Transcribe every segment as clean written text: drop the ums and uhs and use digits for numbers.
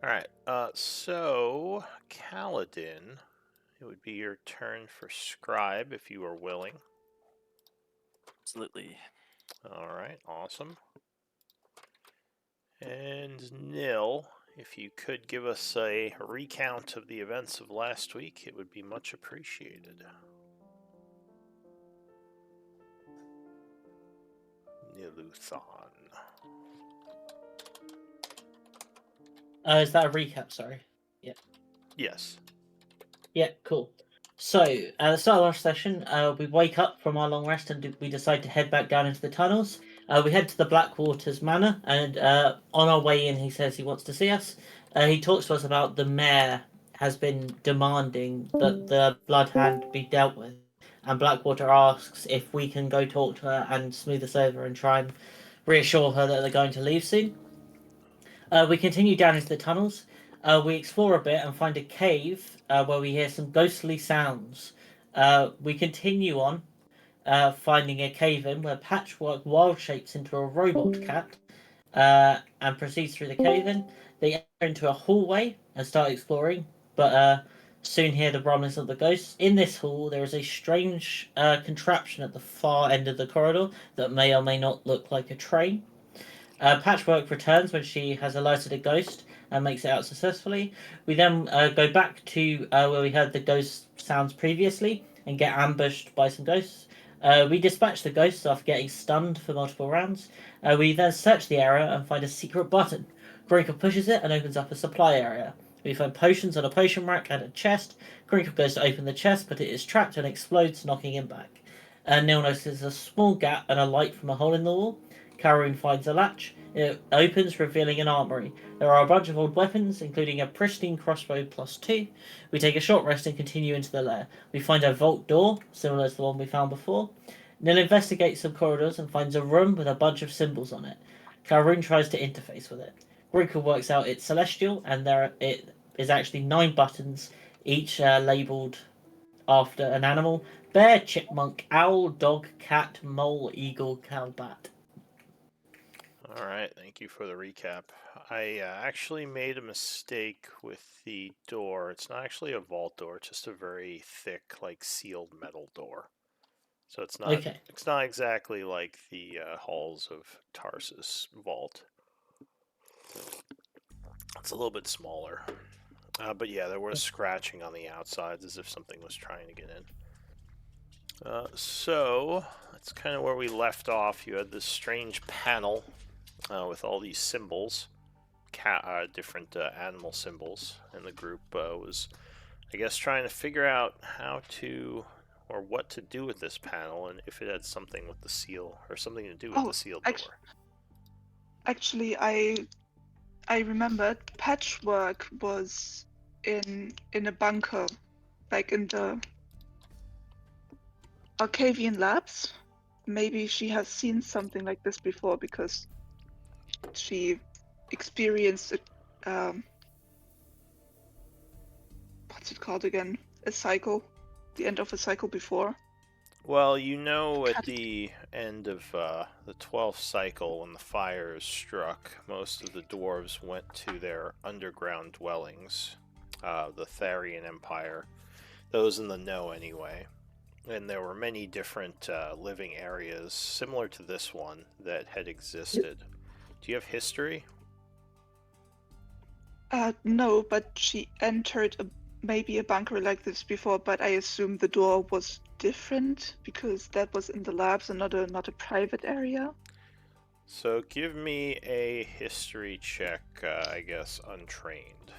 All right. So Kaladin, it would be your turn for scribe if you are willing. Absolutely. All right. Awesome. And Nil, if you could give us a recount of the events of last week, it would be much appreciated. Niluthon. Is that a recap? Sorry. Yeah. Yes. Yeah. Cool. So at the start of our session, we wake up from our long rest and we decide to head back down into the tunnels. We head to the Blackwaters Manor, and on our way in, he says he wants to see us. He talks to us about the mayor has been demanding that the Blood Hand be dealt with, and Blackwater asks if we can go talk to her and smooth us over and try and reassure her that they're going to leave soon. We continue down into the tunnels. We explore a bit and find a cave where we hear some ghostly sounds. We continue on, finding a cave in where Patchwork wild shapes into a robot cat and proceeds through the cave in. They enter into a hallway and start exploring, but soon hear the rumblings of the ghosts. In this hall, there is a strange contraption at the far end of the corridor that may or may not look like a train. Patchwork returns when she has alerted a ghost and makes it out successfully. We then go back to where we heard the ghost sounds previously and get ambushed by some ghosts. We dispatch the ghosts after getting stunned for multiple rounds. We then search the area and find a secret button. Grinkel pushes it and opens up a supply area. We find potions on a potion rack and a chest. Grinkel goes to open the chest, but it is trapped and explodes, knocking him back. Neil notices a small gap and a light from a hole in the wall. Karoon finds a latch. It opens, revealing an armory. There are a bunch of old weapons, including a pristine crossbow +2. We take a short rest and continue into the lair. We find a vault door, similar to the one we found before. Nil investigates some corridors and finds a room with a bunch of symbols on it. Karoon tries to interface with it. Grinkel works out it's celestial, and there it is actually 9 buttons, each labelled after an animal: bear, chipmunk, owl, dog, cat, mole, eagle, cow, bat. All right. Thank you for the recap. I actually made a mistake with the door. It's not actually a vault door. It's just a very thick, like sealed metal door. So it's not Okay. it's not exactly like the halls of Tarsus vault. It's a little bit smaller. But yeah, there was scratching on the outsides as if something was trying to get in. So that's kind of where we left off. You had this strange panel with all these symbols, different animal symbols, and the group was, I guess, trying to figure out how to or what to do with this panel and if it had something with the seal or something to do with the Oh, sealed door. actually, I remembered Patchwork was in a bunker, like in the Arcavian labs. Maybe she has seen something like this before because she experienced what's it called again? A cycle, the end of a cycle before. Well, you know, at the end of the 12th cycle, when the fires struck, most of the dwarves went to their underground dwellings, the Tharian Empire, those in the know anyway. And there were many different living areas similar to this one that had existed. Do you have history? No, but she entered maybe a bunker like this before, but I assume the door was different because that was in the labs and not a private area. So give me a history check, I guess, untrained.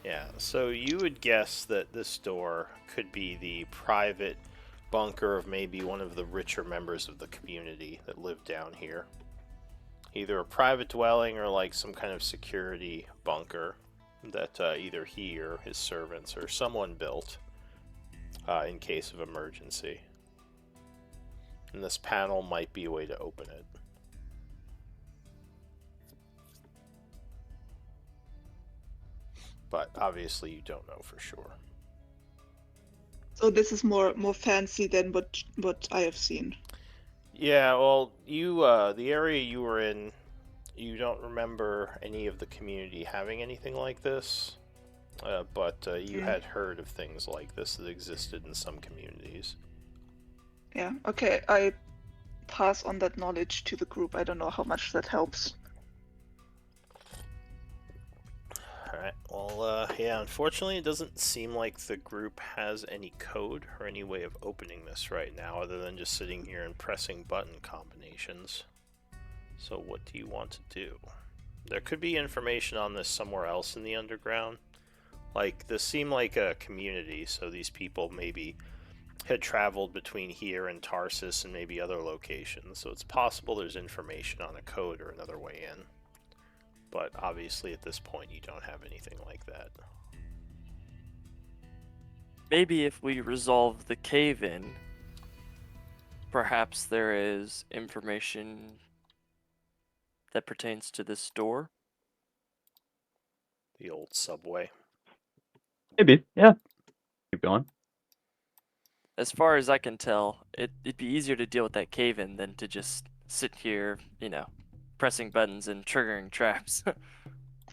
Yeah, so you would guess that this door could be the private bunker of maybe one of the richer members of the community that live down here. Either a private dwelling or like some kind of security bunker that either he or his servants or someone built in case of emergency. And this panel might be a way to open it. But obviously you don't know for sure. So this is more fancy than what I have seen. Yeah, well, you the area you were in, you don't remember any of the community having anything like this, but you Mm, had heard of things like this that existed in some communities. yeah. Okay, I pass on that knowledge to the group. I don't know how much that helps. Alright, well, yeah, unfortunately, it doesn't seem like the group has any code or any way of opening this right now, other than just sitting here and pressing button combinations. So, what do you want to do? There could be information on this somewhere else in the underground. Like, this seemed like a community, so these people maybe had traveled between here and Tarsus and maybe other locations, so it's possible there's information on a code or another way in. But obviously, at this point, you don't have anything like that. Maybe if we resolve the cave-in, perhaps there is information that pertains to this door. The old subway. Maybe, yeah. Keep going. As far as I can tell, it'd be easier to deal with that cave-in than to just sit here, pressing buttons and triggering traps.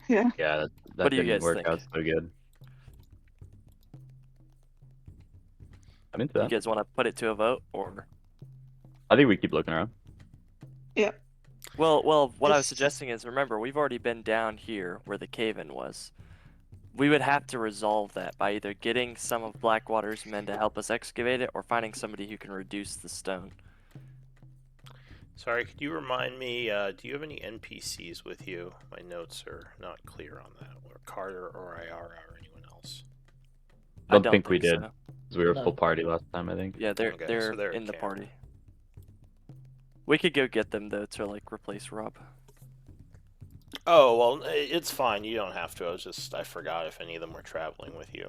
Yeah. Yeah, What that do you didn't guys work think? out so good. I'm into You that. guys want to put it to a vote, or? I think we keep looking around. Yeah. Well, what I was Just- suggesting is, remember, we've already been down here where the cave-in was. We would have to resolve that by either getting some of Blackwater's men to help us excavate it, or finding somebody who can reduce the stone. Sorry, could you remind me, do you have any NPCs with you? My notes are not clear on that. Or Carter or Iara or anyone else. I don't think we did. so. Because we were No. full party last time, I think. Yeah, they're Okay, they're so they're in the camp. party. We could go get them though to like replace Rob. Oh, well, it's fine. You don't have to. I forgot if any of them were traveling with you.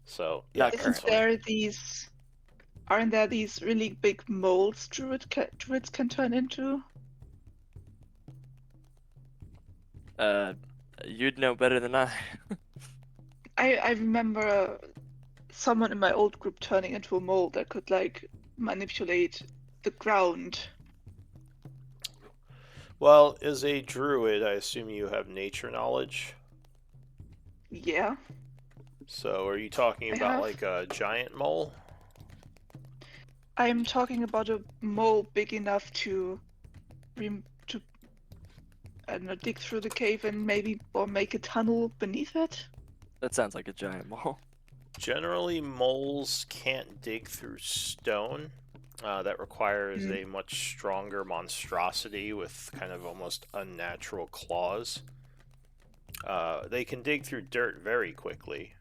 So, yeah, Not that's Isn't fine. there these? Aren't there these really big molds druids can turn into? You'd know better than I. I remember someone in my old group turning into a mold that could like manipulate the ground. Well, as a druid, I assume you have nature knowledge. Yeah. So, are you talking I about have. like a giant mole? I'm talking about a mole big enough to I don't know, dig through the cave and maybe or make a tunnel beneath it. That sounds like a giant mole. Generally, moles can't dig through stone. That requires Mm. a much stronger monstrosity with kind of almost unnatural claws. They can dig through dirt very quickly,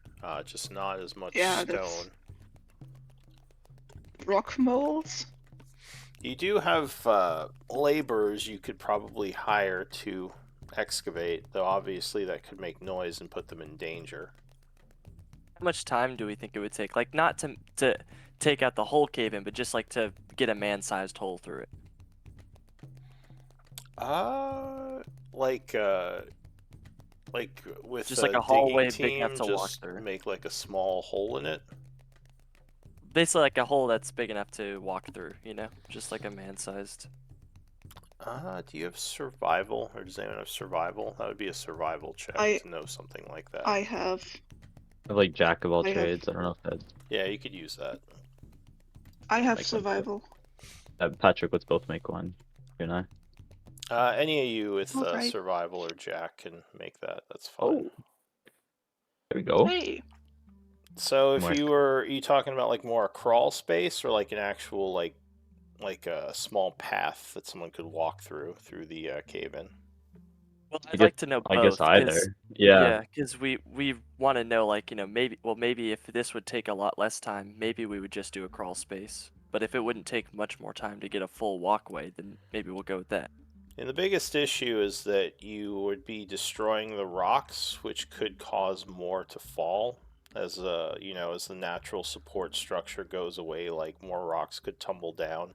just not as much Yeah, that's- stone. Rock moles. You do have laborers you could probably hire to excavate, though obviously that could make noise and put them in danger. How much time do we think it would take? Like, not to take out the whole cave in, but just like to get a man-sized hole through it. Like with Just like a a hallway digging big enough team, to walk just through. make like a small hole in it. Basically, like a hole that's big enough to walk through. Just like a man-sized. Do you have survival, or does anyone have survival? That would be a survival check to know something like that. I have. I have like jack of all I have- trades. I don't know if that's Yeah, you could use that. I have Like one. survival. Patrick. Let's both make one. You and I. Any of you with Alright. survival or jack can make that. That's fine. Oh, there we go. Hey. So if Teamwork. are you talking about like more a crawl space or like an actual like a small path that someone could walk through the cave in? Well, I I'd guess- like to know both. I guess 'cause- either. Yeah. because we want to know, like, maybe if this would take a lot less time, maybe we would just do a crawl space. But if it wouldn't take much more time to get a full walkway, then maybe we'll go with that. And the biggest issue is that you would be destroying the rocks, which could cause more to fall as as the natural support structure goes away. Like more rocks could tumble down.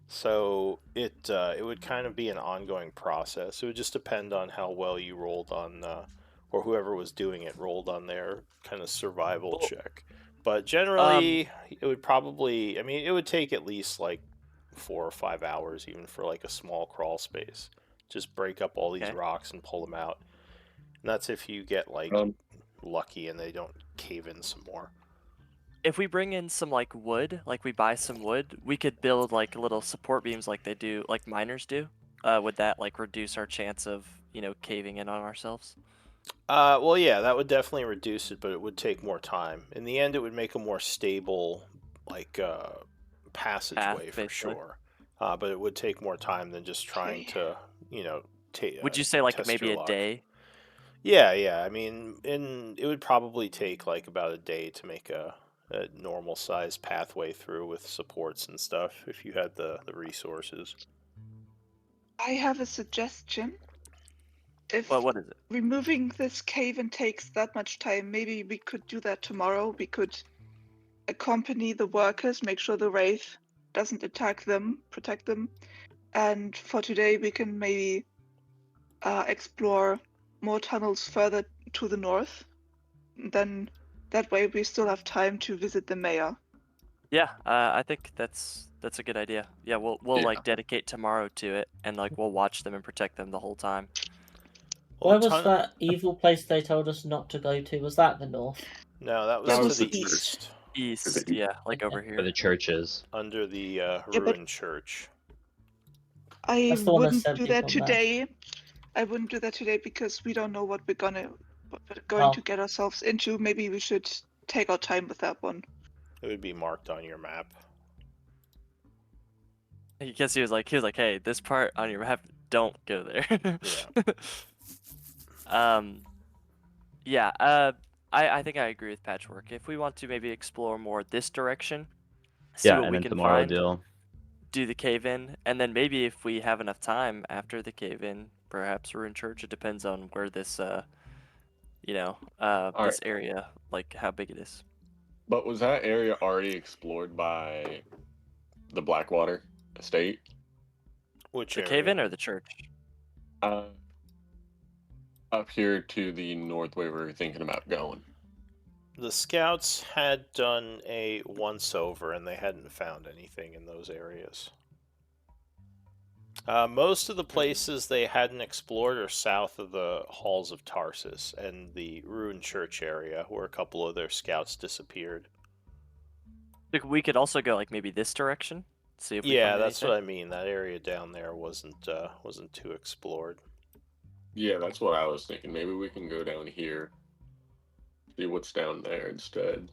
So it would kind of be an ongoing process. It would just depend on how well you rolled on, or whoever was doing it rolled on their kind of survival Well, check. But generally, it would probably. I mean, it would take at least like 4 or 5 hours, even for like a small crawl space. Just break up all these Okay. rocks and pull them out. And that's if you get like Um, lucky and they don't cave in some more. If we bring in some like wood, like we buy some wood, we could build like little support beams like they do, like miners do. Would that like reduce our chance of, caving in on ourselves? Well, yeah, that would definitely reduce it, but it would take more time. In the end, it would make a more stable, like, passageway for basically. sure. But it would take more time than just trying Okay. to, you know, Would you say like test maybe your a luck. day? Yeah. I mean, it would probably take like about a day to make a normal sized pathway through with supports and stuff if you had the resources. I have a suggestion. If Well, what is it? removing this cave and takes that much time, maybe we could do that tomorrow. We could accompany the workers, make sure the wraith doesn't attack them, protect them. And for today, we can maybe explore more tunnels further to the north. Then that way we still have time to visit the mayor. Yeah, I think that's a good idea. Yeah, we'll Yeah. like dedicate tomorrow to it, and like we'll watch them and protect them the whole time. Well, Where the was that evil place they told us not to go to? Was that the north? No, that was That to was the the east, East, yeah, like over Where here. the church is. under the Yeah, but ruined church. I That's the one that wouldn't sent do people that on there. today. I wouldn't do that today because we don't know what we're going Oh. to get ourselves into. Maybe we should take our time with that one. It would be marked on your map. I guess he was like, hey, this part on your map, don't go there. Yeah. I think I agree with Patchwork. If we want to maybe explore more this direction, see Yeah, what and we then can tomorrow find, deal. do the cave in, and then maybe if we have enough time after the cave in, perhaps Ruin Church. It depends on where this this area, like how big it is. But was that area already explored by the Blackwater estate? Which The area? cave in or the church? Uh, up here to the north where we were thinking about going. The scouts had done a once over and they hadn't found anything in those areas. Most of the places they hadn't explored are south of the halls of Tarsus and the ruined church area where a couple of their scouts disappeared. Like, we could also go like maybe this direction, see if we Yeah, find that's anything. what I mean. That area down there wasn't too explored. Yeah, that's what I was thinking. Maybe we can go down here, see what's down there instead.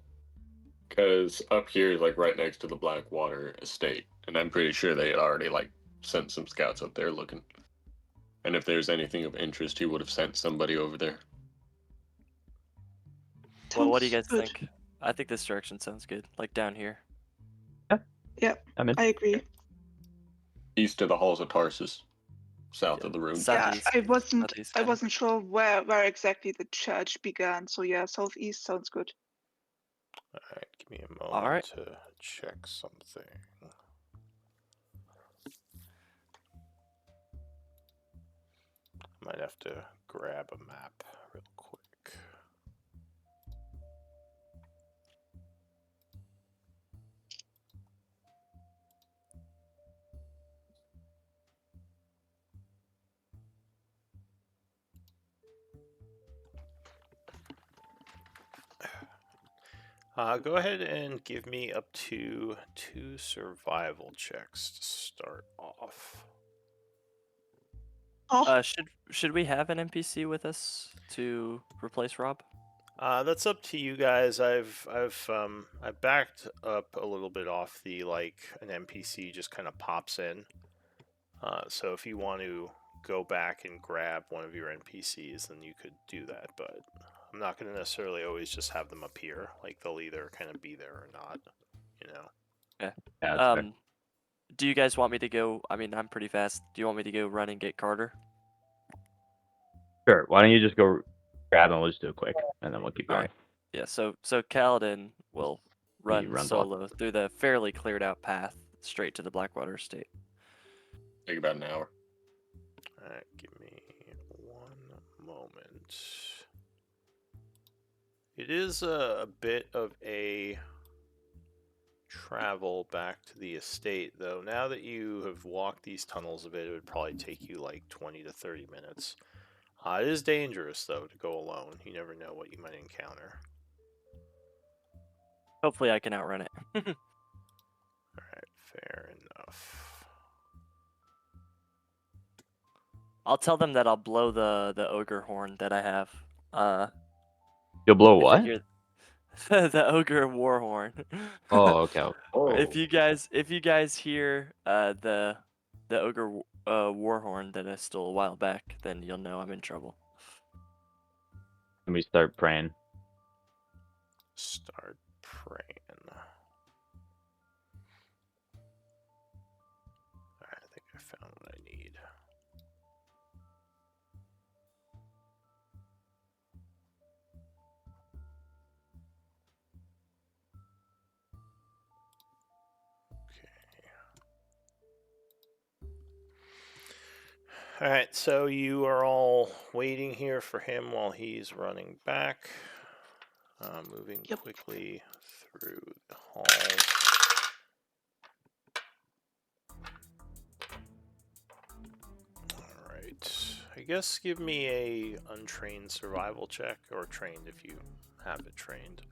Because up here is like right next to the Blackwater estate, and I'm pretty sure they had already like sent some scouts up there looking. And if there's anything of interest, he would have sent somebody over there. Well, what do you Sounds guys good. think? I think this direction sounds good, like down here. Yep, I'm in. I agree. East of the halls of Tarsus, south Yeah, of the ruins. southeast. Yeah, Southeast I kinda. wasn't sure where exactly the church began. So yeah, southeast sounds good. Alright, give me a moment Alright. to check something. Might have to grab a map real quick. Go ahead and give me up to 2 survival checks to start off. Oh, Should we have an NPC with us to replace Rob? That's up to you guys. I've backed up a little bit off the like an NPC just kind of pops in. So if you want to go back and grab one of your NPCs, then you could do that. But I'm not going to necessarily always just have them appear. Like they'll either kind of be there or not. You know. Yeah, that's fair. Do you guys want me to go? I mean, I'm pretty fast. Do you want me to go run and get Carter? Sure. Why don't you just go grab and we'll just do it quick, and then we'll keep going. Alright. Yeah, so Kaladin will run runs off. solo through the fairly cleared out path straight to the Blackwater Estate. Take about an hour. Alright, give me one moment. It is a bit of a travel back to the estate, though. Now that you have walked these tunnels a bit, it would probably take you like 20 to 30 minutes. It is dangerous, though, to go alone. You never know what you might encounter. Hopefully, I can outrun it. Alright, fair enough. I'll tell them that I'll blow the ogre horn that I have. You'll blow If what? they hear the ogre war horn. Oh, okay. Oh, If you guys hear the ogre war horn that I stole a while back, then you'll know I'm in trouble. Let me start praying. Start praying. Alright, I think I found what I need. Alright, so you are all waiting here for him while he's running back. Moving Yep. quickly through the halls. Alright. I guess give me a untrained survival check, or trained if you have it trained.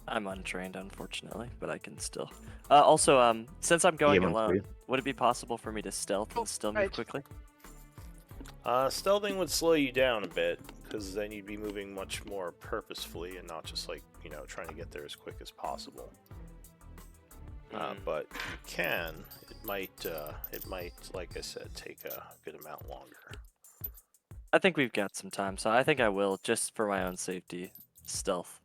I'm untrained, unfortunately, but I can still. Also, since I'm going one's alone, free. would it be possible for me to stealth and still move right. quickly? Stealthing would slow you down a bit, because then you'd be moving much more purposefully and not just like, trying to get there as quick as possible. But you can. It might, like I said, take a good amount longer. I think we've got some time, so I think I will, just for my own safety, stealth.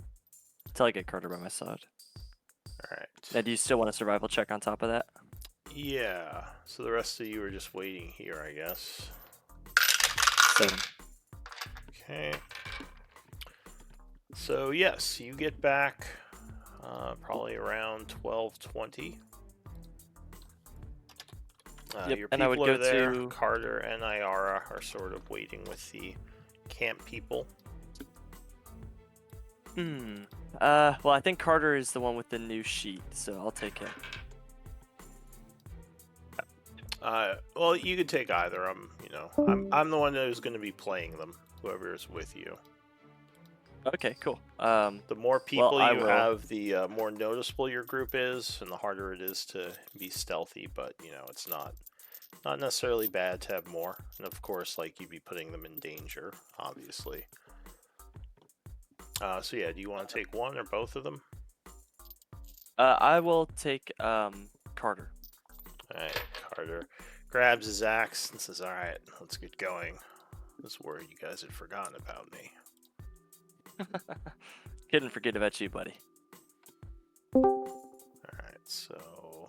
Until I get Carter by my side. Alright. Now, do you still want a survival check on top of that? Yeah, so the rest of you are just waiting here, I guess. 7. Okay. So yes, you get back probably around 12:20. Yep, Your and I would people go are there. to- Carter and Iara are sort of waiting with the camp people. Well, I think Carter is the one with the new sheet, so I'll take him. Well, you could take either. I'm the one who's going to be playing them. Whoever is with you. Okay, cool. The more people I you will- have, the more noticeable your group is, and the harder it is to be stealthy. But it's not necessarily bad to have more. And of course, like, you'd be putting them in danger, obviously. So yeah, do you want to take one or both of them? I will take Carter. All right, Carter grabs his axe and says, "All right, let's get going. I was worried you guys had forgotten about me." Couldn't forget about you, buddy. Alright, so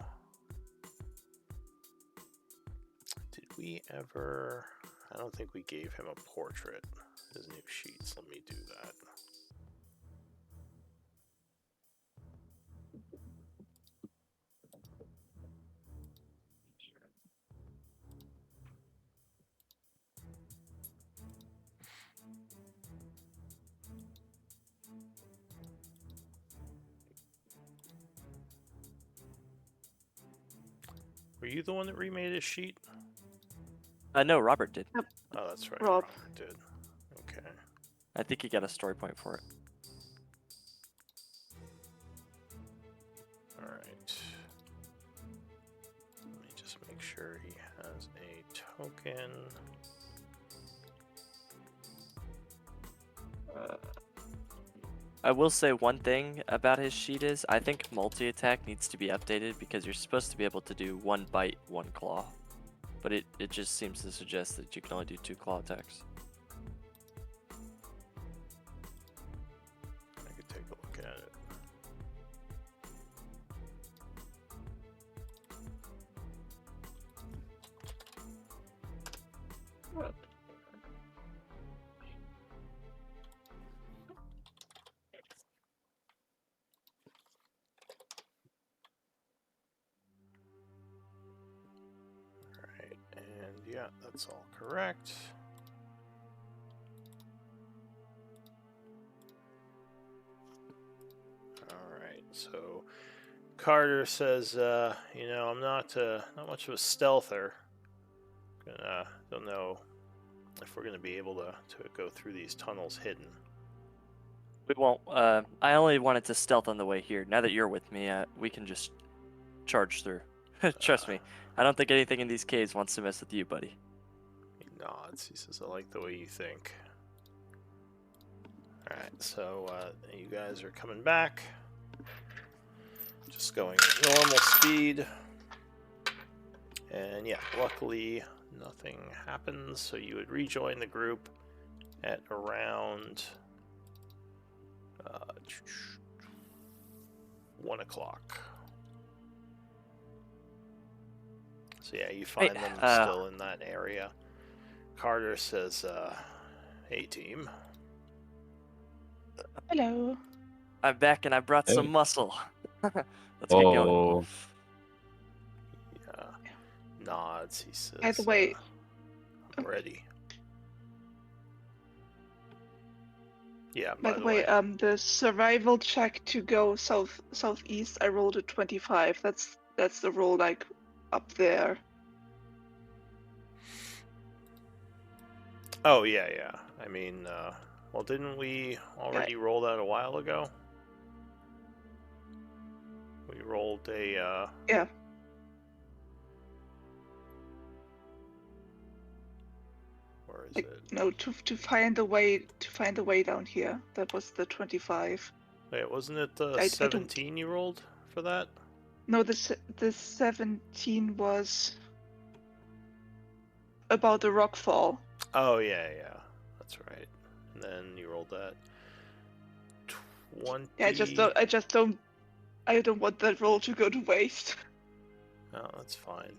did we ever... I don't think we gave him a portrait. His new sheets. Let me do that. Were you the one that remade his sheet? No, Robert did. Oh, that's right. Rob. Robert did. Okay. I think he got a story point for it. Alright. Let me just make sure he has a token. I will say one thing about his sheet is I think multi-attack needs to be updated because you're supposed to be able to do 1 bite, 1 claw. But it just seems to suggest that you can only do 2 claw attacks. I could take a look at it. Alright, and yeah, that's all correct. Alright, so Carter says, I'm not much of a stealther. Don't know if we're gonna be able to go through these tunnels hidden. We won't. I only wanted to stealth on the way here. Now that you're with me, we can just charge through. Trust me, I don't think anything in these caves wants to mess with you, buddy. He nods. He says, "I like the way you think." All right, so you guys are coming back. Just going at normal speed. And yeah, luckily nothing happens, so you would rejoin the group at around 1 o'clock. So yeah, you find them still in that area. Carter says, "Hey team." Hello. I'm back and I brought Hey. some muscle. Let's get going. Oh, Yeah, nods. He says, By the way, "I'm ready." Yeah. by the way, the survival check to go southeast, I rolled a 25. That's the roll like up there. Oh yeah. I mean, well, didn't we already roll that a while ago? We rolled a. Yeah. Where is Like, it? no, to find a way down here. That was the 25. Wait, wasn't it the I don't- 17 you rolled for that? No, the 17 was about the rock fall. Oh yeah, that's right. And then you rolled that 20. Yeah, I don't want that roll to go to waste. Oh, that's fine.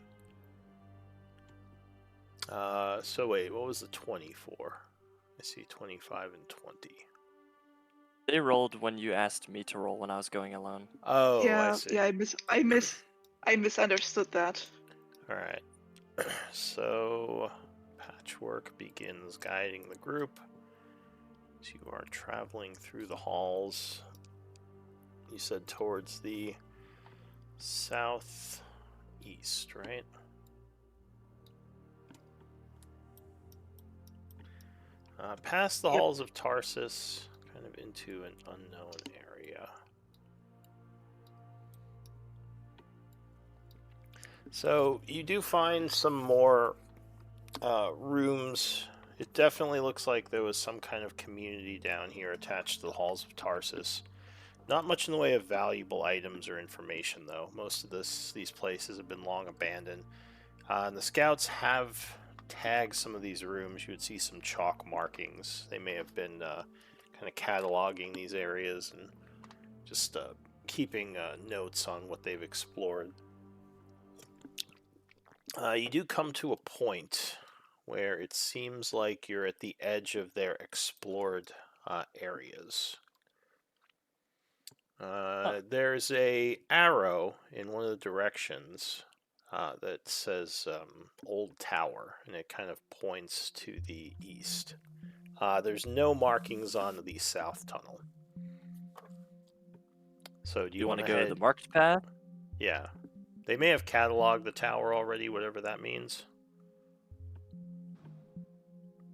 So wait, what was the 20 for? I see 25 and 20. They rolled when you asked me to roll when I was going alone. Oh, yeah, I see. yeah, I misunderstood that. All right. So, Patchwork begins guiding the group. As you are traveling through the halls, you said towards the southeast, right? Past the Yep. halls of Tarsus, kind of into an unknown area. So you do find some more rooms. It definitely looks like there was some kind of community down here attached to the halls of Tarsus. Not much in the way of valuable items or information, though. Most of these places have been long abandoned. And the scouts have tagged some of these rooms. You would see some chalk markings. They may have been kind of cataloging these areas and just keeping notes on what they've explored. You do come to a point where it seems like you're at the edge of their explored areas. There's a arrow in one of the directions that says Old Tower, and it kind of points to the east. There's no markings on the south tunnel. So do you want to go the marked path? Yeah. They may have cataloged the tower already, whatever that means.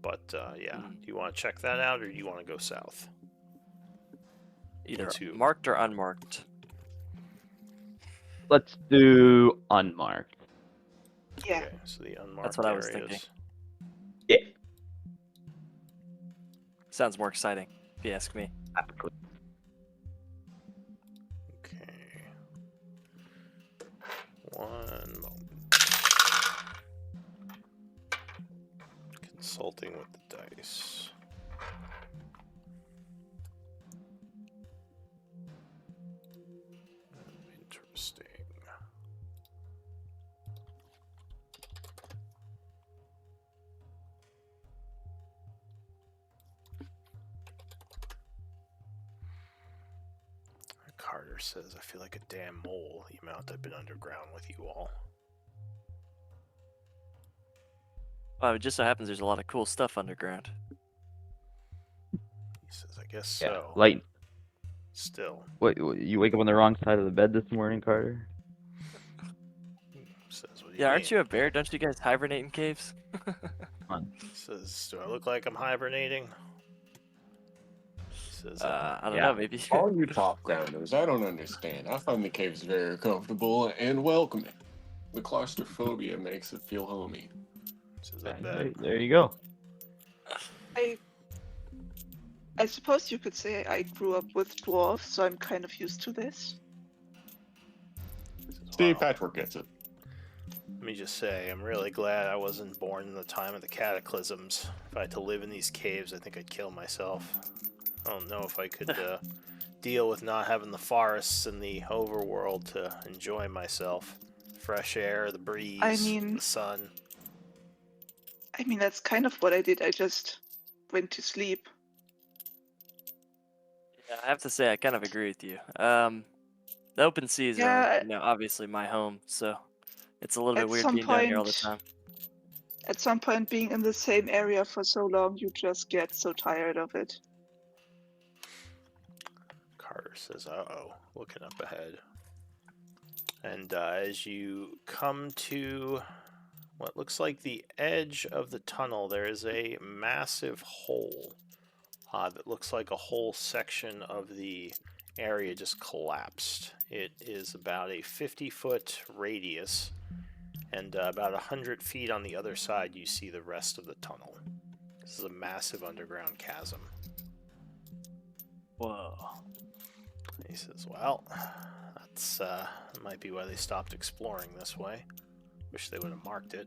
But yeah, do you want to check that out, or do you want to go south? Either Into- marked or unmarked. let's do unmarked. Yeah. Okay, so the unmarked That's what I was areas. thinking. Yeah. Sounds more exciting, if you ask me. Okay. One moment. Consulting with the dice. Interesting. Carter says, I feel like a damn mole the amount I've been underground with you all. Well, it just so happens there's a lot of cool stuff underground. He says, I guess Yeah, so. light. Still. What, you wake up on the wrong side of the bed this morning, Carter? Says, what do you Yeah, mean? aren't you a bear? Don't you guys hibernate in caves? Come on. Says, do I look like I'm hibernating? He says, I don't Yeah. know, maybe. All you top grounders, I don't understand. I find the caves very comfortable and welcoming. The claustrophobia makes it feel homey. says I bet. There you go. I suppose you could say I grew up with dwarves, so I'm kind of used to this. Says, See, wow. Patchwork gets it. Let me just say, I'm really glad I wasn't born in the time of the cataclysms. If I had to live in these caves, I think I'd kill myself. I don't know if I could deal with not having the forests and the overworld to enjoy myself. Fresh air, the breeze, the sun. I mean, that's kind of what I did. I just went to sleep. Yeah, I have to say, I kind of agree with you. The open seas are, Yeah, obviously my home, so it's a little bit at weird some being down here all the point, time. at some point, being in the same area for so long, you just get so tired of it. Carter says, uh-oh, looking up ahead. And as you come to what looks like the edge of the tunnel, there is a massive hole that looks like a whole section of the area just collapsed. It is about a 50-foot radius, and about 100 feet on the other side you see the rest of the tunnel. This is a massive underground chasm. Whoa. He says, well, that's might be why they stopped exploring this way. Wish they would have marked it.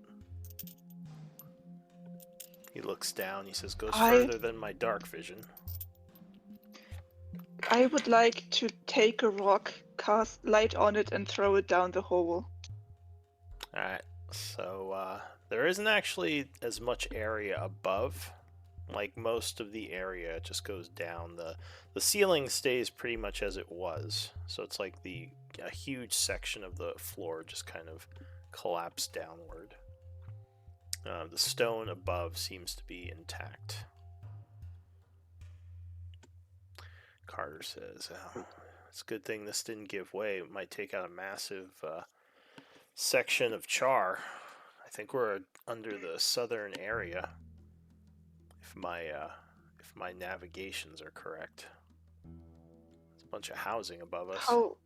He looks down, he says, goes further than my dark vision. I would like to take a rock, cast light on it, and throw it down the hole. Alright, so there isn't actually as much area above. Like most of the area, it just goes down. The ceiling stays pretty much as it was. So it's like a huge section of the floor just kind of collapsed downward. The stone above seems to be intact. Carter says, oh, it's a good thing this didn't give way. It might take out a massive section of char. I think we're under the southern area, if my navigations are correct. There's a bunch of housing above us. How?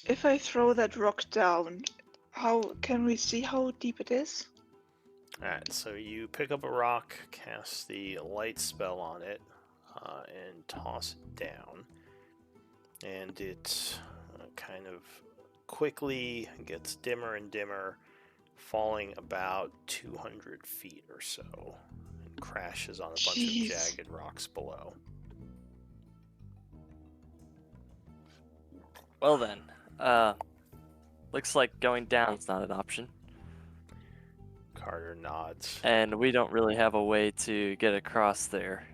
If I throw that rock down, how can we see how deep it is? Alright, so you pick up a rock, cast the light spell on it, and toss it down. And it kind of quickly gets dimmer and dimmer, falling about 200 feet or so, and crashes on a bunch of jagged rocks below. Well then, looks like going down is not an option. Carter nods. And we don't really have a way to get across there.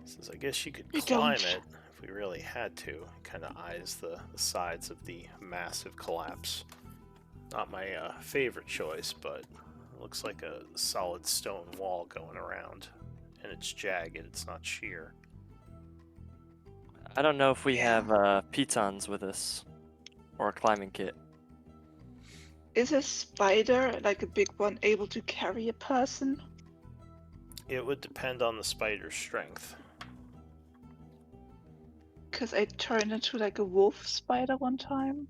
Says, I guess you could We climb don't. it if we really had to. He kind of eyes the sides of the massive collapse. Not my favorite choice, but it looks like a solid stone wall going around. And it's jagged, it's not sheer. I don't know if we have pitons with us or a climbing kit. Is a spider, like a big one, able to carry a person? It would depend on the spider's strength. Because I turned into like a wolf spider one time.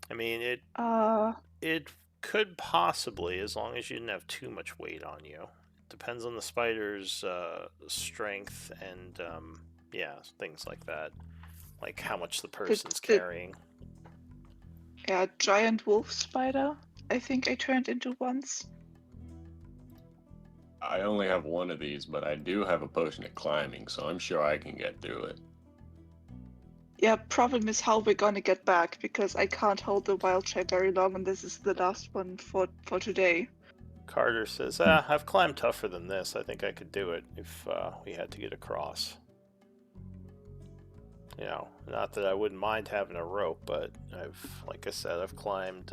I mean, it could possibly, as long as you didn't have too much weight on you. Depends on the spider's strength and things like that, like how much the person's carrying. Yeah, giant wolf spider. I think I turned into once. I only have one of these, but I do have a potion at climbing, so I'm sure I can get through it. Yeah, problem is how we're gonna get back, because I can't hold the wild shape very long, and this is the last one for today. Carter says, I've climbed tougher than this. I think I could do it if we had to get across. You know, not that I wouldn't mind having a rope, but like I said, I've climbed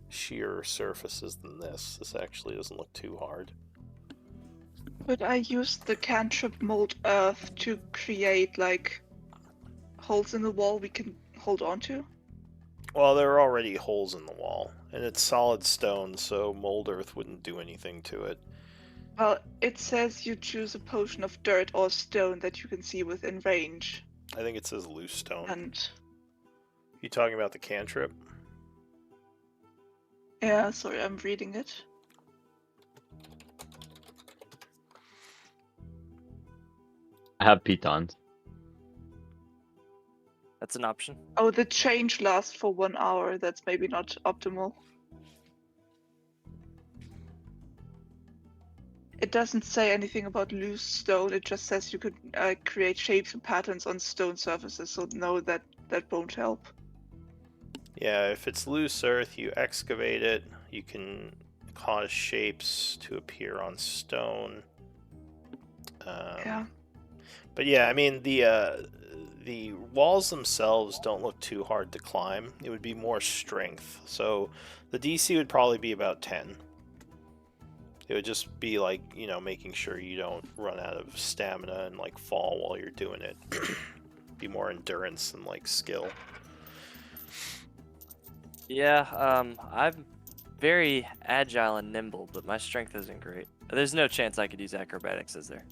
sheerer surfaces than this. This actually doesn't look too hard. But I used the cantrip mold earth to create like holes in the wall we can hold on to. Well, there are already holes in the wall, and it's solid stone, so mold earth wouldn't do anything to it. Well, it says you choose a potion of dirt or stone that you can see within range. I think it says loose stone. And You talking about the cantrip? yeah, sorry, I'm reading it. I have pitons. That's an option. Oh, the change lasts for 1 hour. That's maybe not optimal. It doesn't say anything about loose stone. It just says you could create shapes and patterns on stone surfaces. So no, that won't help. Yeah, if it's loose earth, you excavate it. You can cause shapes to appear on stone. Yeah. But yeah, I mean the walls themselves don't look too hard to climb. It would be more strength. So the DC would probably be about 10. It would just be like, you know, making sure you don't run out of stamina and like fall while you're doing it. Be more endurance than like skill. Yeah, I'm very agile and nimble, but my strength isn't great. There's no chance I could use acrobatics, is there?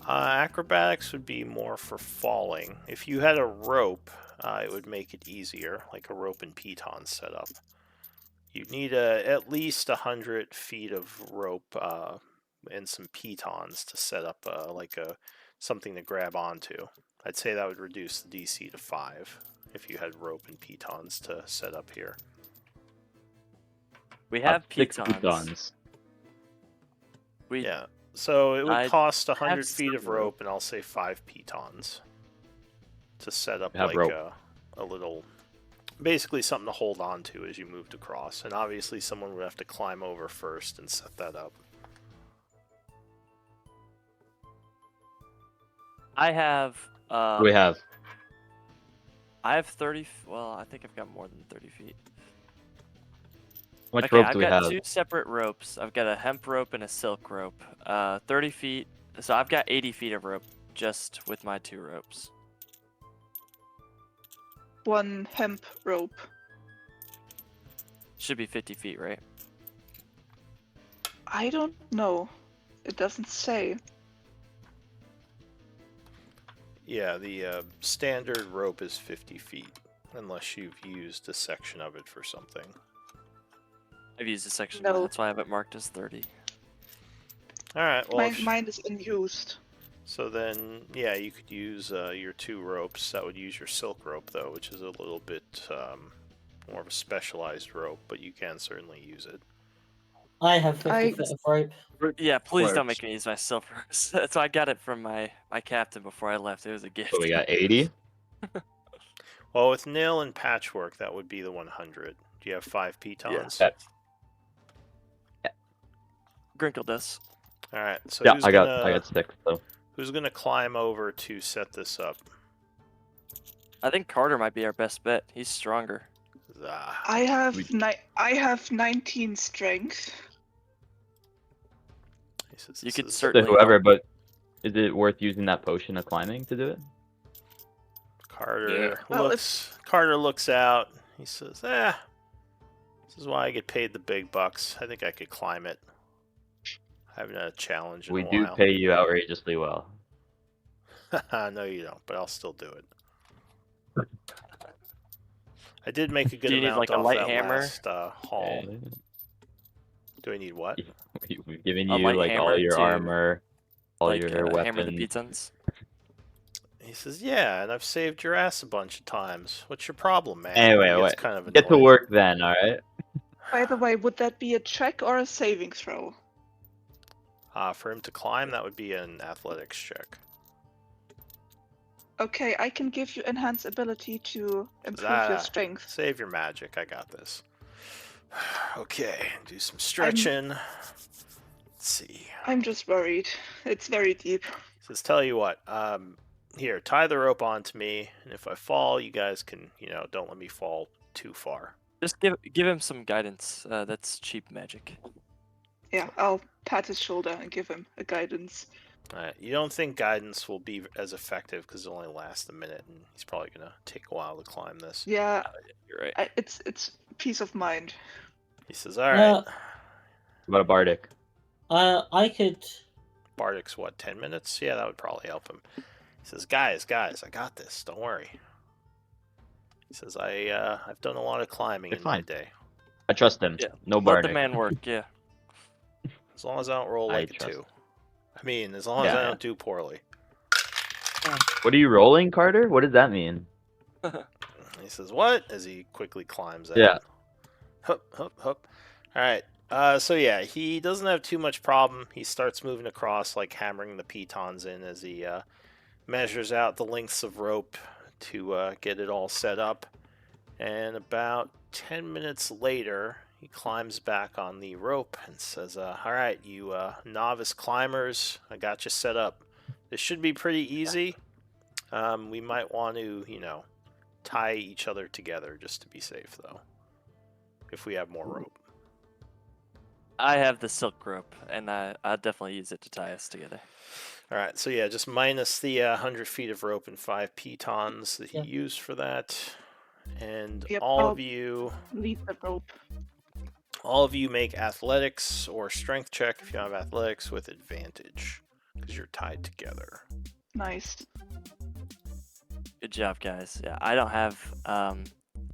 Acrobatics would be more for falling. If you had a rope, it would make it easier, like a rope and piton setup. You'd need at least 100 feet of rope and some pitons to set up like something to grab onto. I'd say that would reduce the DC to 5 if you had rope and pitons to set up here. We have 6 pitons. pitons. We Yeah, so it would I cost have 100 feet of some rope, rope. and I'll say 5 pitons to set up Have like rope. a little, basically something to hold on to as you moved across. And obviously someone would have to climb over first and set that up. I have What do we have? I have 30. Well, I think I've got more than 30 feet. How much Okay, rope I've do we got have? 2 separate ropes. I've got a hemp rope and a silk rope. 30 feet. So I've got 80 feet of rope just with my 2 ropes. 1 hemp rope. Should be 50 feet, right? I don't know. It doesn't say. Yeah, the standard rope is 50 feet, unless you've used a section of it for something. I've used a section. No. That's why I have it marked as 30. Alright, well, Mine is unused. so then, yeah, you could use your 2 ropes. That would use your silk rope, though, which is a little bit more of a specialized rope, but you can certainly use it. I have 50 I- foot of rope. Yeah, please don't Works. make me use my silver. So I got it from my captain before I left. It was a gift. So we got 80. Well, with nil and patchwork, that would be the 100. Do you have 5 pitons? That's, Grinkle does. Alright, so yeah, who's I gonna got 6 though. who's gonna climb over to set this up? I think Carter might be our best bet. He's stronger. Ah, I have We- I have 19 strength. he says You this could is- To certainly whoever, help. but is it worth using that potion of climbing to do it? Carter Well, looks. Carter looks out. He says, "Eh, this is why I get paid the big bucks. I think I could climb it. I haven't had a challenge in We a do while." pay you outrageously well. No, you don't. But I'll still do it. I did make a good Do you need, amount like, a off light that hammer? last haul. Do I need what? We've given A you light like all hammer your to, armor, all like, your hammer the weapons. pitons. He says, "Yeah, and I've saved your ass a bunch of times. What's your problem, man?" Anyway, He gets wait. kind of Get to annoyed. work then, alright? By the way, would that be a check or a saving throw? For him to climb, that would be an athletics check. Okay, I can give you enhanced ability to improve Ah, your strength. Save your magic. I got this. Okay, do some stretching. Let's see. I'm just worried. It's very deep. Says, tell you what. Here, tie the rope onto me, and if I fall, you guys can, don't let me fall too far. Just give him some guidance. That's cheap magic. Yeah, I'll pat his shoulder and give him a guidance. You don't think guidance will be as effective because it only lasts a minute, and he's probably gonna take a while to climb this. Yeah, You're right. it's peace of mind. He says, "All right, Uh, What about a Bardic? I could. Bardic's what, 10 minutes? Yeah, that would probably help him." He says, "Guys, I got this. Don't worry." He says, I've done a lot of climbing You're in my fine. day. I trust him. Yeah. No Let Bardic. the man work. Yeah. As long as I don't roll I like a trust. 2. I mean, as long as I Yeah. don't do poorly." What are you rolling, Carter? What does that mean? He says, "What?" as he quickly climbs out. Yeah. Hup, hup, hup. All right. So yeah, he doesn't have too much problem. He starts moving across, like hammering the pitons in as he measures out the lengths of rope to get it all set up. And about 10 minutes later, he climbs back on the rope and says, "All right, you novice climbers, I got you set up. This should be pretty easy. We might want to, tie each other together just to be safe, though, if we have more rope." I have the silk rope, and I'll definitely use it to tie us together. All right, so yeah, just minus the 100 feet of rope and 5 pitons that he Yeah. used for that. And Yep, all I'll of you lead the rope. make athletics or strength check if you have athletics with advantage because you're tied together. Nice. Good job, guys. Yeah, I don't have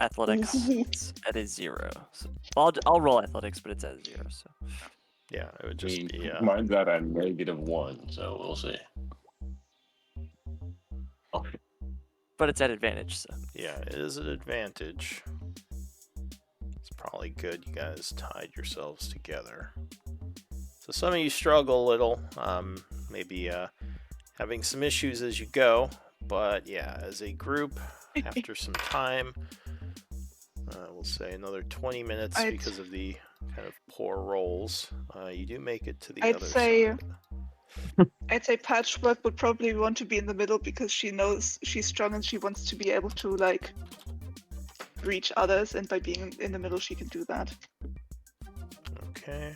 athletics. It's at a 0. So I'll roll athletics, but it's at a 0. So Yeah, it would just be Mine's at a -1, so we'll see. but it's at advantage. So yeah, it is an advantage. It's probably good you guys tied yourselves together. So some of you struggle a little, maybe having some issues as you go, but yeah, as a group, after some time, we'll say another 20 minutes I'd- because of the kind of poor rolls, you do make it to the I'd other say- side. I'd say Patchwork would probably want to be in the middle because she knows she's strong and she wants to be able to like reach others, and by being in the middle she can do that. Okay.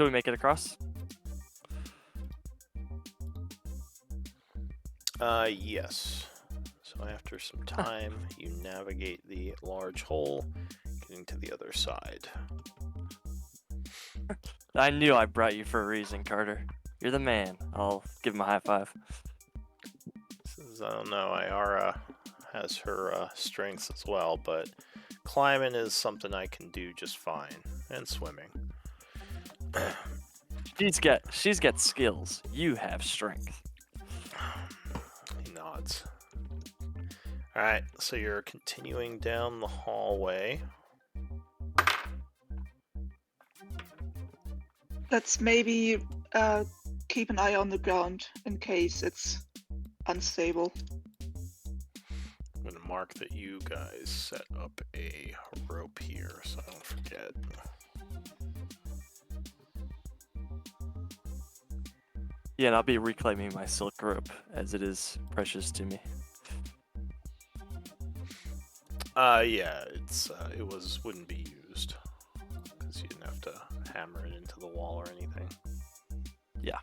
we make it across. Yes. So after some time, you navigate the large hole, getting to the other side. I knew I brought you for a reason, Carter. You're the man. I'll give him a high five. Says, I don't know, Iara has her strengths as well, but climbing is something I can do just fine, and swimming. She's got skills. You have strength. He nods. Alright, so you're continuing down the hallway. Let's maybe keep an eye on the ground in case it's unstable. I'm going to mark that you guys set up a rope here, so I don't forget. Yeah, and I'll be reclaiming my silk rope as it is precious to me. Yeah, it wouldn't be used because you didn't have to hammer it into the wall or anything. Yeah.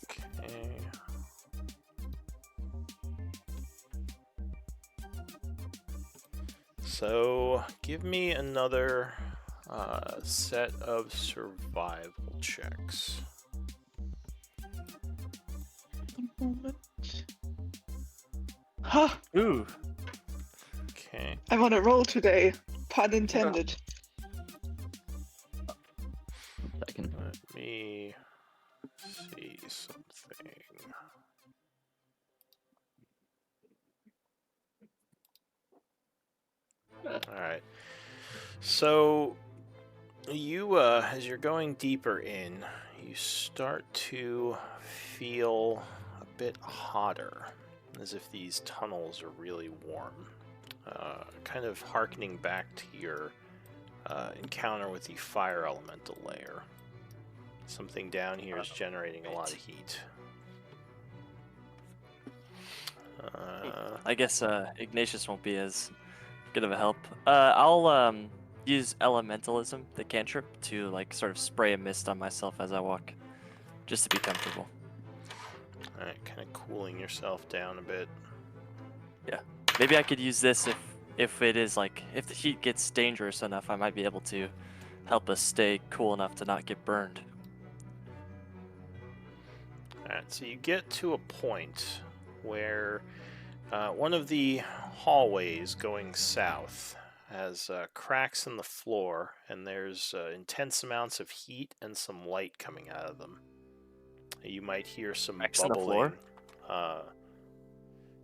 Okay. So give me another set of survival checks. One moment. Huh, Ooh. Okay. I'm on a roll today. Pun intended. Second. Let me see something. Alright. So, you, as you're going deeper in, you start to feel a bit hotter, as if these tunnels are really warm. Kind of harkening back to your encounter with the fire elemental layer. Something down here is generating a lot of heat. I guess Ignatius won't be as good of a help. I'll use elementalism, the cantrip, to like sort of spray a mist on myself as I walk, just to be comfortable. Alright, kind of cooling yourself down a bit. Maybe I could use this if it is like if the heat gets dangerous enough, I might be able to help us stay cool enough to not get burned. Alright, so you get to a point where one of the hallways going south has cracks in the floor, and there's intense amounts of heat and some light coming out of them. You might hear some Cracks in the bubbling. floor?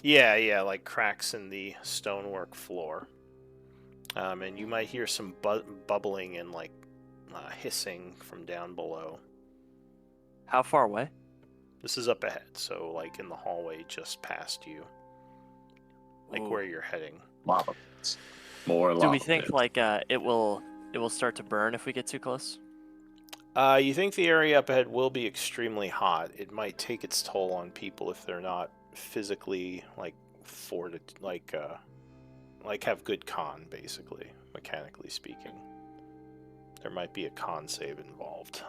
Yeah, like cracks in the stonework floor. And you might hear some bubbling and like hissing from down below. How far away? This is up ahead, so like in the hallway just past you, like Ooh. where you're heading. Lava pits. More lava Do we think pits. like it will start to burn if we get too close? You think the area up ahead will be extremely hot. It might take its toll on people if they're not physically like have good con, basically, mechanically speaking. There might be a con save involved,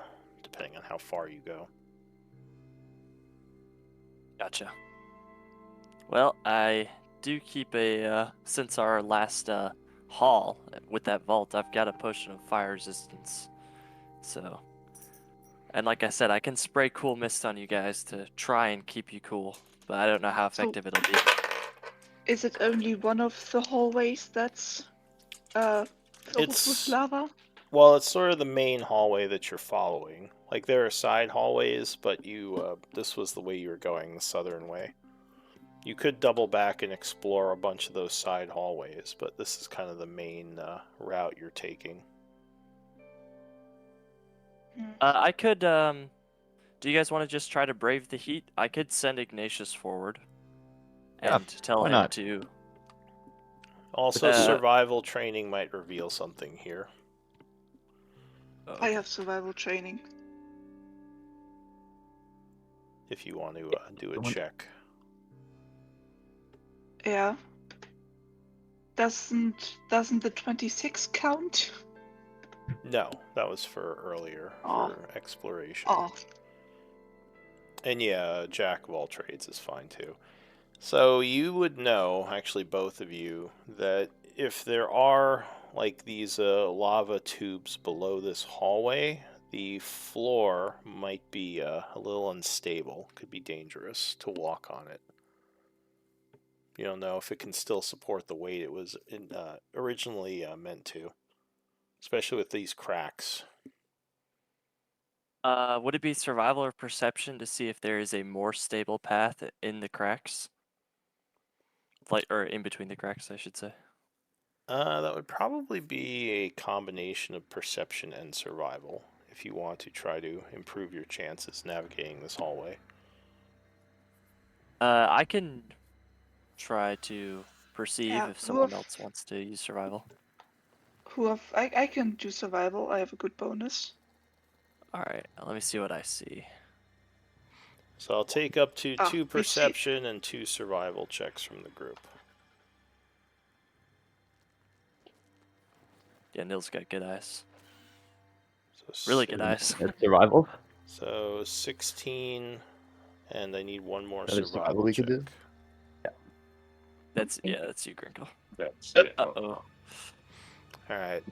depending on how far you go. Gotcha. Well, I do keep a since our last haul with that vault, I've got a potion of fire resistance. So, and like I said, I can spray cool mist on you guys to try and keep you cool, but I don't know how So- effective it'll be. Is it only one of the hallways that's filled It's- with lava? Well, it's sort of the main hallway that you're following. Like there are side hallways, but this was the way you were going, the southern way. You could double back and explore a bunch of those side hallways, but this is kind of the main route you're taking. I could do you guys want to just try to brave the heat? I could send Ignatius forward Yeah, and tell why him not? to Also, Uh, survival training might reveal something here. I have survival training. If you want to do a Someone- check. Yeah. Doesn't the 26 count? No, that was for earlier, Aw. for exploration. Oh, And yeah, Jack of all trades is fine too. So you would know, actually both of you, that if there are like these lava tubes below this hallway, the floor might be a little unstable. Could be dangerous to walk on it. You don't know if it can still support the weight it was originally meant to, especially with these cracks. would it be survival or perception to see if there is a more stable path in the cracks? Like, or in between the cracks, I should say. That would probably be a combination of perception and survival if you want to try to improve your chances navigating this hallway. I can try to perceive Yeah, if someone else wants to use survival. I can do survival. I have a good bonus. All right, let me see what I see. So I'll take up to Ah, 2 we see. perception and 2 survival checks from the group. Yeah, Nil's got good eyes. So Really good eyes. That's survival. So 16, and I need one more That is survival survival we check. could do? That's that's you, Grinkle. That's Uh-oh. Alright.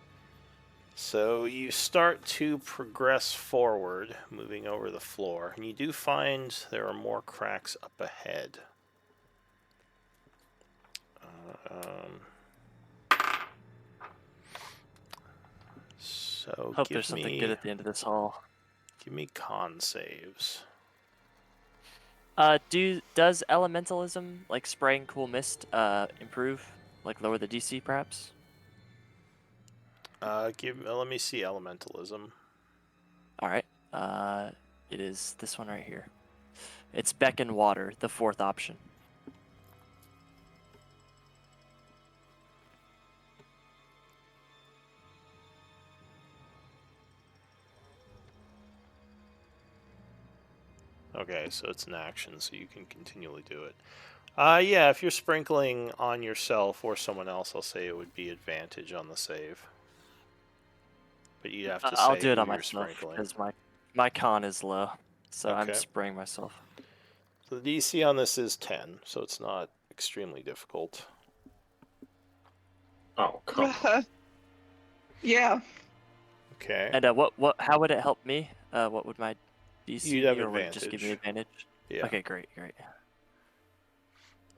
So you start to progress forward, moving over the floor, and you do find there are more cracks up ahead. So Hope there's something good at the end of this hall. give me con saves. Does elementalism, like spraying cool mist, improve, like lower the DC perhaps? Let me see elementalism. All right. It is this one right here. It's beckon water, the fourth option. Okay, so it's an action, so you can continually do it. Yeah, if you're sprinkling on yourself or someone else, I'll say it would be advantage on the save. But you'd have to I'll say do it who on you're myself sprinkling. because my con is low, so I'm Okay. spraying myself. So the DC on this is 10, so it's not extremely difficult. Oh, come on. Yeah. Okay. And how would it help me? What would my DC You'd be, have or would it just give me advantage. advantage? Yeah. Okay, great.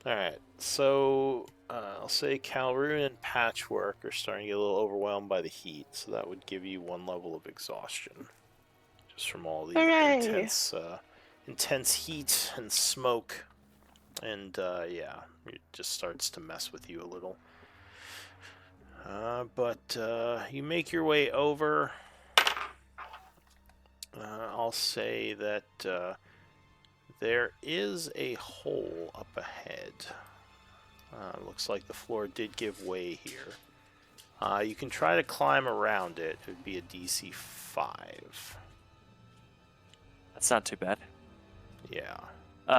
Alright, so I'll say Calroon and Patchwork are starting to get a little overwhelmed by the heat, so that would give you 1 level of exhaustion. Just from all the Hooray! intense heat and smoke. And yeah, it just starts to mess with you a little. But you make your way over. I'll say that there is a hole up ahead. Looks like the floor did give way here. You can try to climb around it. It would be a DC 5. That's not too bad. Yeah.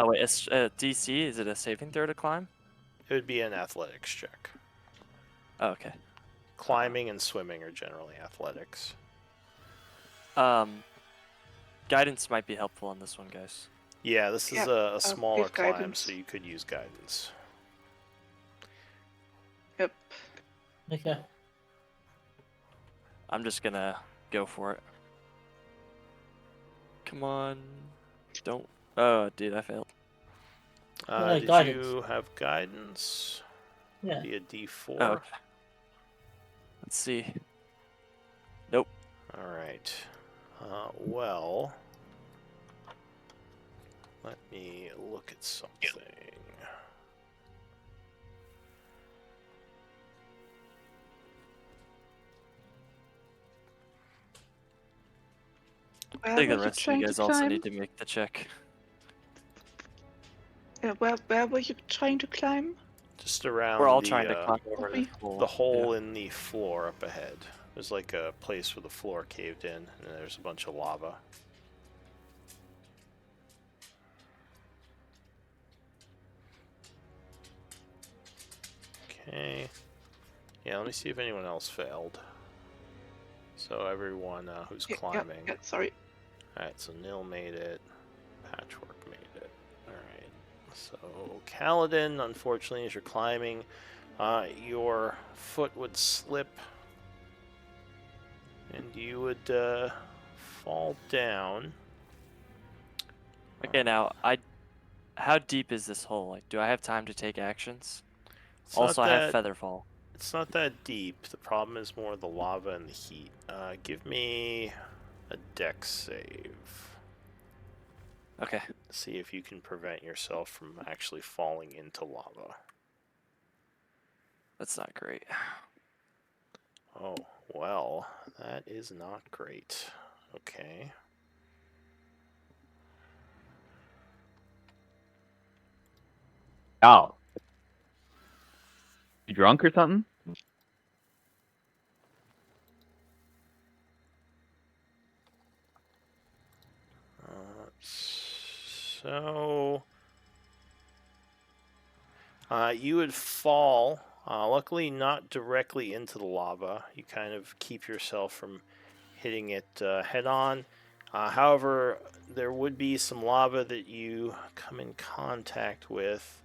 Wait, it's DC. Is it a saving throw to climb? It would be an athletics check. Oh, okay. Climbing and swimming are generally athletics. Guidance might be helpful on this one, guys. Yeah, this is Yep, a smaller give climb, guidance. so you could use guidance. Yep. Okay. I'm just gonna go for it. Come on, don't. Oh, dude, I failed. Did guidance. you have guidance? Yeah. Be a D4. Oh, okay. Let's see. Nope. All right. Well, let me look at something. I Where think were the you rest of trying you to guys also climb? need to make the check. Where were you trying to climb? Just around We're all the trying to climb over Copy. the hole. the hole Yeah. in the floor up ahead. There's like a place where the floor caved in, and there's a bunch of lava. Okay. Yeah, let me see if anyone else failed. So everyone who's climbing. Yeah, sorry. Alright, so Nil made it. Patchwork made it. Alright. So Kaladin, unfortunately, as you're climbing, your foot would slip and you would fall down. Okay, now how deep is this hole? Like, do I have time to take actions? It's Also, not I have that Featherfall. it's not that deep. The problem is more the lava and the heat. Give me a dex save. Okay. See if you can prevent yourself from actually falling into lava. That's not great. Oh, well, that is not great. Okay. Oh. You drunk or something? So you would fall, luckily not directly into the lava. You kind of keep yourself from hitting it head on. However, there would be some lava that you come in contact with,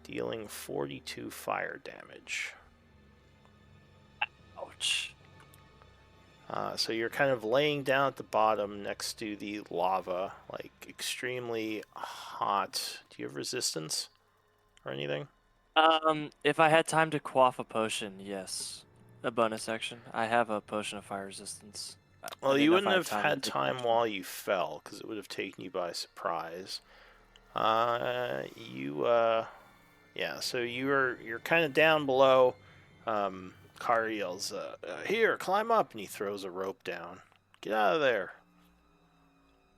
dealing 42 fire damage. Ouch. So you're kind of laying down at the bottom next to the lava, like extremely hot. Do you have resistance or anything? If I had time to quaff a potion, yes. A bonus action. I have a potion of fire resistance. I Well, didn't you know if wouldn't I have to had take time action. while you fell, because it would have taken you by surprise. Yeah, so you're kind of down below. Kari yells, "Here, climb up!" and he throws a rope down. Get out of there.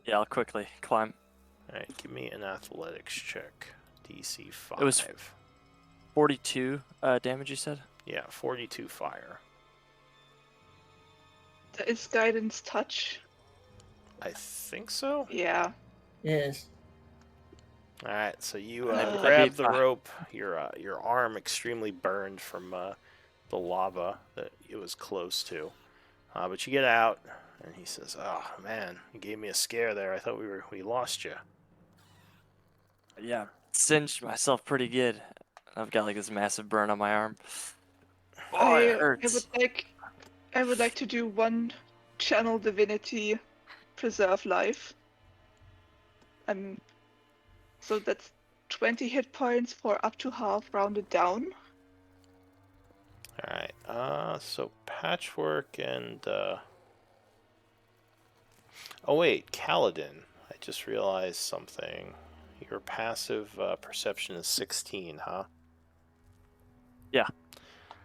Yeah, I'll quickly climb. Alright, give me an athletics check. DC 5. It was 42 damage, you said? Yeah, 42 fire. Is guidance touch? I think so. Yeah. Yes. Alright, so you I'd grab be the fine. rope. Your arm extremely burned from the lava that it was close to. But you get out, and he says, "Oh man, you gave me a scare there. I thought we lost you." Yeah, singed myself pretty good. I've got like this massive burn on my arm. Oh, it I hurts. would like to do one channel divinity preserve life. So that's 20 hit points for up to half rounded down. Alright, so Patchwork and, oh wait, Kaladin. I just realized something. Your passive perception is 16, huh? Yeah.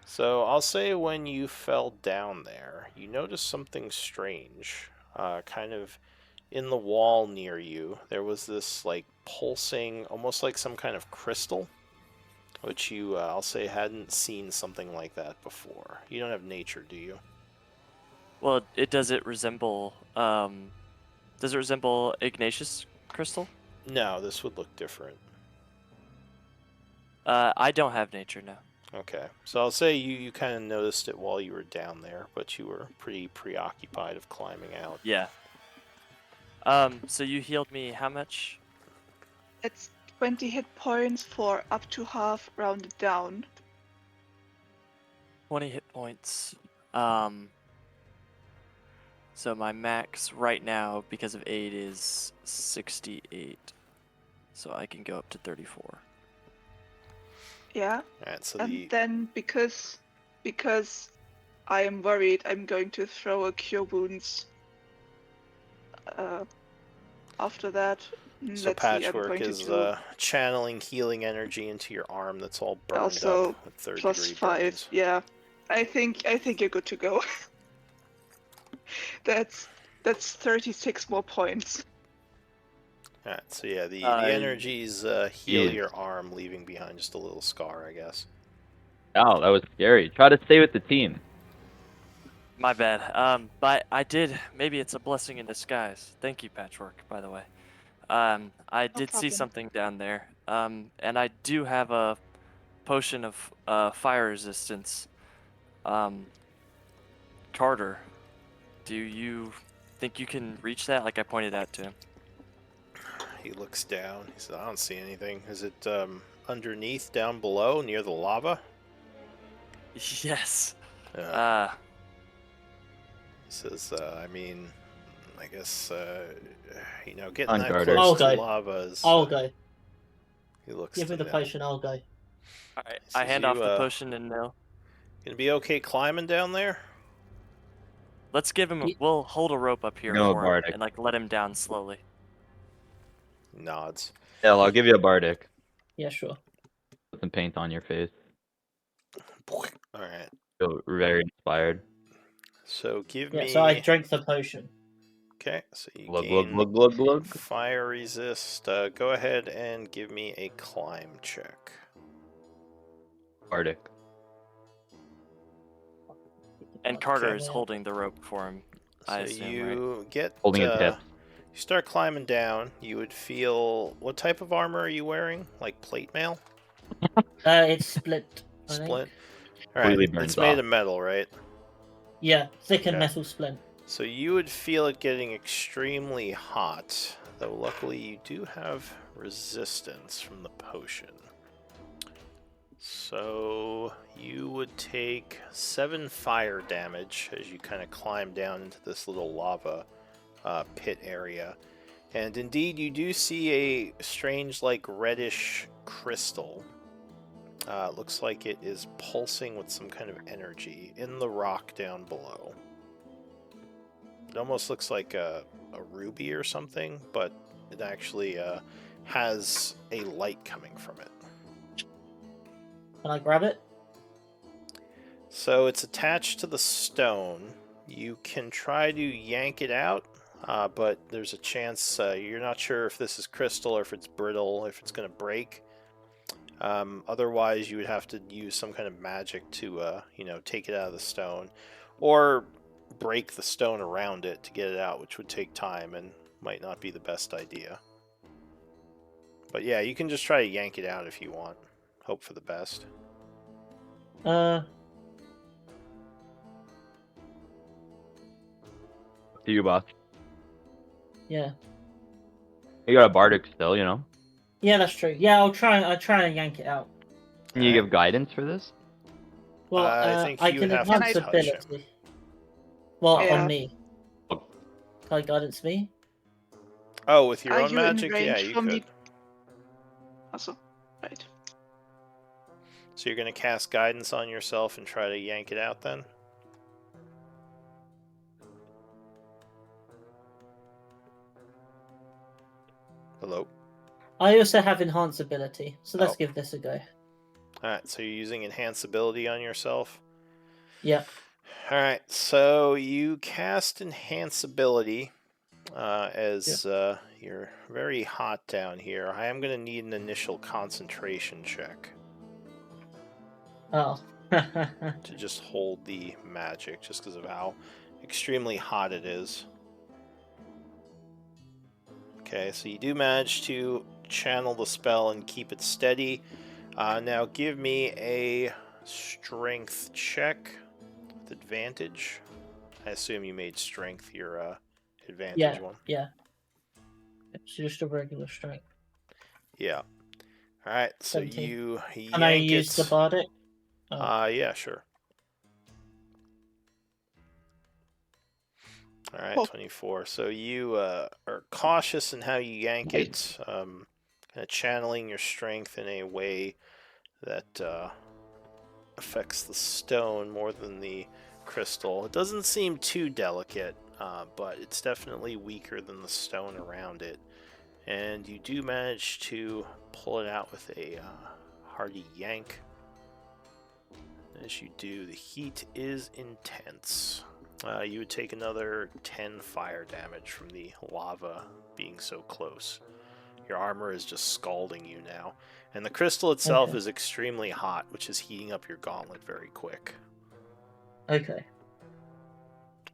So I'll say when you fell down there, you noticed something strange. Kind of in the wall near you, there was this like pulsing, almost like some kind of crystal, which you, I'll say, hadn't seen something like that before. You don't have nature, do you? Well, does it resemble Ignatius crystal? No, this would look different. I don't have nature now. Okay, so I'll say you kind of noticed it while you were down there, but you were pretty preoccupied of climbing out. Yeah. So you healed me how much? It's 20 hit points for up to half rounded down. 20 hit points. So my max right now because of aid is 68. So I can go up to 34. Yeah. Alright, so And then because I am worried, I'm going to throw a cure wounds after that. So Let's see, I'm Patchwork going to is do channeling healing energy into your arm that's all burned also up with third plus degree 5. burns. Yeah. I think you're good to go. That's 36 more points. Alright, so yeah, the Uh, energies heal Jeez. your arm, leaving behind just a little scar, I guess. Oh, that was scary. Try to stay with the team. My bad. But I did. Maybe it's a blessing in disguise. Thank you, Patchwork. By the way. I did see problem. something down there. And I do have a potion of fire resistance. Carter, do you think you can reach that? Like I pointed out to him. He looks down. He says, "I don't see anything. Is it underneath, down below, near the lava?" Yes. He says, I mean, I guess, getting On that Carter. close I'll to go. lava is... I'll go. He looks Give to me the Nell. potion, I'll go. All right. He I says, hand off the potion and Nil. Gonna be okay climbing down there? Let's give him. Ye- We'll hold a rope up here No, for him Bardic. and like let him down slowly. Nods. Yeah, I'll give you a bardic. Yeah, sure. Put some paint on your face. Alright. Feel very inspired. So give Yeah, me... so I drank the potion. Okay, so you Glug, glug, gain glug, glug, glug. fire resist. Go ahead and give me a climb check. Bardic. And Carter Okay. is holding the rope for him. I So assume, right? you get... Holding his hips. You start climbing down. You would feel... What type of armor are you wearing? Like plate mail? It's split, I think. Splint? Alright, Completely burns it's made off. of metal, right? Yeah, thickened Okay. metal splint. So you would feel it getting extremely hot, though luckily you do have resistance from the potion. So you would take 7 fire damage as you kind of climb down into this little lava pit area. And indeed, you do see a strange, like, reddish crystal. It looks like it is pulsing with some kind of energy in the rock down below. It almost looks like a ruby or something, but it actually has a light coming from it. Can I grab it? So it's attached to the stone. You can try to yank it out. but there's a chance you're not sure if this is crystal or if it's brittle, if it's going to break. Otherwise, you would have to use some kind of magic to, take it out of the stone, or break the stone around it to get it out, which would take time and might not be the best idea. But yeah, you can just try to yank it out if you want. Hope for the best. To you, boss. Yeah. You got a bardic still, you know. Yeah, that's true. Yeah, I'll try and yank it out. Can you give guidance for this? Well, I think I you can would have to enhance touch him. ability. Well, Yeah. on me. Can I guidance me? Oh, with your Are own you in magic? Yeah, range you from could. the? Also, right. So you're going to cast guidance on yourself and try to yank it out then? Hello? I also have enhance ability, so let's Oh. give this a go. Alright, so you're using enhance ability on yourself? Yeah. Alright, so you cast enhance ability as you're very hot down here. I am going to need an initial concentration check Oh. to just hold the magic, just because of how extremely hot it is. Okay, so you do manage to channel the spell and keep it steady. Now give me a strength check with advantage. I assume you made strength your advantage one. Yeah. It's just a regular strength. Yeah. All right. So 17. you Can I yank use the it. bardic? Oh. Yeah, sure. All right, Oh. 24. So you are cautious in how you yank it, kind of channeling your strength in a way that affects the stone more than the crystal. It doesn't seem too delicate, but it's definitely weaker than the stone around it. And you do manage to pull it out with a hearty yank. As you do, the heat is intense. You would take another 10 fire damage from the lava being so close. Your armor is just scalding you now. And the crystal itself Okay. is extremely hot, which is heating up your gauntlet very quick. Okay.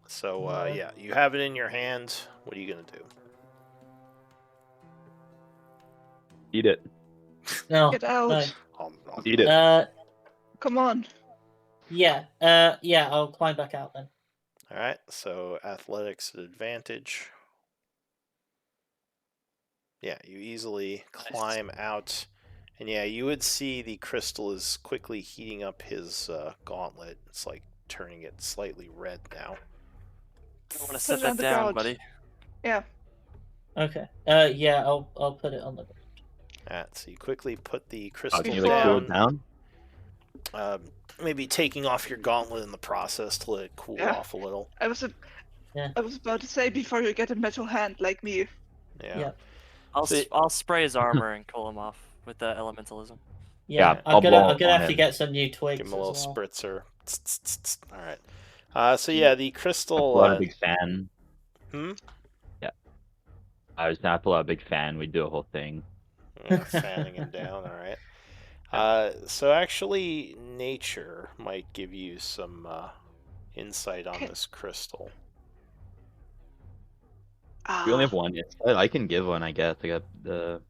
So, yeah, you have it in your hand. What are you going to do? Eat it. No. Get out! No. Eat it. Come on! Yeah. Yeah. I'll climb back out then. All right, so athletics at advantage. Yeah, you easily climb out. And yeah, you would see the crystal is quickly heating up his gauntlet. It's like turning it slightly red now. I want to Put set it on that the down, ground. buddy. Yeah. Okay. Yeah. I'll put it on the. Alright, so you quickly put the Oh, crystal can you like cool it down. down? Maybe taking off your gauntlet in the process to let it cool Yeah. off a little. I was about to say before you get a metal hand like me. Yeah. I'll spray his armor and cool him off with the elementalism. Yeah. I'll I'm blow gonna on have to him. get some new twigs Give him a as little well. spritzer. Alright. So yeah, the crystal... I'm a big fan. Hmm? Yeah. I was not a big fan. We'd do a whole thing. Yeah, fanning him down, alright. So actually, nature might give you some insight on Okay. this crystal. We only have Ah, one insight. I can give one, I guess. I got the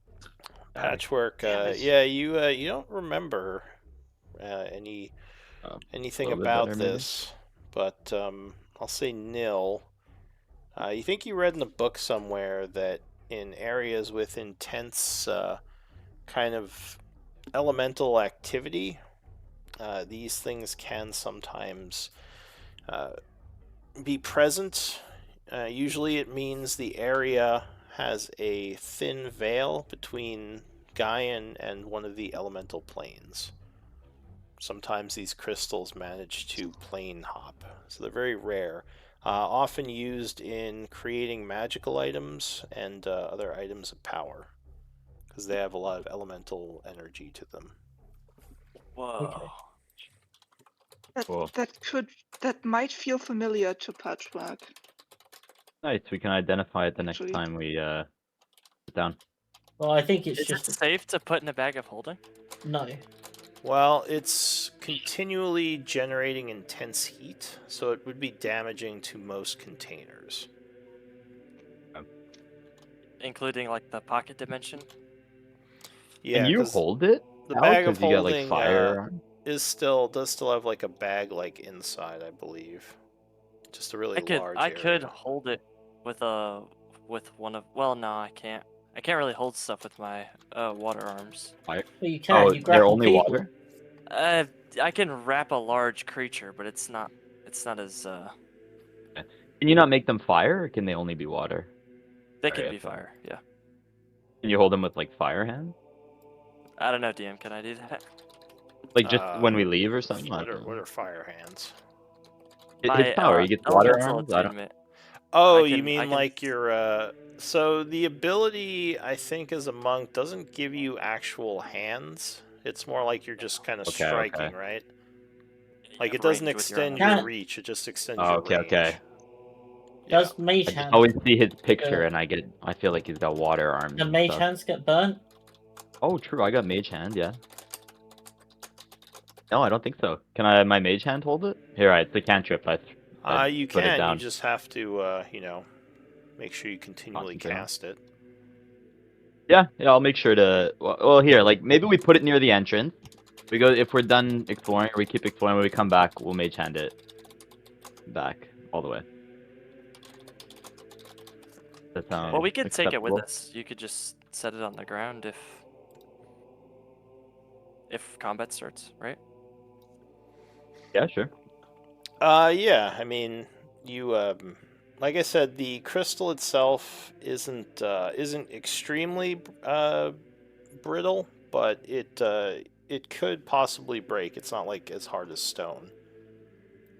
Patchwork, Damn it. yeah, you don't remember anything little bit about better, maybe. this, but I'll say nil. You think you read in the book somewhere that in areas with intense kind of elemental activity, these things can sometimes be present. Usually it means the area has a thin veil between Gaian and one of the elemental planes. Sometimes these crystals manage to plane hop, so they're very rare. Often used in creating magical items and other items of power, because they have a lot of elemental energy to them. Whoa. Okay. that might feel familiar to Patchwork. Nice. We can identify it the next Sweet. time we sit down. Well, I think it's Is it just safe to put in a bag of holding? no. Well, it's continually generating intense heat, so it would be damaging to most containers. Including like the pocket dimension? Yeah, Can you because hold it? the How? bag of Because you got like holding fire. does still have like a bag like inside, I believe. Just a really large I could area. hold it with one of, well, no, I can't. I can't really hold stuff with my water arms. Fire. Well, you can. Oh, You they're grapple only people. water. I can wrap a large creature, but it's not as Can you not make them fire, or can they only be water? they Sorry, can I be thought- fire. Yeah. Can you hold them with like fire hands? I don't know, DM. Can I do that? Like just when we leave or something? I What don't know. are fire hands? His My power, he gets water elemental arms. I don't. attunement. Oh, I you can- I mean can- like your so the ability I think as a monk doesn't give you actual hands. It's more like you're just kind of Okay, striking, okay. right? You Like have it doesn't range with your extend elemental. your Can- reach, it just extends Oh, your okay, range. okay. Yeah. Does mage I just hand always see his picture Good. and I feel like he's got water arms. the and mage stuff. hands get burnt? Oh, true. I got mage hand. Yeah. No, I don't think so. Can I my mage hand hold it? Here, it's a cantrip. I You put it can, you down. just have to you know, make sure you continually Concentrate on it. cast it. Yeah, I'll make sure to. Well, here, like maybe we put it near the entrance. We go if we're done exploring, or we keep exploring. When we come back, we'll mage hand it back all the way. That sounds Well, we could take it with acceptable. us. You could just set it on the ground if combat starts, right? Yeah, sure. Yeah, I mean, you like I said, the crystal itself isn't extremely brittle, but it could possibly break. It's not like as hard as stone.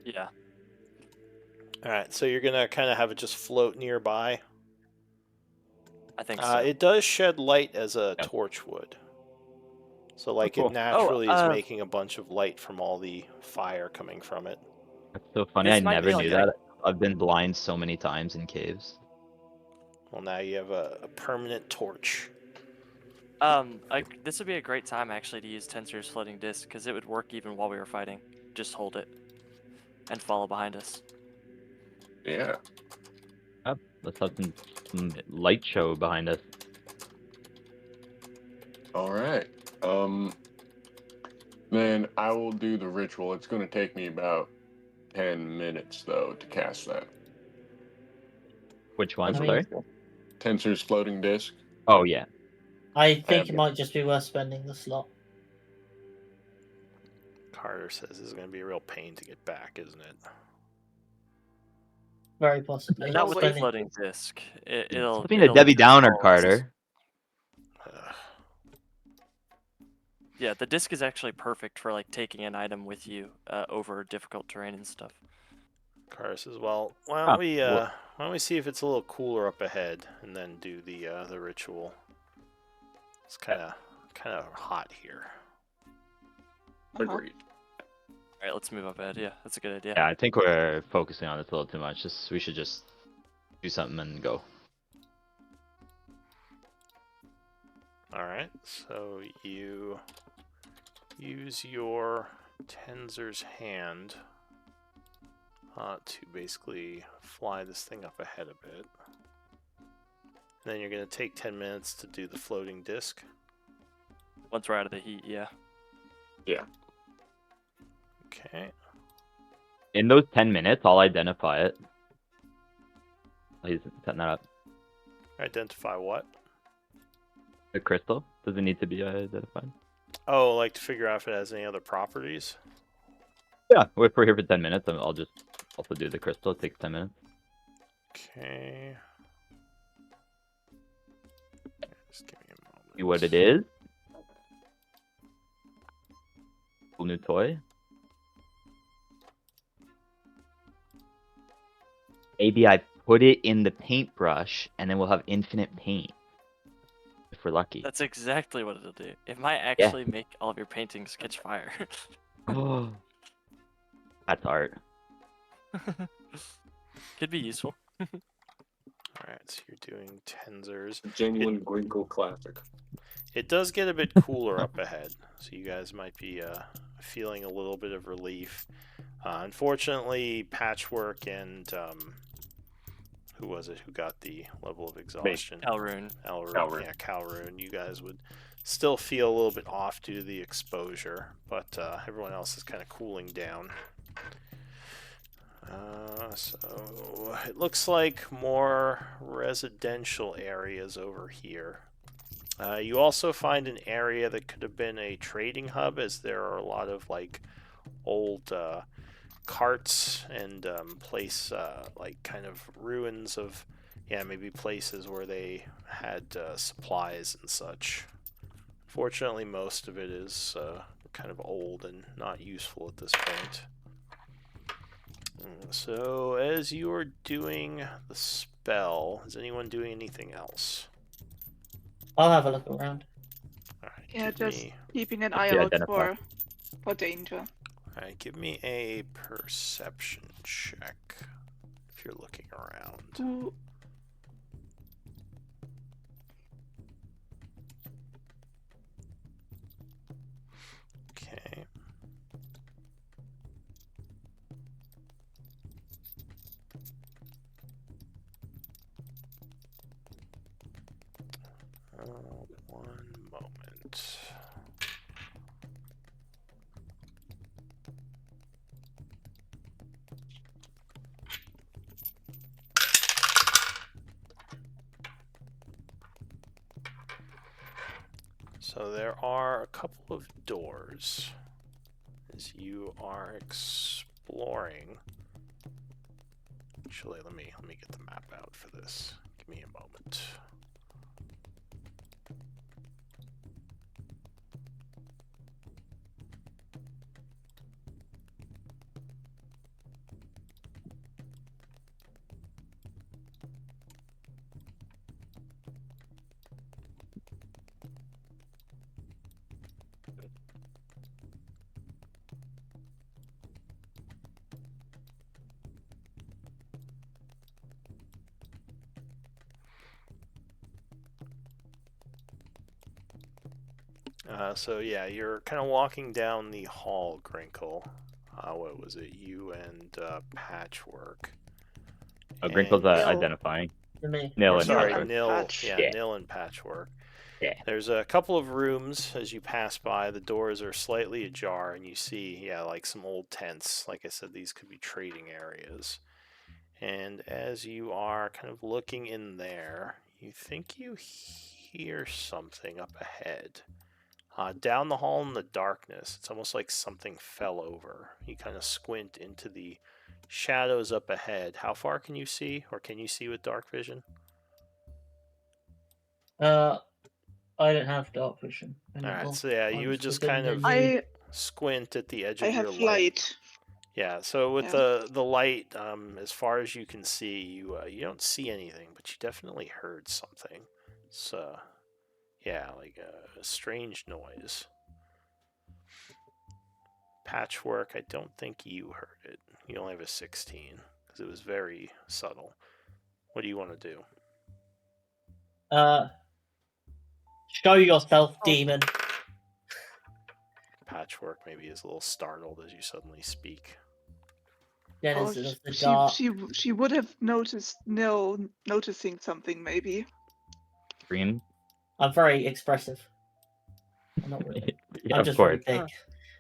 Yeah. All right, so you're gonna kind of have it just float nearby. I think so. It does shed light as a Yeah. torch would. So like cool. it naturally is Oh, making a bunch of light from all the fire coming from it. That's so funny. This I might never be knew like a- that. I've been blind so many times in caves. Well, now you have a permanent torch. This would be a great time actually to use Tensor's floating disc because it would work even while we were fighting. Just hold it and follow behind us. Yeah. Let's have some light show behind us. All right. Then I will do the ritual. It's going to take me about 10 minutes though to cast that. Which one? I Sorry. mean, Tensor's floating disc. Oh yeah. I think have it it. might just be worth spending the slot. Carter says this is going to be a real pain to get back, isn't it? Very possibly. Not with the Spending- floating disc. It'll. Stop being a it'll Debbie Downer, control us. Carter. Ugh. Yeah, the disc is actually perfect for like taking an item with you over difficult terrain and stuff. Carter says, "Well, why Huh, don't we see if it's a little cooler up ahead, and then do the ritual? It's kind of hot here." Agreed. All right, let's move up ahead. Yeah, that's a good idea. Yeah, I think we're focusing on this a little too much. We should just do something and go. All right, so you use your Tensor's hand to basically fly this thing up ahead a bit. Then you're going to take 10 minutes to do the floating disc. Once we're out of the heat, yeah. Yeah. Okay. In those 10 minutes, I'll identify it. He's setting that up. Identify what? The crystal? Does it need to be identified? Oh, like to figure out if it has any other properties? Yeah, if we're here for 10 minutes, I'll just also do the crystal. It takes 10 minutes. Okay. Just give me a moment. See what it is. Cool new toy. Maybe I put it in the paintbrush, and then we'll have infinite paint. If we're lucky. That's exactly what it'll do. It might actually make all of your paintings catch fire. Oh, that's art. Could be useful. Alright, so you're doing tensors. Genuine Grinkle classic. It does get a bit cooler up ahead, so you guys might be feeling a little bit of relief. Unfortunately, Patchwork and who was it who got the level of exhaustion? Calroon. Calroon. Yeah, Calroon. You guys would still feel a little bit off due to the exposure, but everyone else is kind of cooling down. So it looks like more residential areas over here. You also find an area that could have been a trading hub, as there are a lot of like old carts and like kind of ruins of, yeah, maybe places where they had supplies and such. Fortunately, most of it is kind of old and not useful at this point. So, as you are doing the spell, is anyone doing anything else? I'll have a look around. Alright, Yeah, give just me, keeping an eye Yeah, out identify. for danger. alright, give me a perception check if you're looking around. Ooh, Okay. One moment. So there are a couple of doors as you are exploring. Actually, let me get the map out for this. Give me a moment. So yeah, you're kind of walking down the hall, Grinkle. What was it? You and Patchwork. Grinkle's And- identifying. To me. Nil Or and sorry, and Nil. Patch. Yeah, Yeah. Nil and Patchwork. Yeah. There's a couple of rooms as you pass by. The doors are slightly ajar, and you see, yeah, like some old tents. Like I said, these could be trading areas. And as you are kind of looking in there, you think you hear something up ahead. Down the hall in the darkness, it's almost like something fell over. You kind of squint into the shadows up ahead. How far can you see, or can you see with dark vision? I don't have dark vision anymore. Alright, so yeah, I'm you would just within kind the of new- squint at the edge I of your have light. light. Yeah, so with Yeah. the light, as far as you can see, you don't see anything, but you definitely heard something. It's yeah, like a strange noise. Patchwork, I don't think you heard it. You only have a 16 because it was very subtle. What do you want to do? Show yourself, demon. Patchwork maybe is a little startled as you suddenly speak. Or Denizens of the dark. she would have noticed Nil noticing something maybe. Green. I'm very expressive. I'm not really. Yeah, I'm of just course. very big.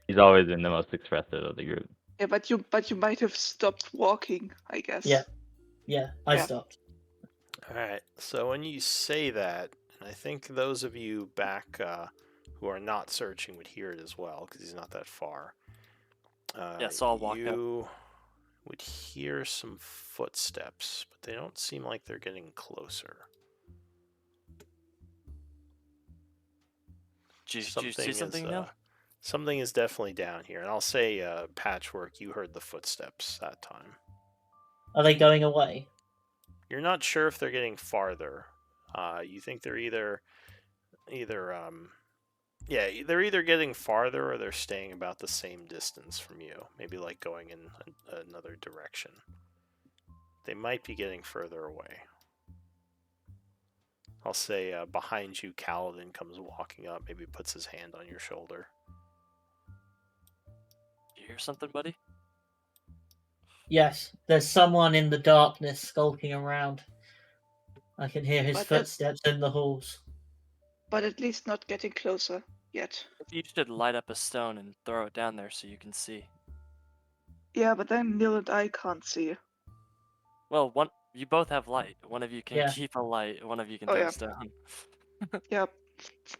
He's always been the most expressive of the group. Yeah, but you might have stopped walking, I guess. Yeah. Yeah, I Yeah. stopped. Alright, so when you say that, and I think those of you back who are not searching would hear it as well, because he's not that far. Yeah, so I'll walk out. You would hear some footsteps, but they don't seem like they're getting closer. Did you see something now? Something is definitely down here, and I'll say, Patchwork, you heard the footsteps that time. Are they going away? You're not sure if they're getting farther. You think they're either they're either getting farther or they're staying about the same distance from you. Maybe like going in another direction. They might be getting further away. I'll say behind you, Kaladin comes walking up, maybe puts his hand on your shoulder. You hear something, buddy? Yes, there's someone in the darkness skulking around. I can hear his But footsteps in the halls. But at least not getting closer yet. You should light up a stone and throw it down there so you can see. Yeah, but then Neil and I can't see. Well, you both have light. One of you can Yeah. keep a light. One of you can Oh, throw yeah. a stone. Yeah.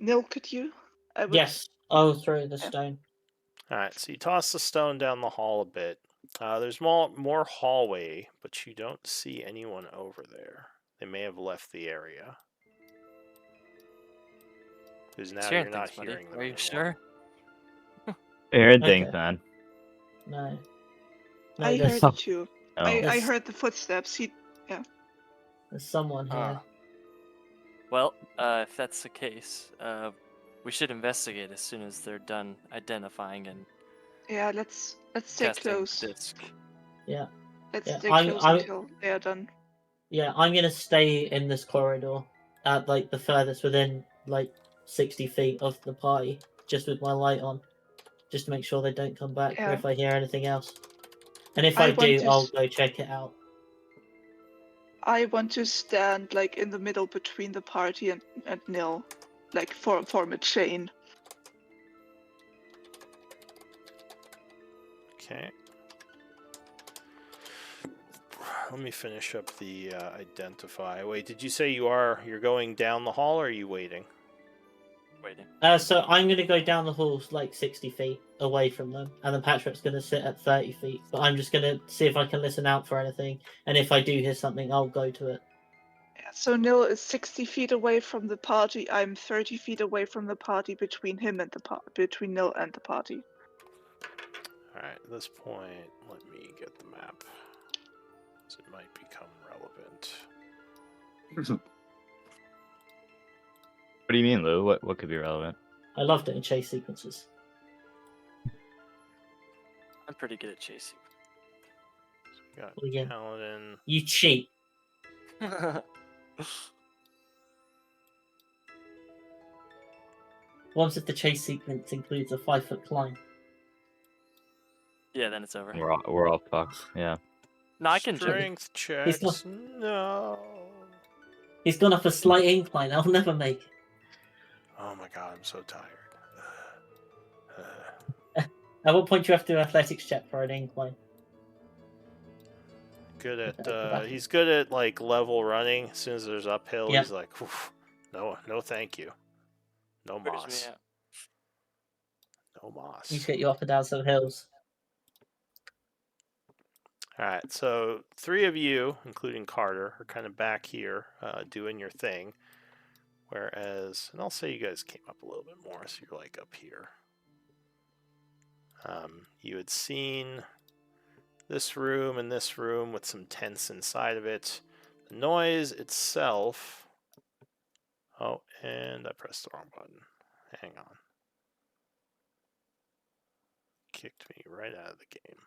Neil, could you? I would. Yes, I'll throw the Yeah. stone. All right, so you toss the stone down the hall a bit. There's more hallway, but you don't see anyone over there. They may have left the area. Because now It's you're hearing not things, buddy. hearing them Are you anymore. sure? Hearing Okay. things, man. No. I there's, heard it too. Oh. I This- heard the footsteps. there's someone here. Well, if that's the case, we should investigate as soon as they're done identifying and Yeah, let's stay testing close. the disc. Yeah. Let's Yeah, stay I- close I- until they are done. Yeah, I'm gonna stay in this corridor at like the furthest within like 60 feet of the party, just with my light on, just to make sure they don't come back or Yeah. if I hear anything else. And if I I want do, to I'll s- go check it out. I want to stand like in the middle between the party and Nil, like form a chain. Okay. Let me finish up the identify. Wait, did you say you're going down the hall or are you waiting? Waiting. So I'm gonna go down the halls like 60 feet away from them, and then Patrick's gonna sit at 30 feet. But I'm just gonna see if I can listen out for anything, and if I do hear something, I'll go to it. Yeah, so Nil is 60 feet away from the party. I'm 30 feet away from the party between him and between Nil and the party. Alright, at this point, let me get the map. So it might become relevant. What do you mean, Lou? What could be relevant? I love doing chase sequences. I'm pretty good at chasing. We got Well, yeah. Paladin. You cheat. Once if the chase sequence includes a 5-foot climb. Yeah, then it's over. We're all fucked. Yeah. No, I can jump. Strength checks. No. He's gone up a slight incline. I'll never make it. Oh my god, I'm so tired. At what point do you have to do an athletics check for an incline? Good Okay, at go back. he's good at like level running. As soon as there's uphill, Yeah. he's like, "Oof, no, thank you, no Freaks me moss, out. no moss." He's get you up and down some hills. All right, so 3 of you, including Carter, are kind of back here doing your thing. Whereas, and I'll say you guys came up a little bit more, so you're like up here. You had seen this room and this room with some tents inside of it. The noise itself. Oh, and I pressed the wrong button. Hang on. Kicked me right out of the game.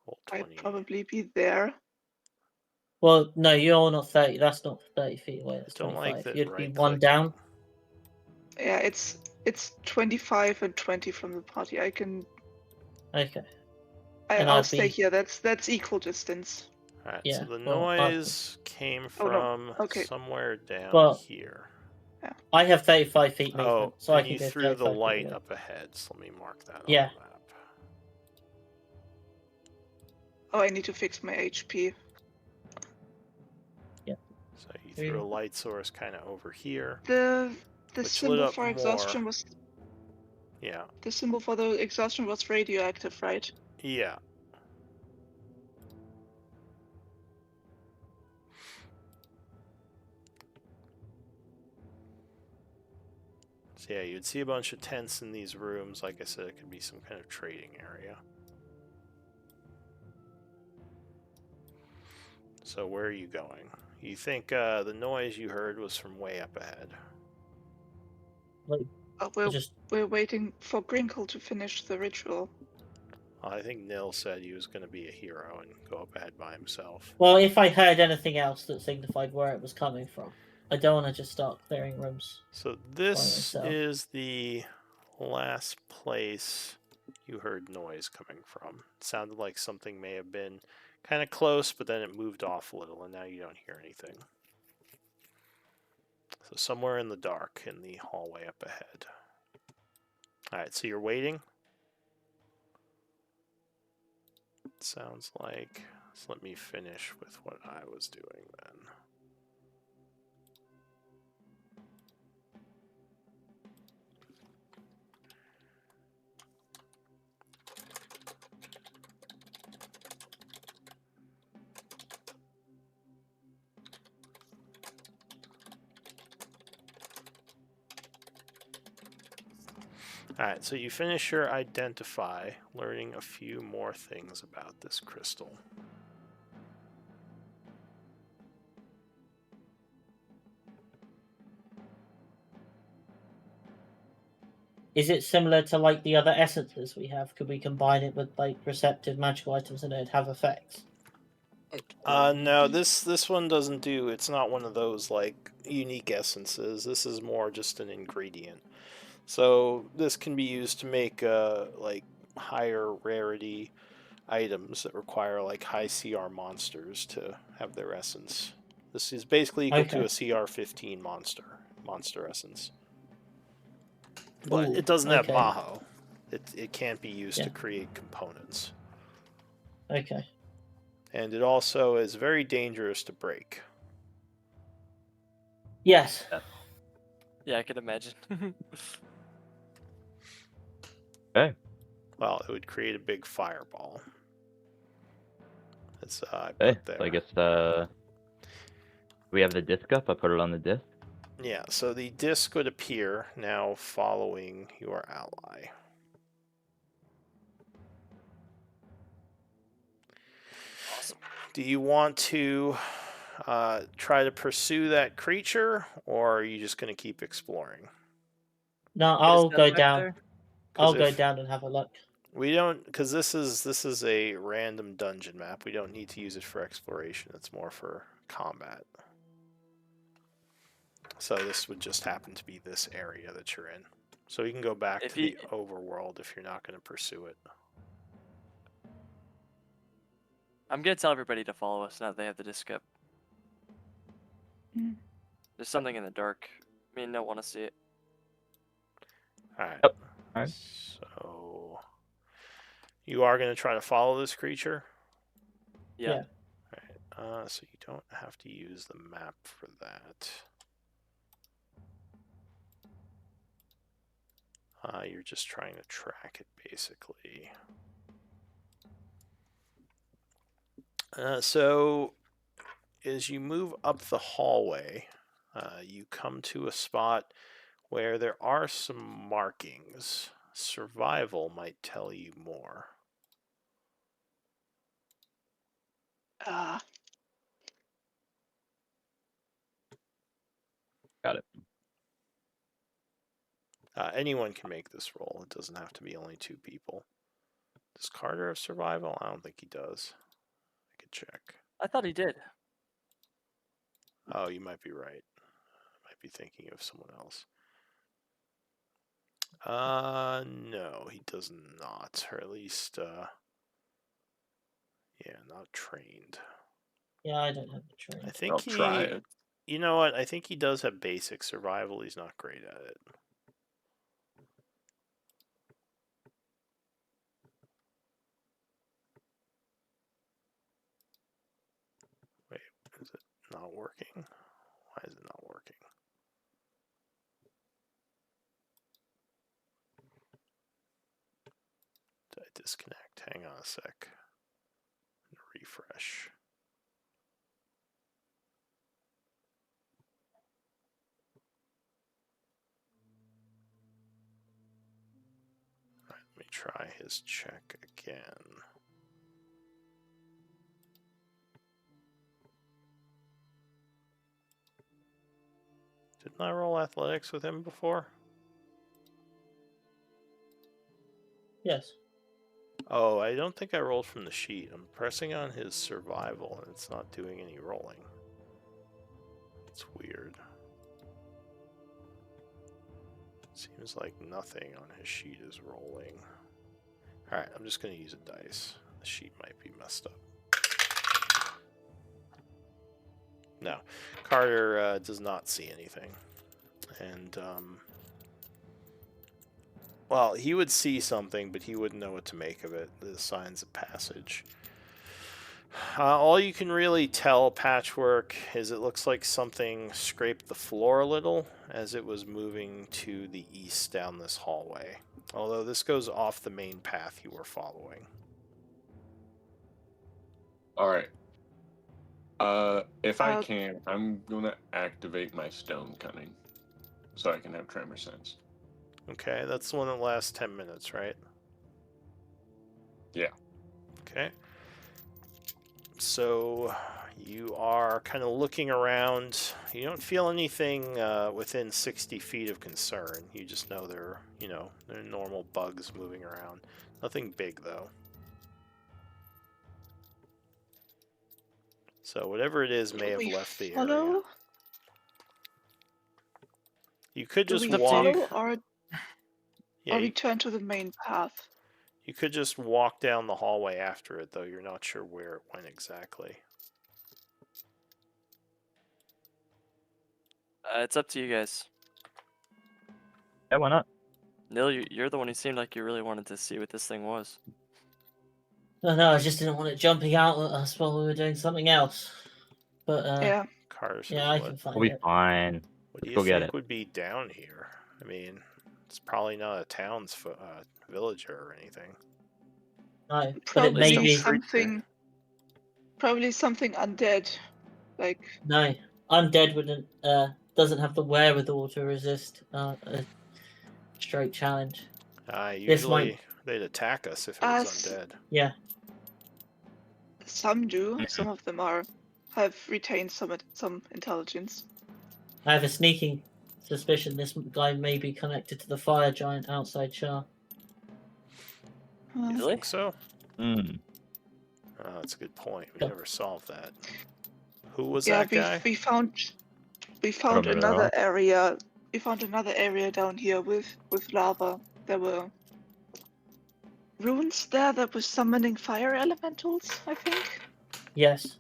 Roll I'd 20. probably be there. Well, no, you're not 30. That's not 30 feet away. That's Don't 25. like that You'd be right one down. Yeah, it's 25 and 20 from the party. I can. Okay. And I'll I'd stay be- here. That's equal distance. Alright, Yeah, so the well, noise came Oh, no. from Okay. somewhere down Well, here. I have 35 feet movement, Oh, so I and can you go threw the 35 feet light away. up ahead, so let me mark that Yeah. on the map. Oh, I need to fix my HP. So you threw a light source kind of over here. The Which lit symbol up for exhaustion more. was Yeah. the symbol for the exhaustion was radioactive, right? Yeah. So yeah, you'd see a bunch of tents in these rooms. Like I said, it could be some kind of trading area. So where are you going? You think the noise you heard was from way up ahead? We're Just we're waiting for Grinkle to finish the ritual. I think Nil said he was going to be a hero and go up ahead by himself. Well, if I heard anything else that signified where it was coming from, I don't want to just start clearing rooms. So this myself. is the last place you heard noise coming from. It sounded like something may have been kind of close, but then it moved off a little, and now you don't hear anything. So somewhere in the dark in the hallway up ahead. All right, so you're waiting. It sounds like. So let me finish with what I was doing then. Alright, so you finish your identify, learning a few more things about this crystal. Is it similar to like the other essences we have? Could we combine it with like receptive magical items and it'd have effects? No, this one doesn't do. It's not one of those like unique essences. This is more just an ingredient. So this can be used to make like higher rarity items that require like high CR monsters to have their essence. This is basically equal to a CR 15 monster essence. But Ooh, it doesn't have okay. Maho. It can't be used to create components. Okay. And it also is very dangerous to break. Yes. Yeah, I can imagine. Okay. Well, it would create a big fireball. That's I Okay. put there. So I guess we have the disc up. I put it on the disc. Yeah, so the disc would appear now following your ally. Awesome. Do you want to try to pursue that creature, or are you just going to keep exploring? No, Is I'll that go back down. there? I'll go if down and have a look. we don't, because this is a random dungeon map. We don't need to use it for exploration. It's more for combat. So this would just happen to be this area that you're in. So you can go back If to the overworld if you're not going to pursue it. I'm gonna tell everybody to follow us now that they have the disc up. Mm. There's something in the dark. Me and don't want to see it. All right. Yep. All right. So you are going to try to follow this creature? Yeah. All right. So you don't have to use the map for that. You're just trying to track it, basically. So as you move up the hallway, you come to a spot where there are some markings. Survival might tell you more. Ah, Got it. Anyone can make this roll. It doesn't have to be only 2 people. Does Carter have survival? I don't think he does. I could check. I thought he did. Oh, you might be right. I might be thinking of someone else. No, he does not. Or at least, yeah, not trained. Yeah, I don't have the train. I think I'll try he. it. You know what? I think he does have basic survival. He's not great at it. Wait, is it not working? Why is it not working? Did I disconnect? Hang on a sec. Refresh. Right, let me try his check again. Didn't I roll athletics with him before? Yes. Oh, I don't think I rolled from the sheet. I'm pressing on his survival and it's not doing any rolling. It's weird. Seems like nothing on his sheet is rolling. Alright, I'm just going to use a dice. The sheet might be messed up. No, Carter does not see anything. And, well, he would see something, but he wouldn't know what to make of it. The signs of passage. All you can really tell, Patchwork, is it looks like something scraped the floor a little as it was moving to the east down this hallway. Although this goes off the main path you were following. All right. If I Uh, can, I'm gonna activate my stone cunning, so I can have tremor sense. Okay, that's the one that lasts 10 minutes, right? Yeah. Okay. So you are kind of looking around. You don't feel anything within 60 feet of concern. You just know they're normal bugs moving around. Nothing big, though. So whatever it is may do have we left the area. follow? You could Do just we walk. follow or Yeah, return to the main path? you could just walk down the hallway after it, though. You're not sure where it went exactly. It's up to you guys. Yeah, why not? Neil, you're the one who seemed like you really wanted to see what this thing was. No, I just didn't want it jumping out at us while we were doing something else. But Yeah. Carter says, yeah, I what? can find We'll be it. fine. What do Let's you go get think it. would be down here? I mean, it's probably not a town's villager or anything. No, but it Probably may Still be. free. Probably something undead. Like, No, undead wouldn't. Doesn't have the wherewithal to resist a straight challenge. Usually they'd attack us if it was Us. undead. Yeah, some do. Some of them have retained some intelligence. I have a sneaking suspicion this guy may be connected to the fire giant outside Shah. You Really? think so? Hmm. Oh, that's a good point. We Yeah. never solved that. Who was Yeah, that guy? we found remember that another one. area. We found another area down here with lava. There were runes there that were summoning fire elementals, I think. Yes,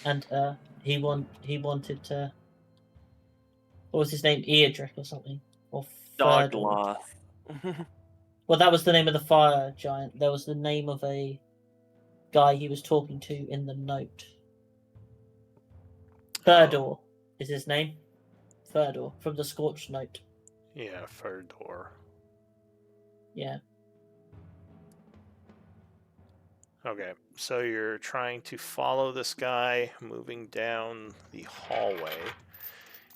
and he wanted to. What was his name? Eardrick or something, or Ferdor. Dogloth. Well, that was the name of the fire giant. There was the name of a guy he was talking to in the note. Ferdor is his name. Ferdor from the Scorched Note. Yeah, Ferdor. Yeah. Okay, so you're trying to follow this guy moving down the hallway.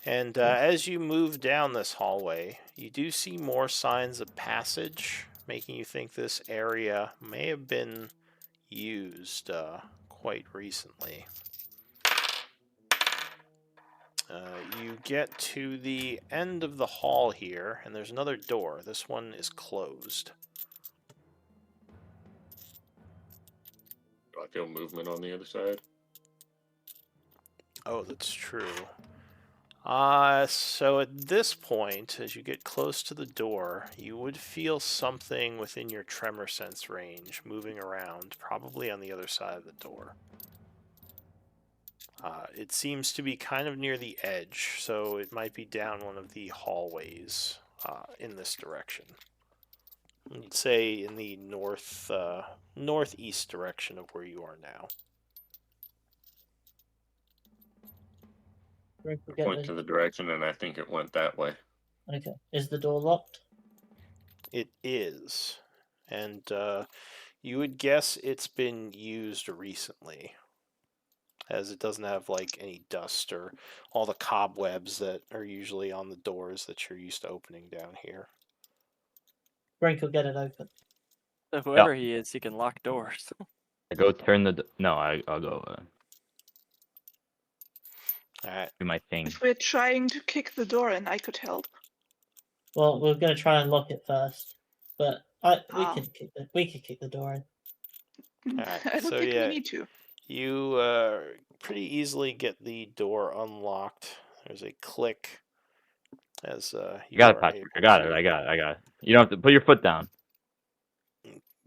And as you move down this hallway, you do see more signs of passage, making you think this area may have been used quite recently. You get to the end of the hall here, and there's another door. This one is closed. Do I feel movement on the other side? Oh, that's true. So at this point, as you get close to the door, you would feel something within your tremor sense range moving around, probably on the other side of the door. It seems to be kind of near the edge, so it might be down one of the hallways in this direction. You'd say in the northeast direction of where you are now. I point to the direction, and I think it went that way. Okay. Is the door locked? It is. And you would guess it's been used recently, as it doesn't have like any dust or all the cobwebs that are usually on the doors that you're used to opening down here. Brink will get it open. So whoever he is, he can lock doors. I go turn the. No, I'll go All right. do my thing. If we're trying to kick the door in, I could help. Well, we're going to try and lock it first, but We Ah. could kick the door in. Alright, I don't so think yeah, we need to. you pretty easily get the door unlocked. There's a click as I you got it, are Patrick. I able got to it. I got it. I got it. You don't have to put your foot down.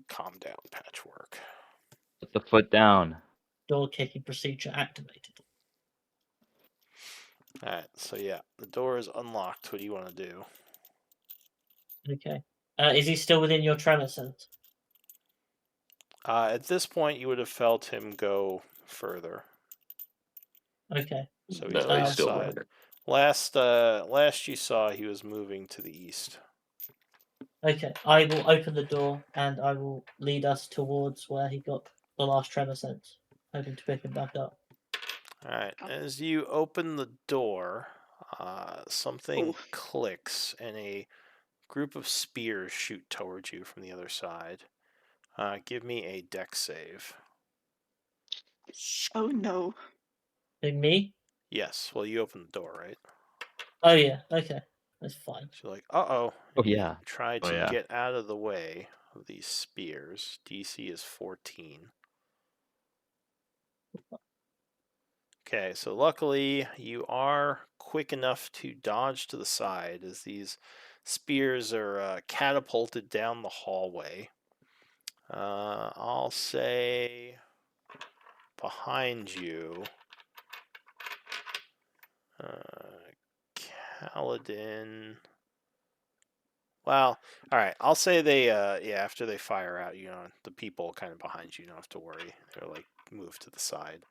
calm down, Patchwork. Put the foot down. Door kicking procedure activated. Alright, so yeah, the door is unlocked. What do you want to do? Okay. Is he still within your tremor sense? At this point, you would have felt him go further. Okay. So he's No, he's still outside. there. Last you saw, he was moving to the east. Okay. I will open the door and I will lead us towards where he got the last tremor sense, hoping to pick him back up. Alright, Oh. as you open the door, something Oh. clicks and a group of spears shoot towards you from the other side. Give me a dex save. Oh no. Who, me? Yes, well, you opened the door, right? Oh yeah. Okay. That's fine. So you're like, uh-oh. Oh, You yeah. try Oh, to yeah. get out of the way of these spears. DC is 14. Okay, so luckily you are quick enough to dodge to the side as these spears are catapulted down the hallway. I'll say behind you, Kaladin. Well, all right. I'll say they, yeah, after they fire out, the people kind of behind you, you don't have to worry. They're like moved to the side.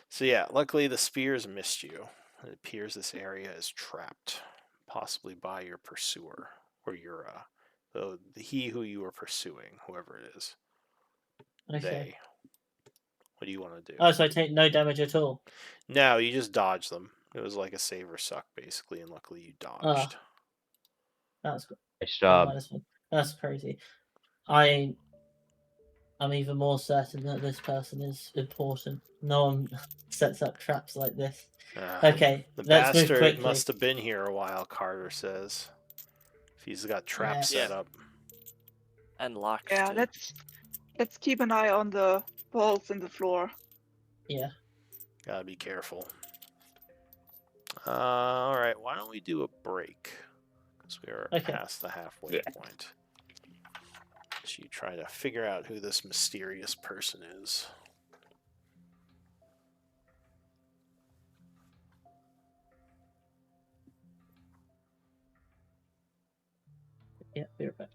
So yeah, luckily the spears missed you. It appears this area is trapped, possibly by your pursuer or your, he who you were pursuing, whoever it is. Okay. They. What do you want to do? Oh, so I take no damage at all. No, you just dodge them. It was like a save or suck, basically, and luckily you dodged. That's good. Nice job. That's crazy. I'm even more certain that this person is important. No one sets up traps like this. Okay, The let's move bastard quickly. must have been here a while, Carter says. If he's got traps Yes. set up. And locked Yeah, too. let's keep an eye on the walls and the floor. Yeah. Gotta be careful. Alright, why don't we do a break? Because we are Okay. past the halfway Yeah. point. As you try to figure out who this mysterious person is. Yeah, be right back.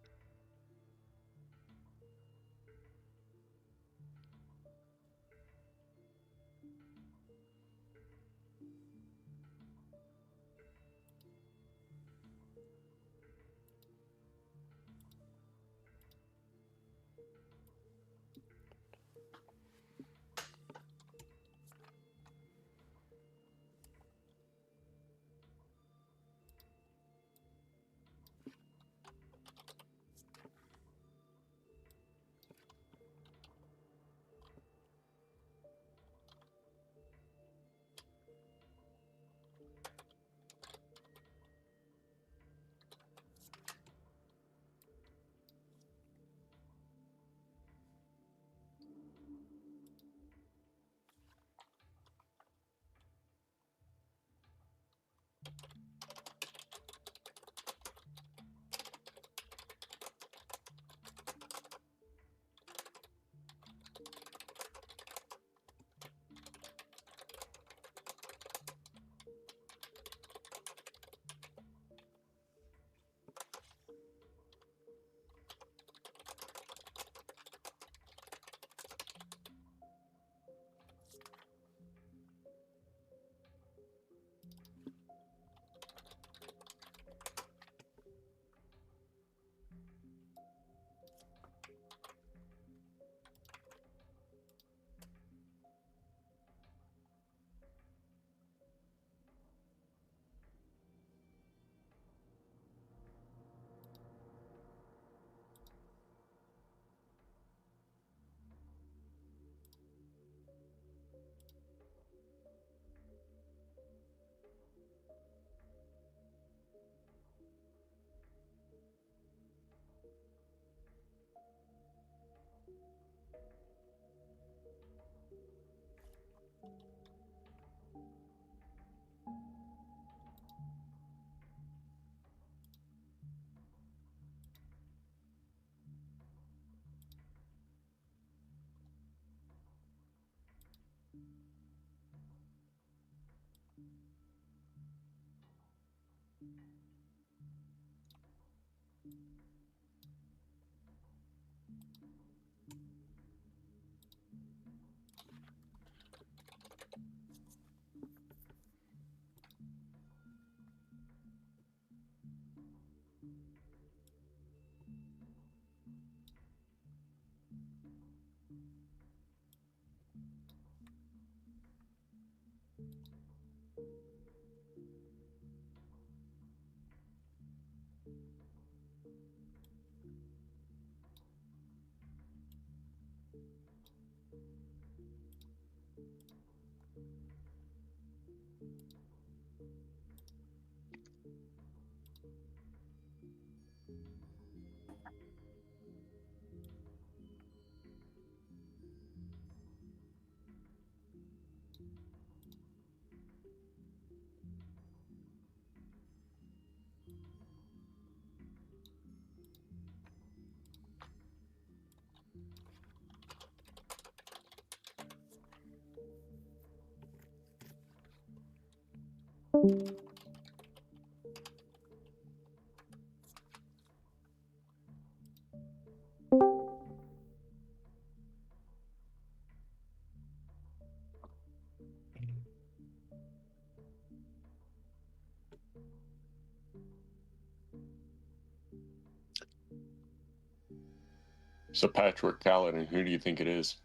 So Patchwork Paladin, who do you think it is?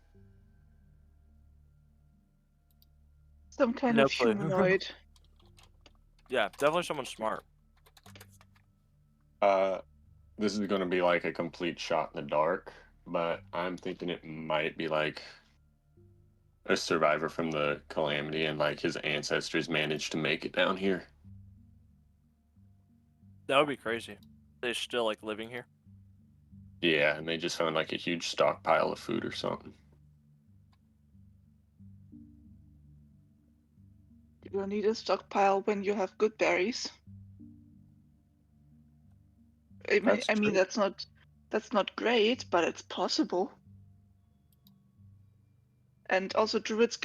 Some kind No of clue. humanoid. Yeah, definitely someone smart. This is going to be like a complete shot in the dark, but I'm thinking it might be like a survivor from the calamity and like his ancestors managed to make it down here. That would be crazy. They're still like living here. Yeah, and they just found like a huge stockpile of food or something. You will need a stockpile when you have good berries. That's I mean true. that's not great, but it's possible. And also druids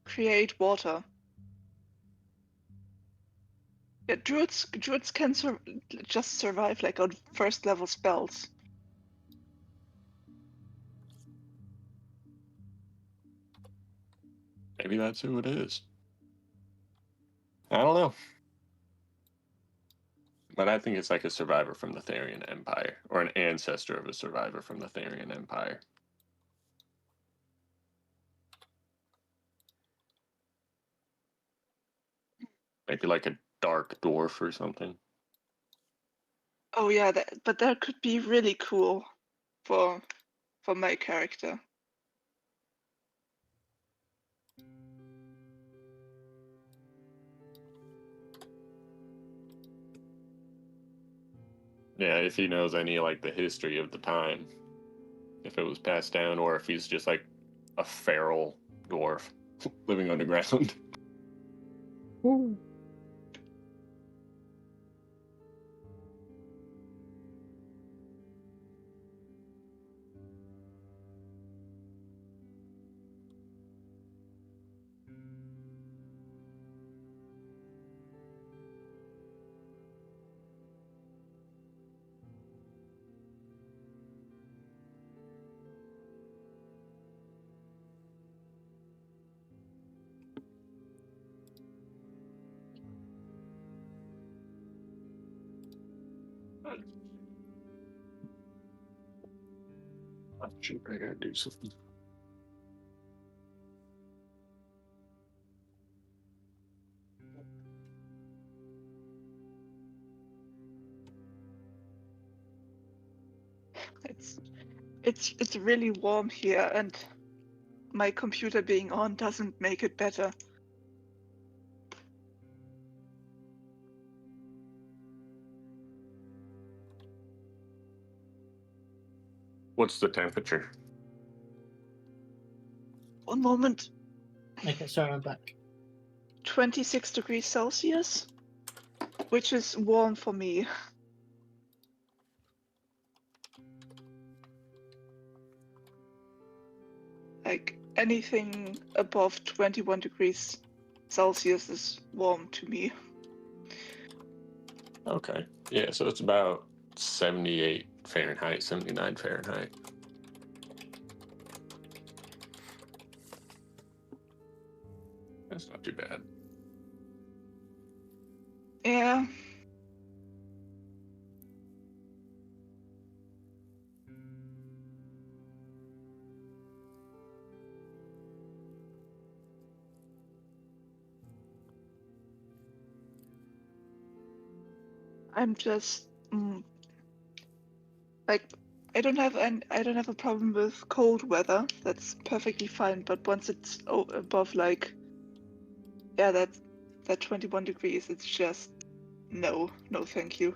create water. Yeah, druids can just survive like on first level spells. Maybe that's who it is. I don't know. But I think it's like a survivor from the Therian Empire, or an ancestor of a survivor from the Therian Empire. Maybe like a dark dwarf or something. Oh yeah, but that could be really cool for my character. Yeah, if he knows any like the history of the time, if it was passed down, or if he's just like a feral dwarf living underground. Shoot, I gotta do something. It's it's really warm here, and my computer being on doesn't make it better. What's the temperature? One moment, Okay, sorry, I'm back. 26 degrees Celsius, which is warm for me. Like anything above 21 degrees Celsius is warm to me. Okay. Yeah, so it's about 78 Fahrenheit, 79 Fahrenheit. That's not too bad. Yeah. I'm just like I don't have a problem with cold weather. That's perfectly fine. But once it's above like that 21 degrees, it's just no, thank you.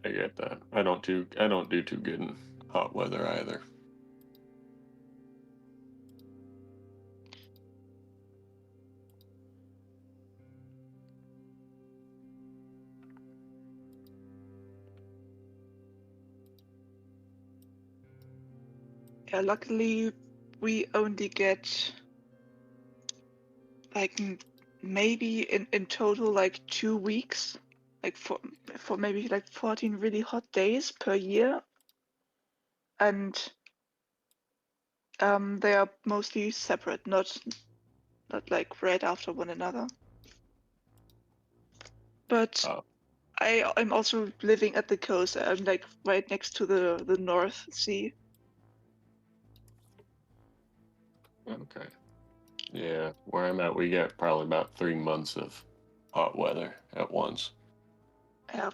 I get that. I don't do too good in hot weather either. Yeah, luckily we only get like maybe in total like 2 weeks, like for maybe like 14 really hot days per year, and they are mostly separate, not like right after one another. But Oh, I'm also living at the coast. I'm like right next to the North Sea. okay. Yeah, where I'm at, we get probably about 3 months of hot weather at once. Yeah,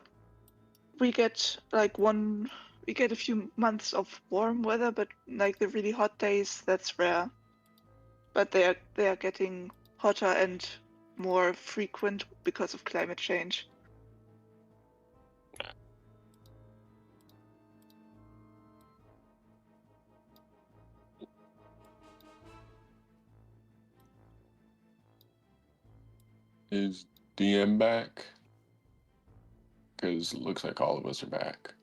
we get a few months of warm weather, but like the really hot days, that's rare. But they are getting hotter and more frequent because of climate change. Is DM back? Because it looks like all of us are back.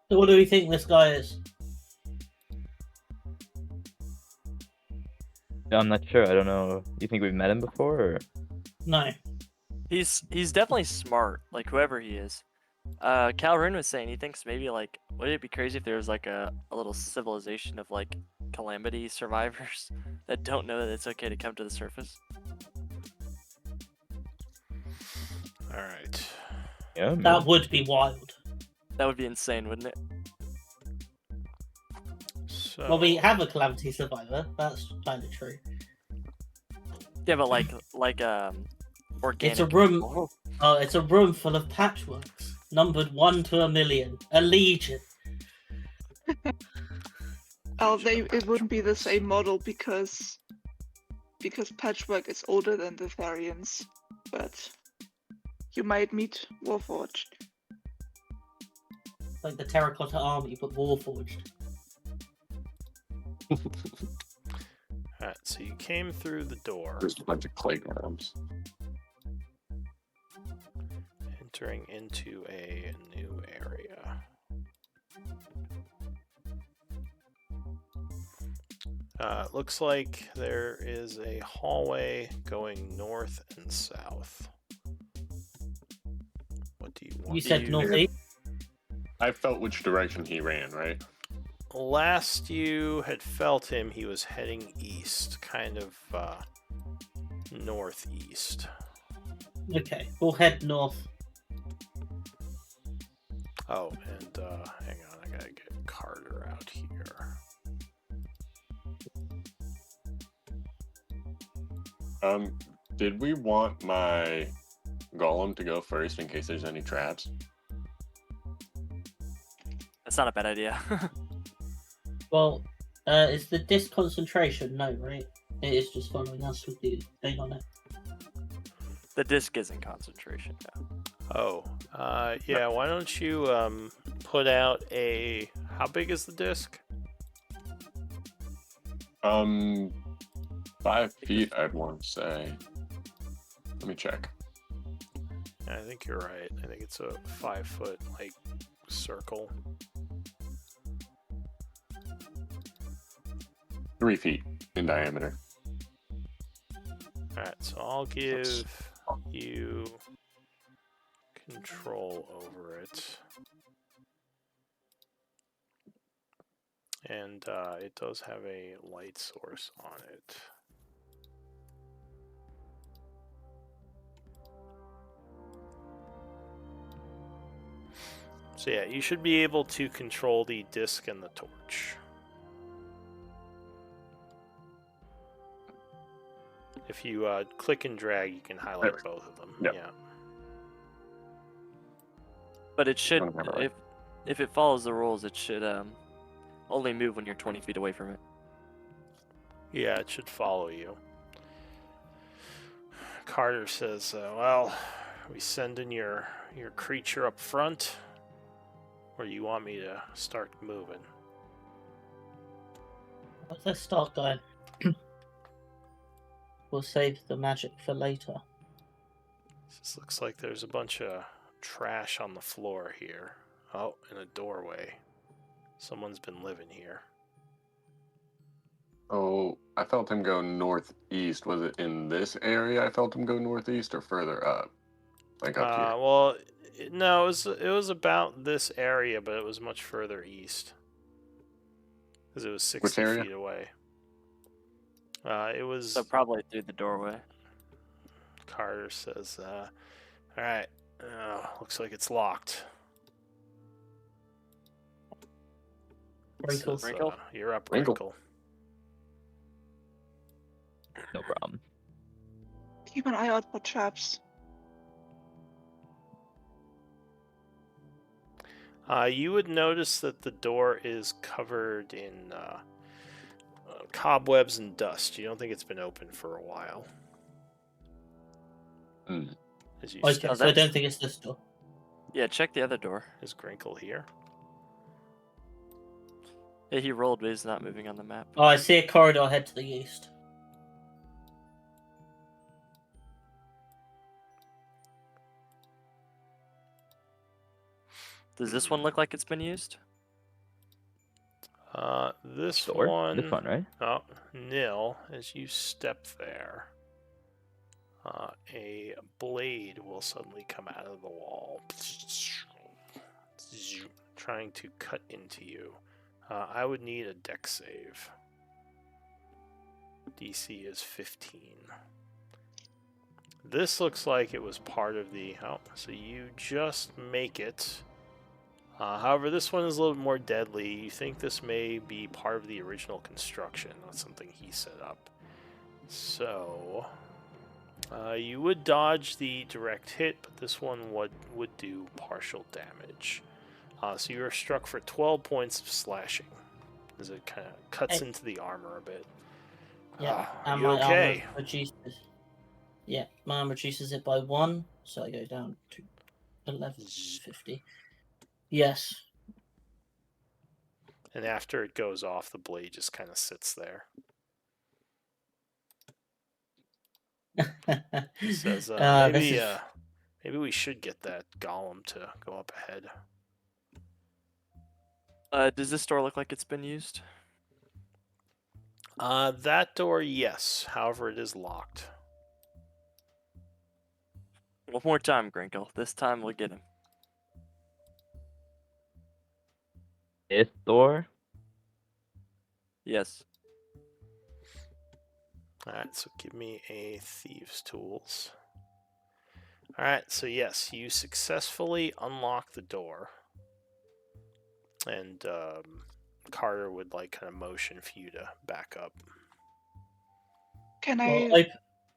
So what do we think this guy is? I'm not sure. I don't know. You think we've met him before? Or... No. He's definitely smart, like whoever he is. Calhoun was saying he thinks maybe like would it be crazy if there was like a little civilization of like calamity survivors that don't know that it's okay to come to the surface? All right. Yeah, maybe. That would be wild. That would be insane, wouldn't it? So Well, we have a calamity survivor. That's kind of true. Yeah, but like organic. It's a room. people. Oh, it's a room full of patchworks, numbered 1 to 1,000,000, a legion. It wouldn't be the same model because Patchwork is older than the Therians, but you might meet Warforged. Like the Terracotta Army, but Warforged. Alright, so you came through the door, Just a bunch of clay grabs. entering into a new area. Looks like there is a hallway going north and south. What do you want? You said you- northeast. I felt which direction he ran, right? Last you had felt him, he was heading east, kind of northeast. Okay, we'll head north. Oh, and hang on, I gotta get Carter out here. Did we want my golem to go first in case there's any traps? That's not a bad idea. Well, is the disc concentration? No, right? It is just following us with the thing on it. The disc is in concentration now. Oh, yeah, why don't you put out a... How big is the disc? 5 feet, I'd want to say. Let me check. I think you're right. I think it's a 5-foot, like, circle. 3 feet in diameter. Alright, so I'll give you control over it. And it does have a light source on it. So yeah, you should be able to control the disc and the torch. If you click and drag, you can highlight There. both of them. Yep. Yeah. But it should, Don't have it right. if it follows the rules, it should only move when you're 20 feet away from it. Yeah, it should follow you. Carter says, well, we send in your creature up front, or you want me to start moving? Let's start going. We'll save the magic for later. This looks like there's a bunch of trash on the floor here. Oh, and a doorway. Someone's been living here. Oh, I felt him go northeast. Was it in this area I felt him go northeast or further up? Like up here? Well, no, it was about this area, but it was much further east. Because it was 60 area? feet away. It was... So probably through the doorway. Carter says, alright, looks like it's locked. Wrinkle. Says, Wrinkle? you're up, Wrinkle. Wrinkle. No problem. Keep an eye out for traps. You would notice that the door is covered in cobwebs and dust. You don't think it's been open for a while. Mm. As you Okay, step, so I don't think it's this door. Yeah, check the other door. is Grinkle here? Yeah, he rolled, but he's not moving on the map. Oh, I see a corridor head to the east. Does this one look like it's been used? This Door? one... This one, right? Oh, nil. As you step there, a blade will suddenly come out of the wall, trying to cut into you. I would need a deck save. DC is 15. This looks like it was part of the... Oh, so you just make it. However, this one is a little bit more deadly. You think this may be part of the original construction, not something he set up. So, you would dodge the direct hit, but this one would do partial damage. So you are struck for 12 points of slashing, as it kind of cuts into the armor a bit. Yeah, Are and you my okay? armor reduces. Yeah, my armor reduces it by 1, so I go down to 1150. Yes. And after it goes off, the blade just kind of sits there. He says, This is maybe we should get that golem to go up ahead. Does this door look like it's been used? That door, yes. However, it is locked. One more time, Grinkle. This time we'll get him. This door? Yes. Alright, so give me a Thieves' Tools. Alright, so yes, you successfully unlock the door. And Carter would like kind of motion for you to back up. Can well, I?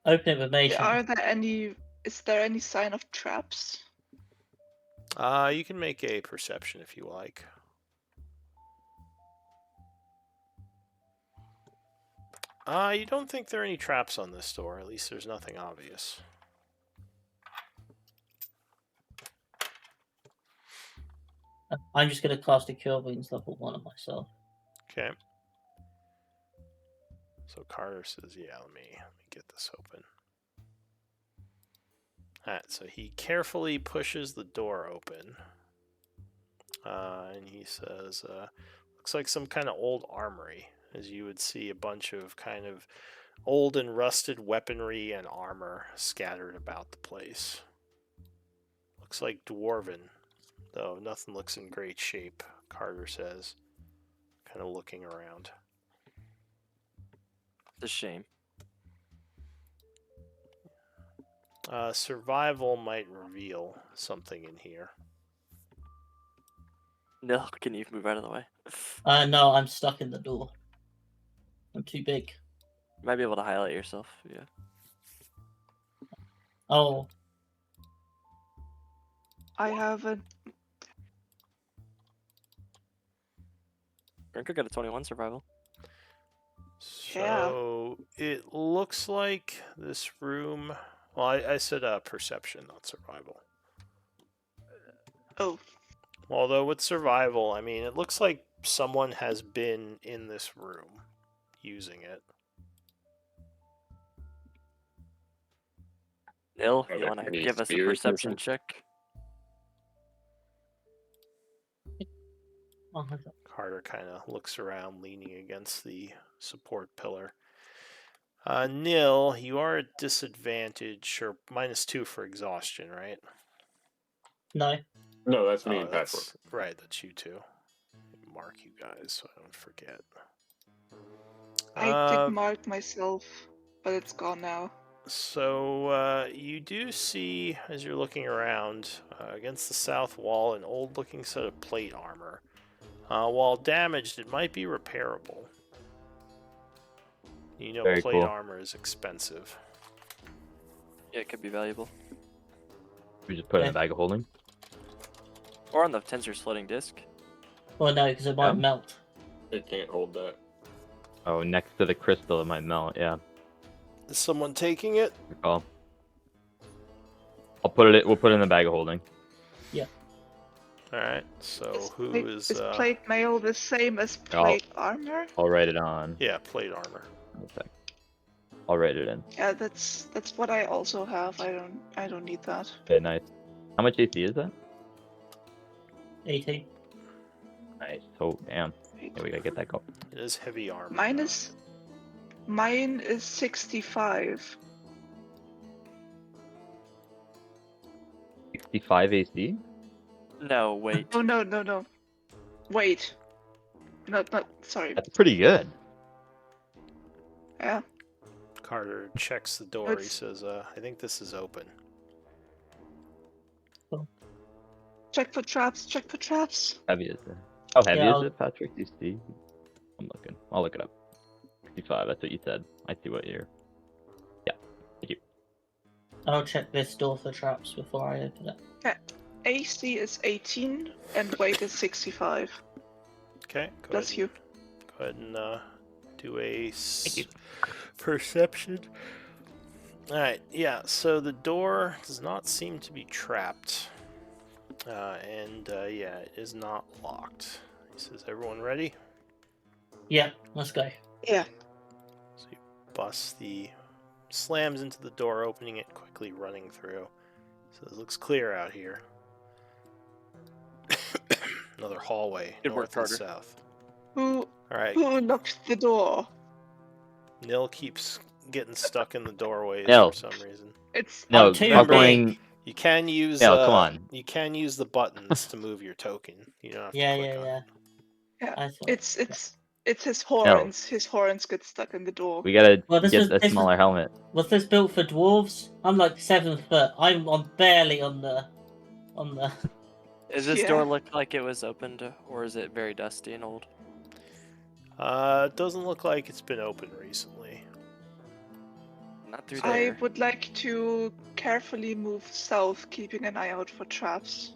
open it with mage hand. Are there any? Is there any sign of traps? You can make a perception if you like. You don't think there are any traps on this door. At least there's nothing obvious. I'm just going to cast a Cure Wounds level 1 on myself. Okay. So Carter says, yeah, let me get this open. Alright, so he carefully pushes the door open. And he says, looks like some kind of old armory, as you would see a bunch of kind of old and rusted weaponry and armor scattered about the place. Looks like dwarven, though nothing looks in great shape, Carter says, kind of looking around. It's a shame. Survival might reveal something in here. Nil, can you move out of the way? No, I'm stuck in the door. I'm too big. You might be able to highlight yourself. Yeah. Oh, I haven't. Grinkle got a 21 survival. So it looks like this room. Well, I said perception, not survival. Oh, Although with survival, I mean, it looks like someone has been in this room using it. Nil, Are you there want to any give us a spears perception missing? check? oh Carter kind of looks around, leaning against the support pillar. Nil, you are at disadvantage, or -2 for exhaustion, right? no. No, that's me Oh, and Patchwork. that's right. That's you two. Mark you guys so I don't forget. I did mark myself, but it's gone now. So you do see, as you're looking around, against the south wall, an old-looking set of plate armor. While damaged, it might be repairable. You know, Very plate cool. armor is expensive. Yeah, it could be valuable. We just put it in Yeah. a bag of holding. Or on the tensor floating disc. Well, no, because it might Yeah. melt. It can't hold that. Oh, next to the crystal, it might melt. Yeah. Is someone taking it? Good call. We'll put it in the bag of holding. All right. So Is plate mail the same as plate armor? I'll write it on. Yeah, plate armor. Okay. I'll write it in. Yeah, that's what I also have. I don't need that. Okay, nice. How much AC is that? 18. Nice. Oh, damn. Wait. Yeah, we gotta get that going. It is heavy armor. Mine is 65. 65 AC? No, wait. Oh no. Wait. Not sorry. That's pretty good. Yeah. Carter checks the door. He says, I think this is open. Check for traps. Check for traps. Heavy is it? How heavy Yeah, is it, Patrick? Do you see? I'm looking. I'll look it up. 65, that's what you said. I see what you're... Yeah, thank you. I'll check this door for traps before I open it. AC is 18 and weight is 65. Okay. Bless you. Go ahead and do a perception. Alright, yeah, so the door does not seem to be trapped. Yeah, it is not locked. He says, everyone ready? Yeah, let's go. Yeah. So you bust the slams into the door, opening it, quickly running through. So it looks clear out here. Another hallway, Good work, north and Carter. south. Who Alright, who locked the door? Nil keeps getting stuck in the doorways Nil. for some reason. It's No, too buckling. You can use Come on. you can use the buttons to move your token. You don't have to Yeah, click yeah, on yeah. it. yeah. I thought. It's his horns. His horns get stuck in the door. We gotta Well, this get was- a this was- smaller helmet. Was this built for dwarves? I'm like 7 foot. I'm on barely on the. Does this Yeah. door look like it was opened, or is it very dusty and old? It doesn't look like it's been open recently. Not through I there. would like to carefully move south, keeping an eye out for traps.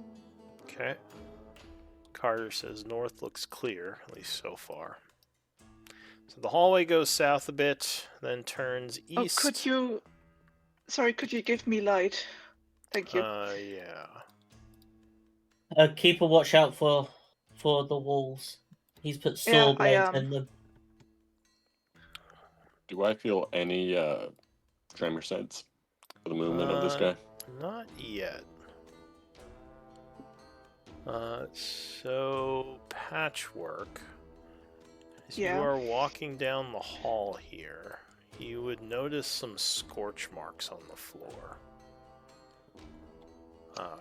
Okay. Carter says north looks clear, at least so far. So the hallway goes south a bit, then turns east. Oh, could you? Sorry, could you give me light? Thank you. Yeah. Keep a watch out for the walls. He's put Yeah, saw I blades am. in them. Do I feel any tremor sense for the movement of this guy? Not yet. So patchwork. As Yeah. you are walking down the hall here, you would notice some scorch marks on the floor.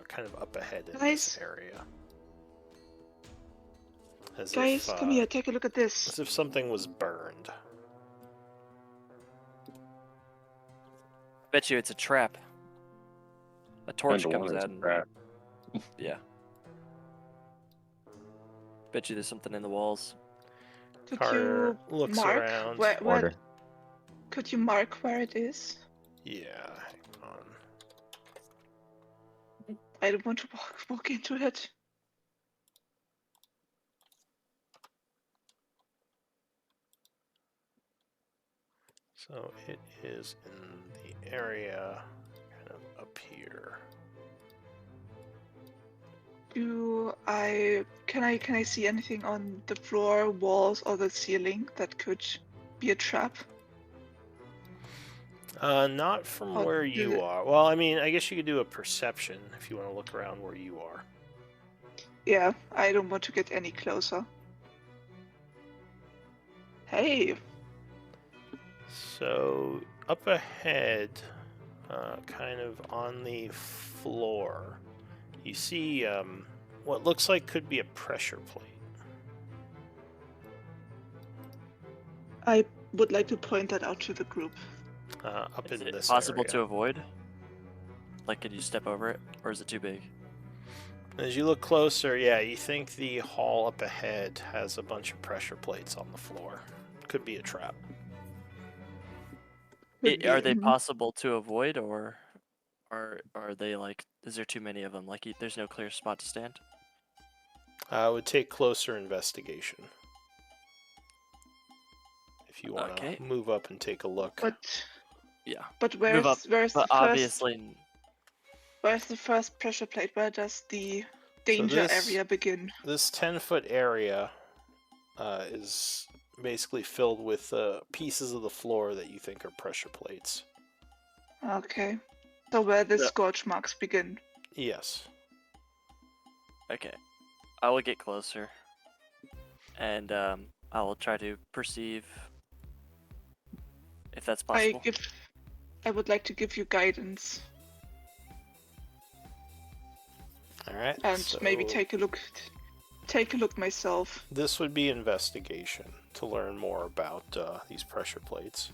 Kind of up ahead in this Guys? area. As Guys, if, come here. Take a look at this. as if something was burned. Bet you it's a trap. A torch Kinda comes wanted out to and grab. yeah. Bet you there's something in the walls. Could Carter you looks mark around. where? Order. Could you mark where it is? Yeah, hang on. I don't want to walk into it. So it is in the area kind of up here. Can I see anything on the floor, walls, or the ceiling that could be a trap? Not from Oh, where do you it. are. Well, I mean, I guess you could do a perception if you want to look around where you are. Yeah, I don't want to get any closer. Hey, So up ahead, kind of on the floor, you see what looks like could be a pressure plate. I would like to point that out to the group. Up Is in it this possible area. to avoid? Like, could you step over it, or is it too big? As you look closer, yeah, you think the hall up ahead has a bunch of pressure plates on the floor. Could be a trap. Could Are be, they mhm. possible to avoid, or are they like? Is there too many of them? Like, there's no clear spot to stand. It would take closer investigation. If you want to Okay. move up and take a look. Yeah. But Move up. where's But the obviously, where's the first pressure plate? Where does the danger this- area begin? This 10-foot area is basically filled with pieces of the floor that you think are pressure plates. Okay, so where the Yeah. scorch marks begin. Yes. okay. I will get closer, and I will try to perceive if that's possible. I would like to give you guidance All right. and maybe so take a look myself. This would be investigation to learn more about these pressure plates.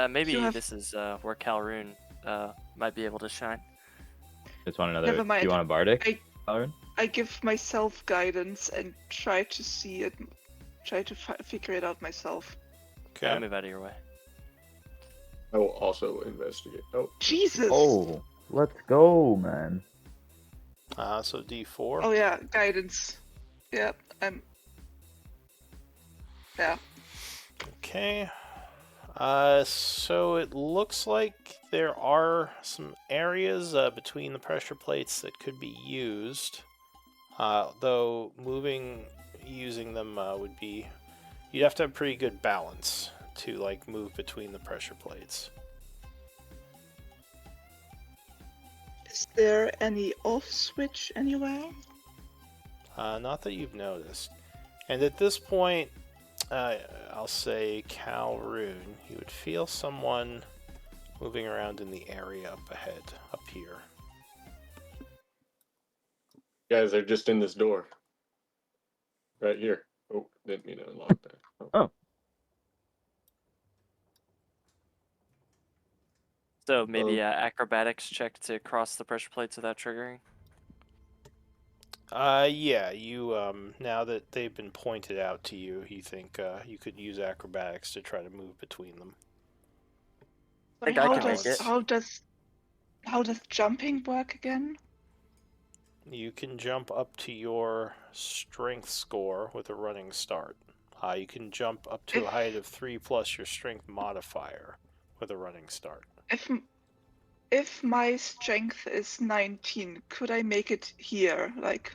Maybe You have- this is where Calroon might be able to shine. Just want another. Never Do mind. you want a bardic? Valorant? I give myself guidance and try to see it, try to figure it out myself. Okay. I'll move out of your way. I will also investigate. Oh, Jesus! Oh, let's go, man. So D4. Oh yeah, guidance. Yeah, yeah. Okay. So it looks like there are some areas between the pressure plates that could be used. Though using them would be... You'd have to have pretty good balance to like move between the pressure plates. Is there any off switch anywhere? Not that you've noticed. And at this point, I'll say Calroon, you would feel someone moving around in the area up ahead, up here. Guys, they're just in this door. Right here. Oh, didn't mean to unlock that. Oh. So maybe acrobatics check to cross the pressure plates without triggering. Yeah, you, now that they've been pointed out to you, you think, you could use acrobatics to try to move between them. I think Sorry, I how can make it. how does jumping work again? You can jump up to your strength score with a running start. You can jump up to a height of 3 plus your strength modifier with a running start. If my strength is 19, could I make it here? Like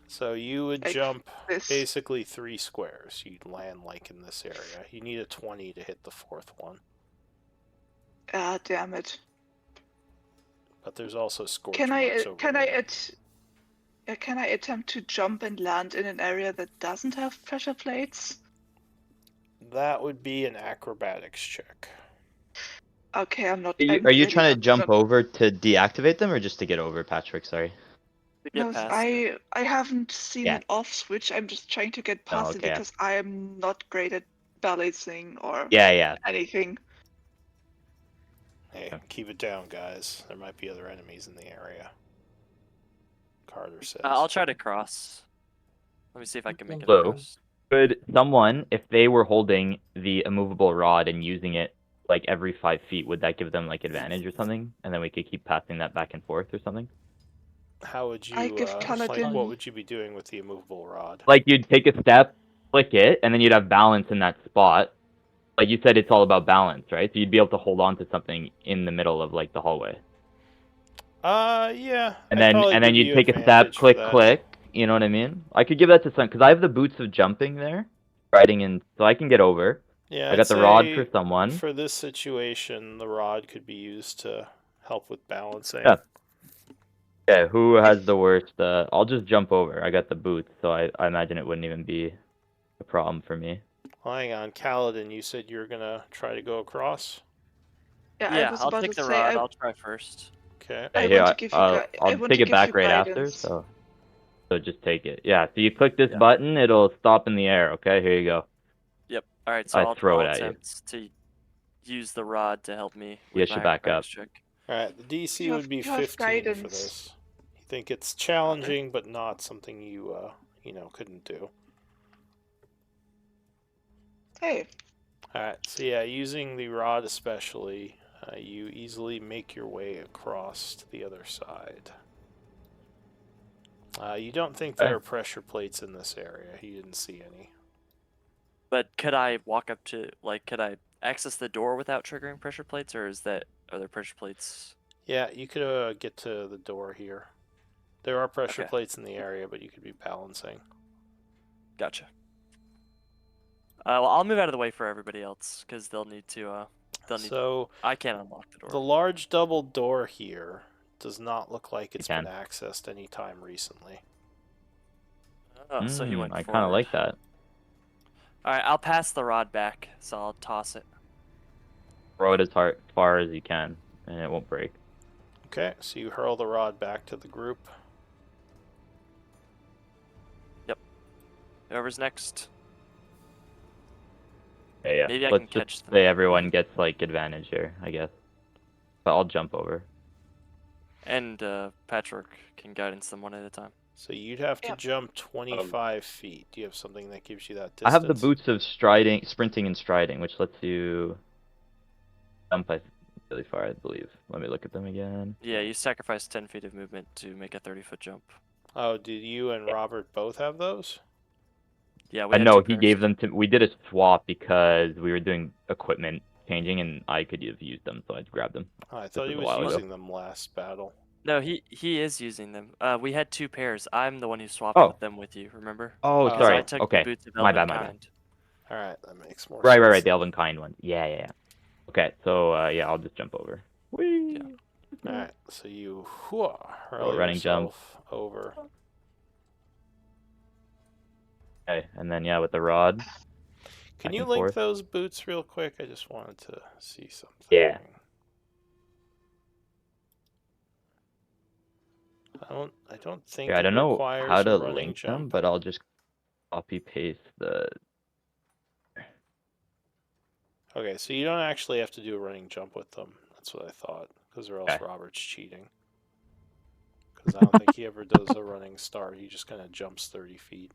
So you would Like jump this? basically 3 squares. You'd land like in this area. You need a 20 to hit the 4th one. Ah, damn it. But there's also scorch Can I marks over there. can I attempt to jump and land in an area that doesn't have pressure plates? That would be an acrobatics check. Okay, I'm not. Are you, I'm are you really trying to not jump gonna- over to deactivate them or just to get over, Patrick? Sorry. To get No, past. I haven't seen Yeah. an off switch. I'm just trying to get past it okay, yeah. because I am not great at balancing or Yeah. anything. Hey, keep it down, guys. There might be other enemies in the area. Carter says. I'll try to cross. Let me see if I can make it Hello. across. Could someone, if they were holding the immovable rod and using it like every 5 feet, would that give them like advantage or something? And then we could keep passing that back and forth or something? How would you, I give like, Kaladin- what would you be doing with the immovable rod? Like you'd take a step, flick it, and then you'd have balance in that spot. Like you said, it's all about balance, right? So you'd be able to hold on to something in the middle of like the hallway. Yeah. And I'd then probably give you'd you take a step, advantage for click, that. click. You know what I mean? I could give that to some because I have the boots of jumping there, riding in, so I can get over. Yeah, I got the rod for someone. For this situation, the rod could be used to help with balancing. Yeah. Okay, who has the worst? I'll just jump over. I got the boots, so I imagine it wouldn't even be a problem for me. Well, hang on, Kaladin, you said you were gonna try to go across? Yeah, I Yeah, was I'll about take to the say rod. I'll try first. Okay. I Here, want to give you I'll I want take to it give back you right after. guidance. So just take it. Yeah. So you click this Yeah. button, it'll stop in the air. Okay, here you go. Yep. All right. So I I'll throw it I'll at you. attempt to use the rod to help me You with should my back acrobatics up. check. Alright, the DC You would have- be you have 15 for guidance. this. You think it's challenging, but not something you, couldn't do. Hey, Alright, so yeah, using the rod especially, you easily make your way across to the other side. You don't think there Okay. are pressure plates in this area. You didn't see any. But could I walk up to could I access the door without triggering pressure plates, or are there pressure plates? Yeah, you could get to the door here. There are pressure Okay. plates in the area, but you could be balancing. Gotcha. Well, I'll move out of the way for everybody else because they'll need to. So I can't unlock the door. the large double door here does not look like it's been can. accessed any time recently. Oh, so he went I forward. kind of like that. All right, I'll pass the rod back, so I'll toss it. Throw it as far as you can, and it won't break. Okay, so you hurl the rod back to the group. Whoever's next. Yeah. Maybe I Let's can just catch them. say everyone gets like advantage here, I guess. But I'll jump over. And Patrick can guidance them one at a time. So you'd have to Yep. jump 25 feet. Do you have something that gives you that I distance? have the boots of sprinting and striding, which lets you jump really far, I believe. Let me look at them again. Yeah, you sacrifice 10 feet of movement to make a 30-foot jump. Oh, did you and Robert both have those? Yeah, we had No, two he pairs. gave them to. We did a swap because we were doing equipment changing, and I could have used them, so I grabbed them. Oh, I thought he was a was while ago. using them last battle. No, he is using them. We had two pairs. I'm the one who swapped Oh. with them with you. Remember? Oh, Because sorry. I took Okay, the boots of my bad, Elven my bad. Kind. All right, that makes more Right, sense. right, right. The elven kind one. Yeah, yeah, yeah. Okay, so yeah, I'll just jump over. Whee! Yeah. All right, so you Oh, hurl running jump. yourself over. Okay, and then yeah, with the rod. Can Back you and link forth. those boots real quick? I just wanted to see something. Yeah. I don't think Yeah, I it don't know how requires a to running link them, jump. but I'll just copy paste the. Okay, so you don't actually have to do a running jump with them. That's what I thought, because or else Okay. Robert's cheating. Because I don't think he ever does a running start. He just kind of jumps 30 feet.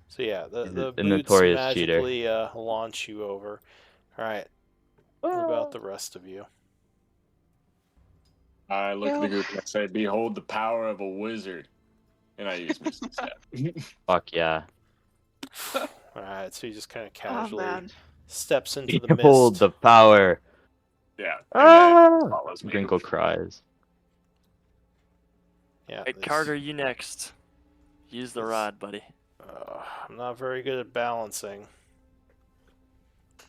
So yeah, He's the a boots notorious cheater. magically launch you over. All right, what about the rest of you? I look at the Well, group and I say, "Behold the power of a wizard," and I use Misty Step. Fuck yeah. All right, so he just kind of oh casually man. steps into the Behold mist. the power. Yeah, and then Ah! follows me. Drinkle cries. Yeah, Hey, this- Carter, you next. Use the this- rod, buddy. I'm not very good at balancing.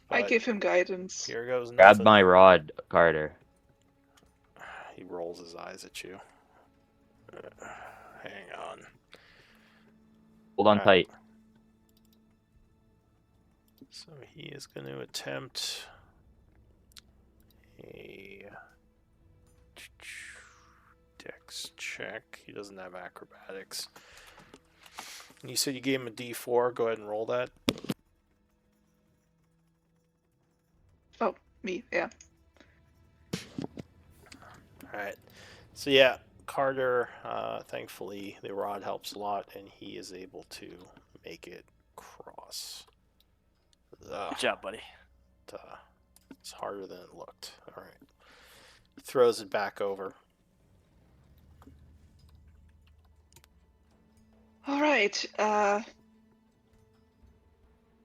I But give him guidance. here goes Grab nothing. my rod, Carter. He rolls his eyes at you. Hang on. Hold on Alright. tight. So he is going to attempt a dex check. He doesn't have acrobatics. You said you gave him a d4. Go ahead and roll that. Oh, me, yeah. Alright. So yeah, Carter, thankfully, the rod helps a lot, and he is able to make it cross. Good job, buddy. It's harder than it looked. Alright. Throws it back over. All right.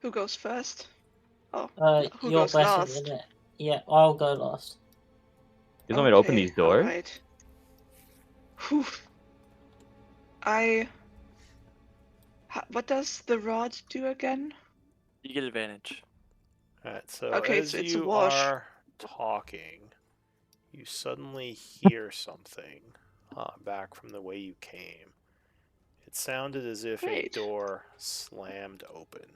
Who goes first? Oh, who You're goes better last? than it. Yeah, I'll go last. You want me to open these doors? All right. Whew. What does the rod do again? You get advantage. Alright, so Okay, as it's a you wash. are talking, you suddenly hear something back from the way you came. It sounded as if Great. a door slammed open.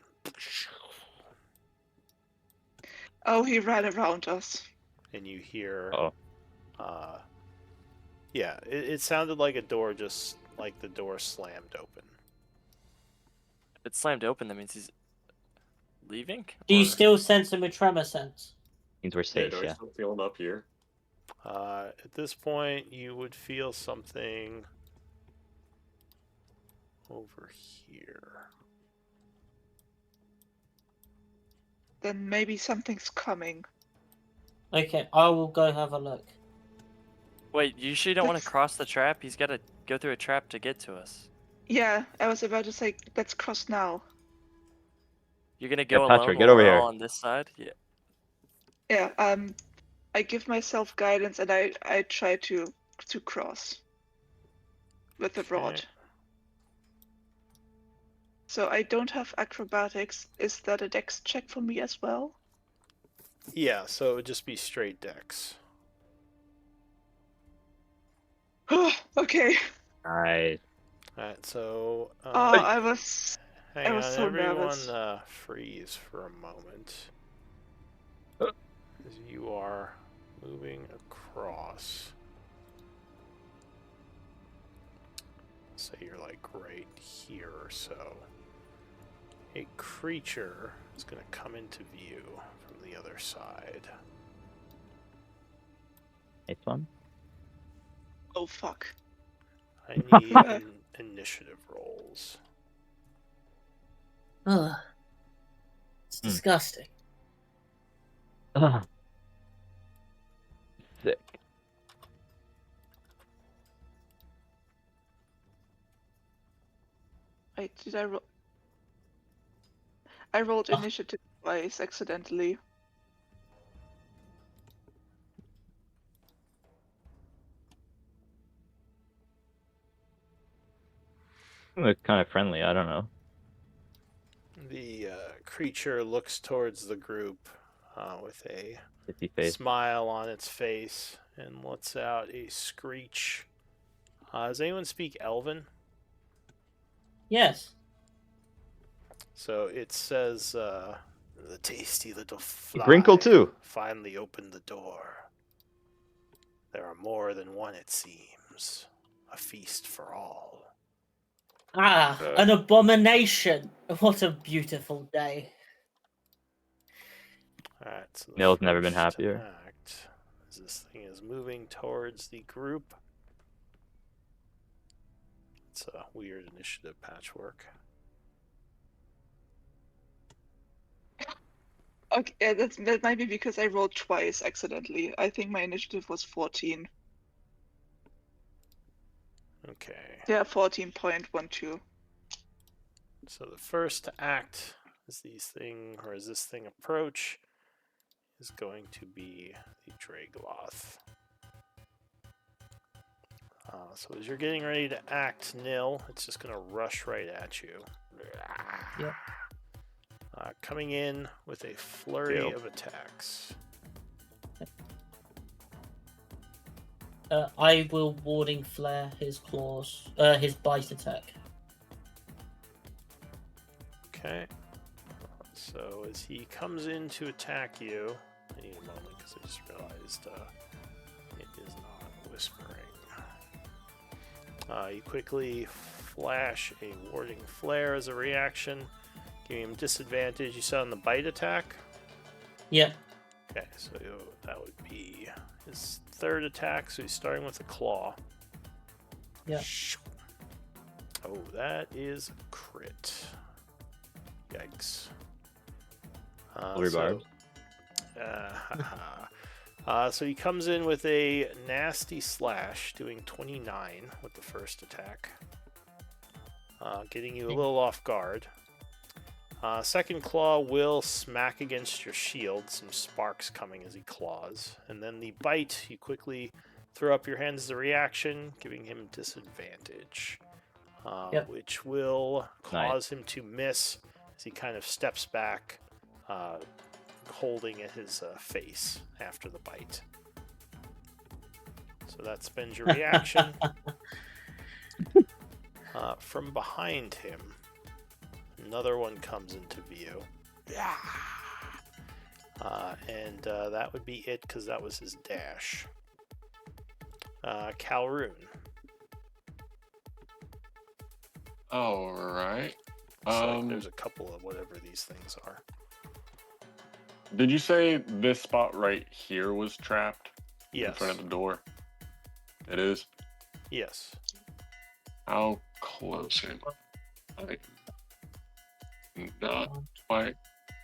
Oh, he ran around us. And you hear, Oh. yeah, it sounded like a door just, like the door slammed open. If it's slammed open, that means he's leaving? Do you Or- still sense him with tremor sense? Means we're Yeah, safe, do I yeah. still feel him up here? At this point, you would feel something over here. Then maybe something's coming. Okay, I will go have a look. Wait, you sure you don't want to Let's- cross the trap? He's got to go through a trap to get to us. Yeah, I was about to say, let's cross now. You're gonna go Patrick, alone get while over we're here. all on this side? Yeah. Yeah, I give myself guidance and I try to cross with the rod. Okay. So I don't have acrobatics. Is that a dex check for me as well? Yeah, so it would just be straight dex. Okay. Nice. Alright, so I was hang was on, so everyone nervous. freeze for a moment. Uh. As you are moving across. Say you're like right here or so. A creature is going to come into view from the other side. Nice one. Oh fuck. I need initiative rolls. Ugh. It's Hmm. disgusting. Ugh. Sick. Wait, did I roll? I rolled Oh. initiative twice accidentally. Look kind of friendly. I don't know. The creature looks towards the group with a Pissy face. smile on its face and lets out a screech. Does anyone speak Elven? Yes. So it says, the tasty little fly Grinkle too. finally opened the door. There are more than one, it seems. A feast for all. Ah, Uh, an abomination. What a beautiful day. Alright, so the Nil's never been first happier. act is this thing is moving towards the group. It's a weird initiative patchwork. Okay, yeah, that might be because I rolled twice accidentally. I think my initiative was 14. Okay, Yeah, 14.12. so the first act as these thing, or as this thing approach, is going to be the Dragloth. So as you're getting ready to act nil, it's just going to rush right at you. Yep. Coming in with a flurry Yep. of attacks. I will warding flare his claws, his bite attack. Okay. So as he comes in to attack you, I need a moment because I just realized it is not whispering. You quickly flash a warding flare as a reaction, giving him disadvantage. You saw on the bite attack. Yep. Okay, so that would be his third attack. So he's starting with a claw. Yeah. Oh, that is a crit. Yikes. Blue barbs. So he comes in with a nasty slash, doing 29 with the first attack, getting you a little off guard. Second claw will smack against your shield, some sparks coming as he claws. And then the bite, you quickly throw up your hands as a reaction, giving him disadvantage, Yep. which will cause him to miss as he kind of steps back, holding at his face after the bite. So that spends your reaction. From behind him, another one comes into view. Yeah. And that would be it because that was his dash. Calroon. Alright. So there's a couple of whatever these things are. Did you say this spot right here was trapped? In Yes. front of the door? It is? Yes. How close am I? Not quite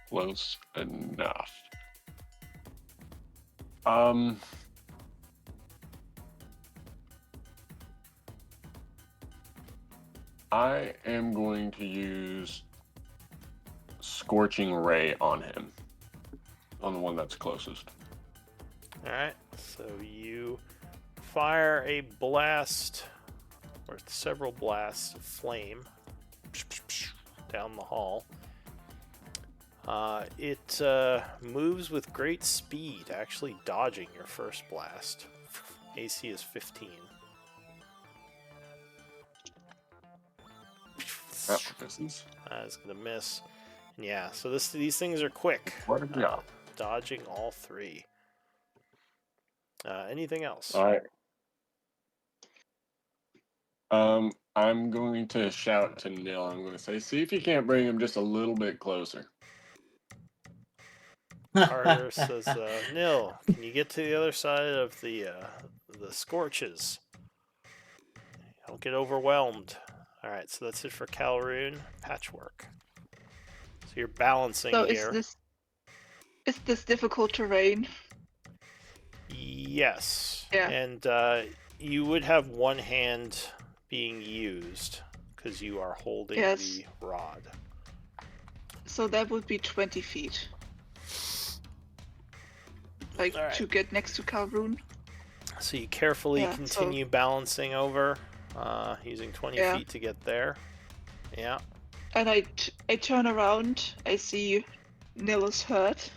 close enough. I am going to use Scorching Ray on him. On the one that's closest. Alright, so you fire a blast, or several blasts of flame down the hall. It moves with great speed, actually dodging your first blast. AC is 15. That misses. It's gonna miss. And yeah, so these things are quick. What a job. Dodging all three. Anything else? Alright. I'm going to shout to Nil. I'm going to say, see if you can't bring him just a little bit closer. Carter says, Nil, can you get to the other side of the scorches? Don't get overwhelmed. Alright, so that's it for Calroon. Patchwork. So you're balancing So here. is this difficult terrain? Yes. Yeah. And you would have one hand being used because you are holding Yes. the rod. So that would be 20 feet. Like Alright. to get next to Calroon. So you carefully Yeah, continue balancing over, using 20 Yeah. feet to get there. Yeah. And I turn around. I see Nil is hurt.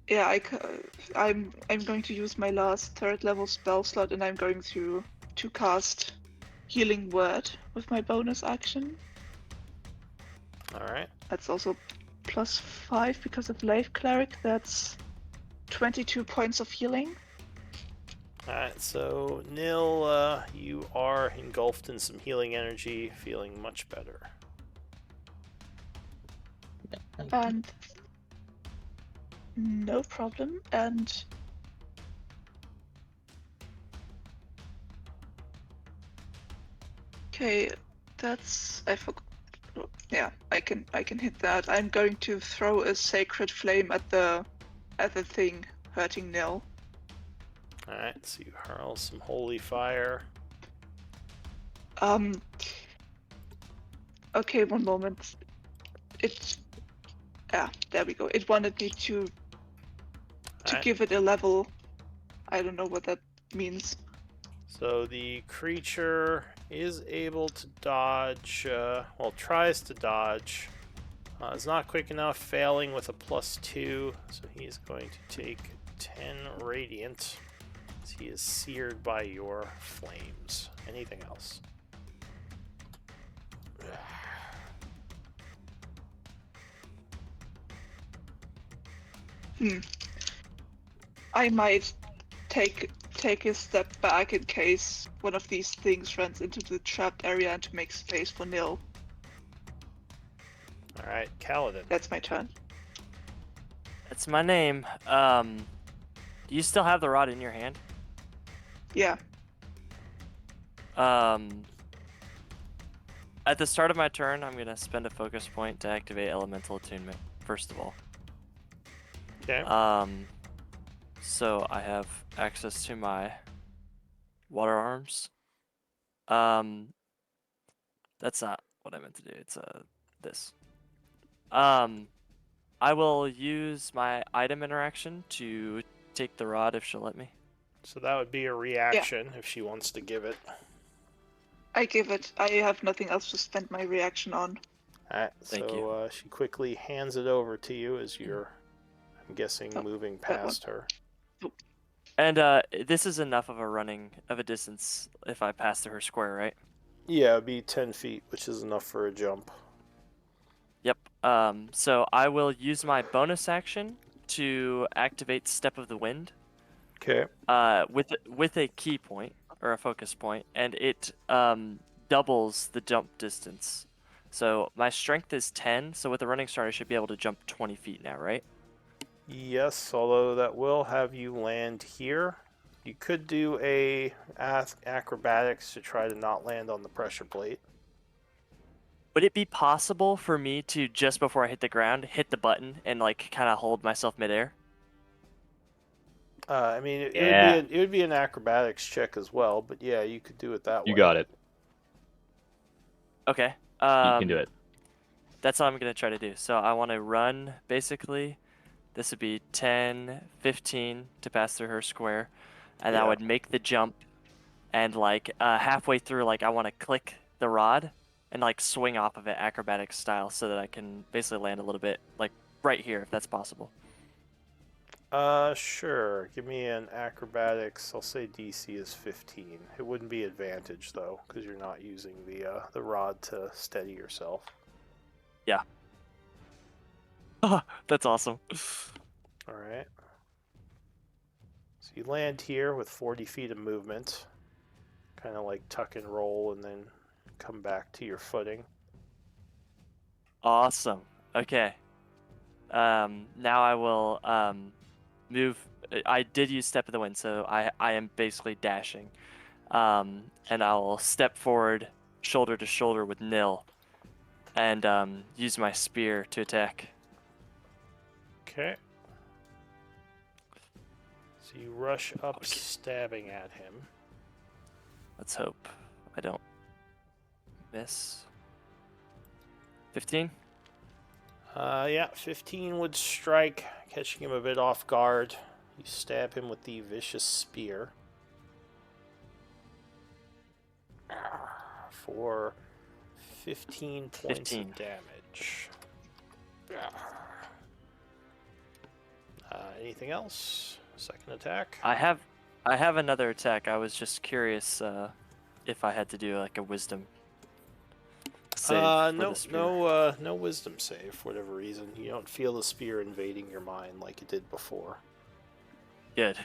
Yeah, I'm going to use my last 3rd level spell slot, and I'm going to cast Healing Word with my bonus action. All right. That's also +5 because of Life Cleric. That's 22 points of healing. All right. So Nil, you are engulfed in some healing energy, feeling much better. Thank you. And no problem. And okay, that's I forgot. Yeah, I can hit that. I'm going to throw a sacred flame at the thing hurting Nil. All right. So you hurl some holy fire. Okay, one moment. There we go. It wanted me to All right. give it a level. I don't know what that means. So the creature is able to dodge, well, tries to dodge. It's not quick enough, failing with a +2, so he is going to take 10 radiant as he is seared by your flames. Anything else? I might take a step back in case one of these things runs into the trapped area and to make space for Nil. All right, Kaladin. That's my turn. That's my name. Do you still have the rod in your hand? Yeah. At the start of my turn, I'm gonna spend a focus point to activate elemental attunement. First of all. Okay. So I have access to my water arms. That's not what I meant to do. It's this. I will use my item interaction to take the rod if she'll let me. So that would be a reaction if she wants to give it. I give it. I have nothing else to spend my reaction on. All right, Thank so she quickly hands it over to you as you're, I'm guessing, moving that one. past her. And this is enough of a distance if I pass through her square, right? Yeah, it'd be 10 feet, which is enough for a jump. Yep. So I will use my bonus action to activate Step of the Wind. Okay. With a key point or a focus point, and it doubles the jump distance. So my strength is 10. So with a running start, I should be able to jump 20 feet now, right? Yes, although that will have you land here. You could do a acrobatics to try to not land on the pressure plate. Would it be possible for me to, just before I hit the ground, hit the button and like kind of hold myself midair? I mean, it Yeah. would be an acrobatics check as well, but yeah, you could do it that way. You got it. Okay. You can do it. That's what I'm gonna try to do. So I want to run basically. This would be 10, 15 to pass through her square, and I Yeah. would make the jump, and like halfway through, like I want to click the rod and like swing off of it acrobatic style, so that I can basically land a little bit like right here, if that's possible. Sure. Give me an acrobatics. I'll say DC is 15. It wouldn't be advantage though, because you're not using the rod to steady yourself. Yeah. That's awesome. All right. So you land here with 40 feet of movement, kind of like tuck and roll, and then come back to your footing. Awesome. Okay. Now I will move. I did use Step of the Wind, so I am basically dashing. And I'll step forward, shoulder to shoulder with Nil, and use my spear to attack. Okay. So you rush up, Okay. stabbing at him. Let's hope I don't miss. 15? Yeah, 15 would strike, catching him a bit off guard. You stab him with the vicious spear. for 15 points 15. of damage. Anything else? Second attack? I have another attack. I was just curious if I had to do like a wisdom save for No, the spear. no wisdom save for whatever reason. You don't feel the spear invading your mind like it did before. Good.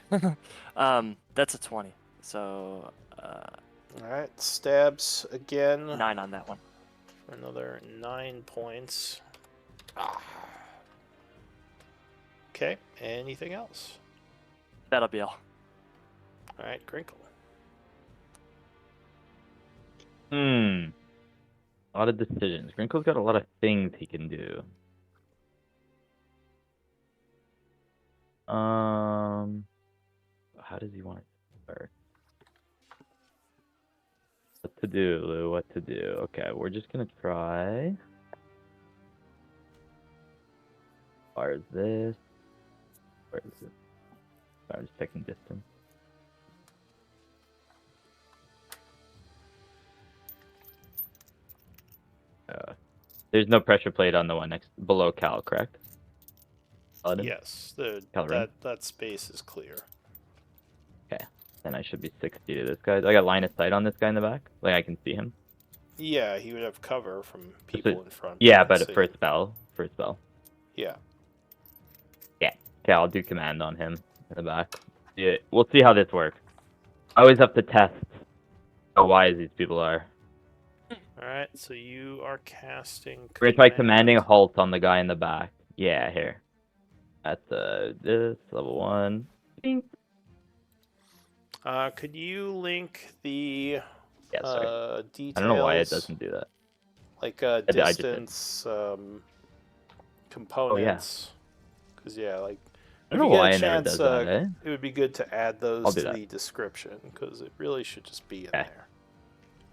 That's a 20. So Alright, stabs again 9 on that one. for another 9 points. Okay, anything else? That'll be all. Alright, Crinkle. A lot of decisions. Wrinkle's got a lot of things he can do. How does he want to start? What to do, Lou? What to do? Okay, we're just gonna try. Where is this? Where is it? I was checking distance. There's no pressure plate on the one next below Cal, correct? Paladin? Yes, Calvary? that space is clear. Okay, then I should be 60 to this guy. I got line of sight on this guy in the back. Like I can see him. Yeah, he would have cover from people in front. Yeah, I'd but say. first spell. Yeah. Okay, I'll do command on him in the back. Yeah, we'll see how this works. I always have to test how wise these people are. Alright, so you are casting. We're gonna try commanding a halt on the guy in the back. Yeah, here. At this level 1. Bing. Could you link the Yeah, sorry. details? I don't know why it doesn't do that. Like I just did. distance components. Because like I if don't you know why get a it never chance, does that, eh? it would be good to add I'll those do to that. the description because it really should just be in Okay. there.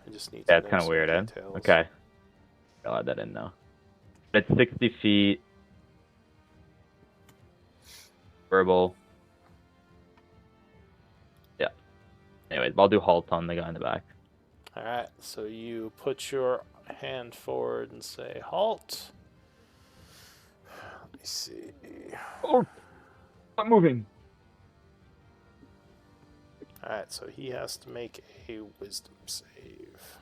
I just need Yeah, to it's know kind of some weird, eh? details. Okay. I'll add that in now. It's 60 feet. Verbal. Yeah. Anyways, I'll do halt on the guy in the back. Alright, so you put your hand forward and say halt. Let me see. Oh, I'm moving. Alright, so he has to make a wisdom save.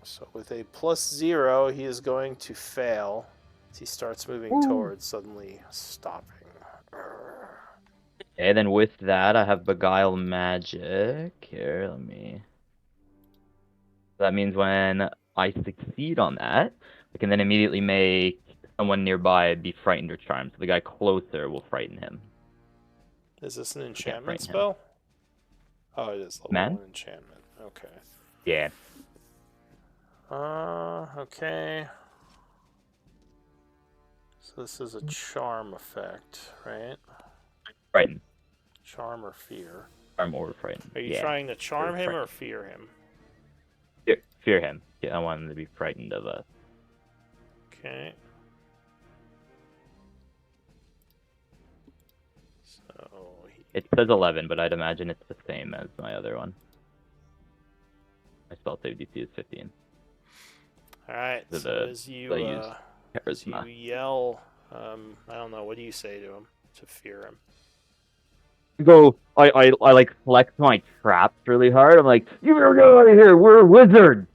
So with a +0, he is going to fail as he starts moving towards suddenly stopping. Okay, then with that, I have Beguile Magic. Here, let me... That means when I succeed on that, I can then immediately make someone nearby be frightened or charmed. So the guy closer will frighten him. Is this an can't enchantment frighten him. spell? Oh, it is level Man? 1 enchantment. Okay. Yeah. Okay. So this is a charm effect, right? Frighten. Charm or fear. Charm or frighten. Are you Yeah. trying to charm him frighten. or fear him? Fear him. Yeah, I want him to be frightened of us. Okay. So It says 11, but I'd imagine it's the same as my other one. My spell save DC is 15. Alright, So so the- as you they use you yell, I don't know, what do you say to him to fear him? I like flex my traps really hard. I'm like, you better get out of here. We're wizards.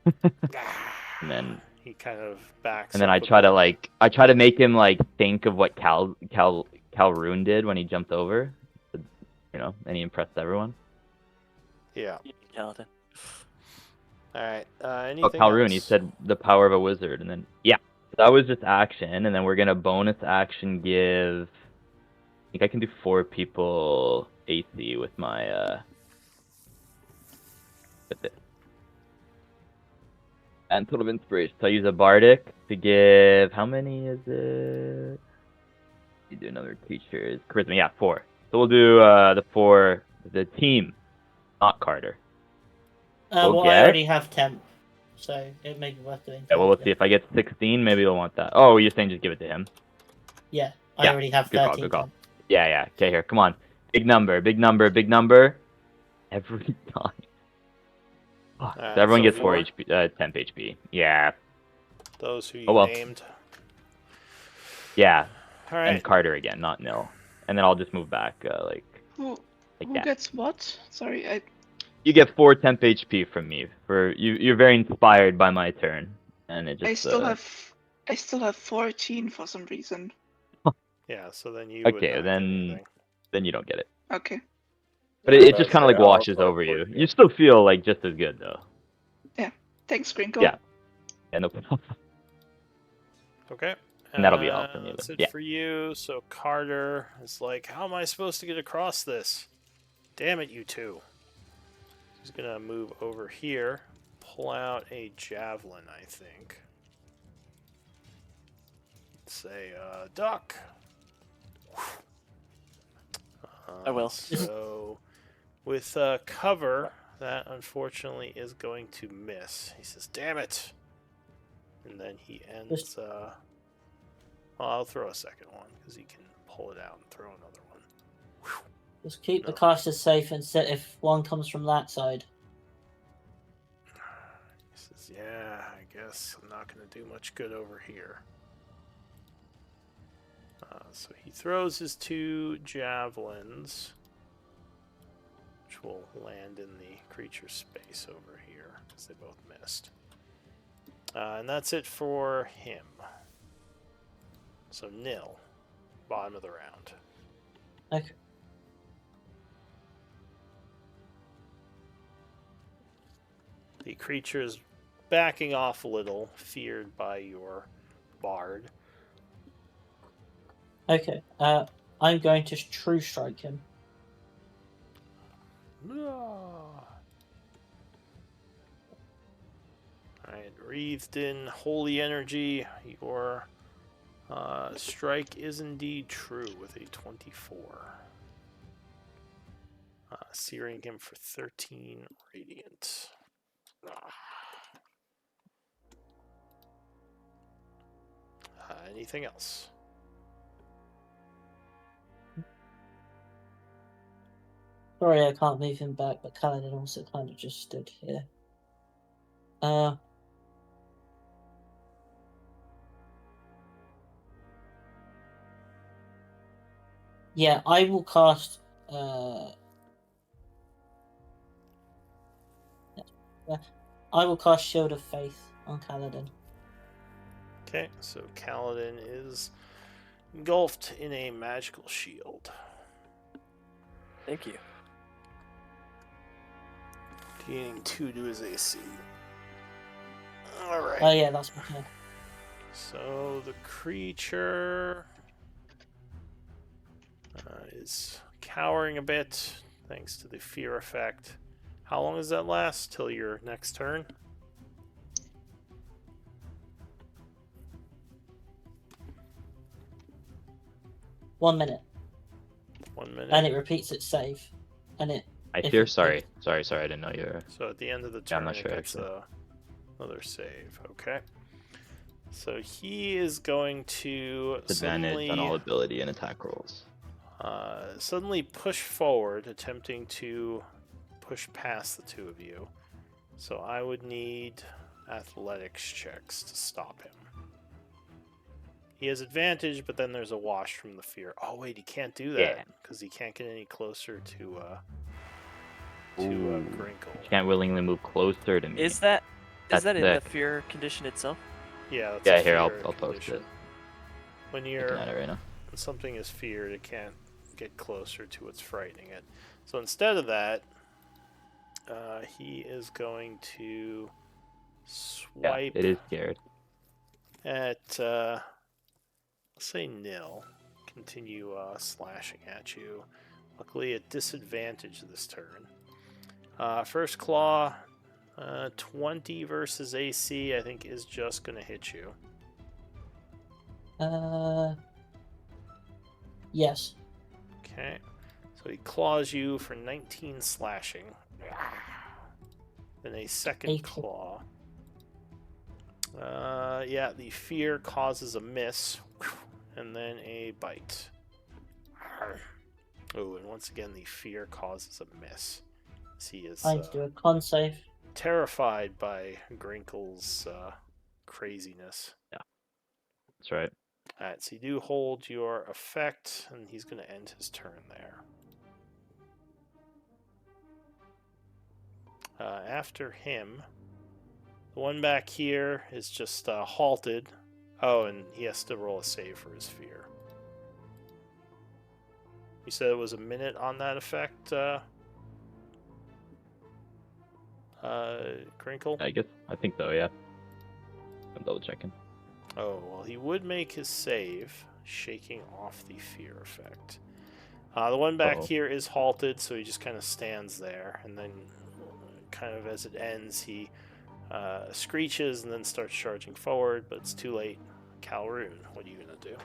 And then He kind of backs. and then up I a try to bit. I try to make him like think of what Calroon did when he jumped over. You know, and he impressed everyone. Yeah. Paladin. Alright. Oh, Anything Calroon, else? he said the power of a wizard, and then yeah, that was just action, and then we're gonna bonus action give. I think I can do 4 people AC with my with it. And total of inspiration. So I use a bardic to give. How many is it? You do another teacher's charisma. Yeah, 4. So we'll do the 4. The team, not Carter. We'll I get- already have temp, so it may be worth doing. Yeah, well, let's see if I get 16. Maybe they'll want that. Oh, you're saying just give it to him? Yeah, I Yeah, already have good call, 13 good call. temp. Yeah. Okay, here, come on. Big number, big number, big number. Every time. Fuck. So Alright, everyone so gets 4 4. HP, temp HP. Yeah. Those who you Oh, well. named. Yeah. All And right. Carter again, not Nil. And then I'll just move back, like Who that. gets what? Sorry, I You get 4 temp HP from me. You're very inspired by my turn. And it I just, still have 14 for some reason. Yeah, so then you would Okay, not get then anything. you don't get it. Okay. But Yeah, it I just was kind of say, like I'll washes throw over you. 14. You still feel like just as good though. Thanks, Sprinkle. Yeah. Yeah, no problem. Okay. And that'll be all from you. That's Then. it Yeah. for you. So Carter is like, how am I supposed to get across this? Damn it, you two. He's going to move over here, pull out a javelin, I think. Say, duck. I will. So, with cover, that unfortunately is going to miss. He says, damn it. And then he ends, well, I'll throw a second one, because he can pull it out and throw another one. Just keep the No. casters safe and set if one comes from that side. He says, yeah, I guess I'm not going to do much good over here. So he throws his 2 javelins, which will land in the creature's space over here, because they both missed. And that's it for him. So nil, bottom of the round. Okay. The creature is backing off a little, feared by your bard. Okay. I'm going to true strike him. Alright, wreathed in holy energy, your strike is indeed true with a 24. Searing him for 13 radiant. Anything else? Sorry, I can't move him back, but Kaladin also kind of just stood here. Yeah, I will cast. I will cast Shield of Faith on Kaladin. Okay, so Kaladin is engulfed in a magical shield. Thank you. Gaining 2 to his AC. Alright. Oh yeah, that's my turn. So the creature is cowering a bit thanks to the fear effect. How long does that last? Till your next turn? One minute, 1 minute. and it repeats its save, and it. I If fear. it- Sorry, I didn't know you were. So at the end of the Yeah, turn, I'm not sure, it gets actually. another save. Okay. So he is going to Advantage on all ability and attack rolls. suddenly push forward, attempting to push past the 2 of you. So I would need athletics checks to stop him. He has advantage, but then there's a wash from the fear. Oh wait, he can't do that Yeah. because he can't get any closer to Ooh. Grinkle. You can't willingly move closer to me. Is that That's in the sick. fear condition itself? Yeah, that's Yeah, a here, I'll fear post condition. it. When Looking you're at it right now. when something is feared, it can't get closer to what's frightening it. So instead of that, he is going to Yeah, swipe it is scared. at let's say nil. Continue slashing at you. Luckily at disadvantage this turn. First claw, 20 versus AC, I think is just going to hit you. Yes. Okay. So he claws you for 19 slashing. Then a second 80. claw. Yeah, the fear causes a miss. And then a bite. Oh, and once again, the fear causes a miss. He is I need to do a con save. terrified by Grinkle's craziness. That's right. Alright, so you do hold your effect, and he's going to end his turn there. After him, the one back here is just halted. Oh, and he has to roll a save for his fear. You said it was a minute on that effect, Grinkle? I think so, yeah. I'm double checking. Oh, well, he would make his save, shaking off the fear effect. The one back Uh-oh. here is halted, so he just kind of stands there, and then kind of as it ends, he screeches and then starts charging forward, but it's too late. Calroon, what are you going to do?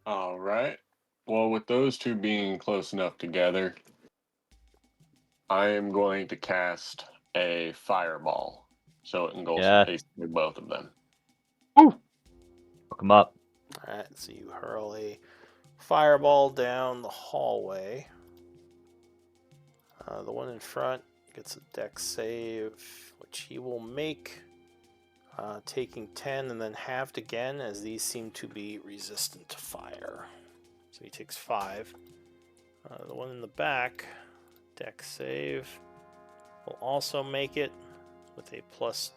All right. Well, with those two being close enough together, I am going to cast a fireball, so it engulfs Yeah. basically both of them. Fuck him up. Alright, so you hurl a fireball down the hallway. The one in front gets a dex save, which he will make, taking 10 and then halved again, as these seem to be resistant to fire. So he takes 5. The one in the back, dex save, will also make it with a +2,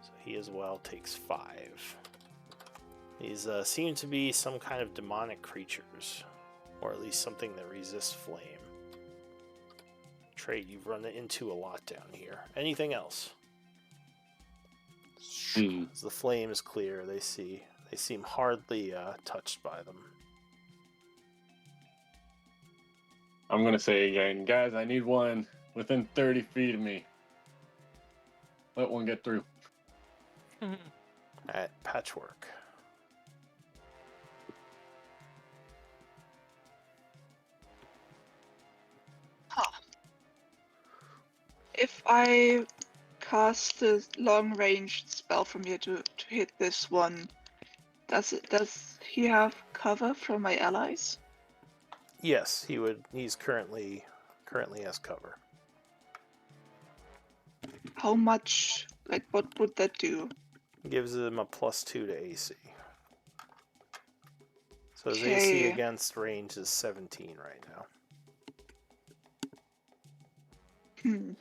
so he as well takes 5. These seem to be some kind of demonic creatures, or at least something that resists flame. Trait you've run into a lot down here. Anything else? As the flame is clear, they seem hardly touched by them. I'm going to say again, guys, I need one within 30 feet of me. Let one get through. At Patchwork. If I cast a long-range spell from here to hit this one, does he have cover from my allies? Yes, he would. He's currently has cover. How much? Like, what would that do? Gives him a +2 to AC. So his AC Okay. against range is 17 right now. Hmm.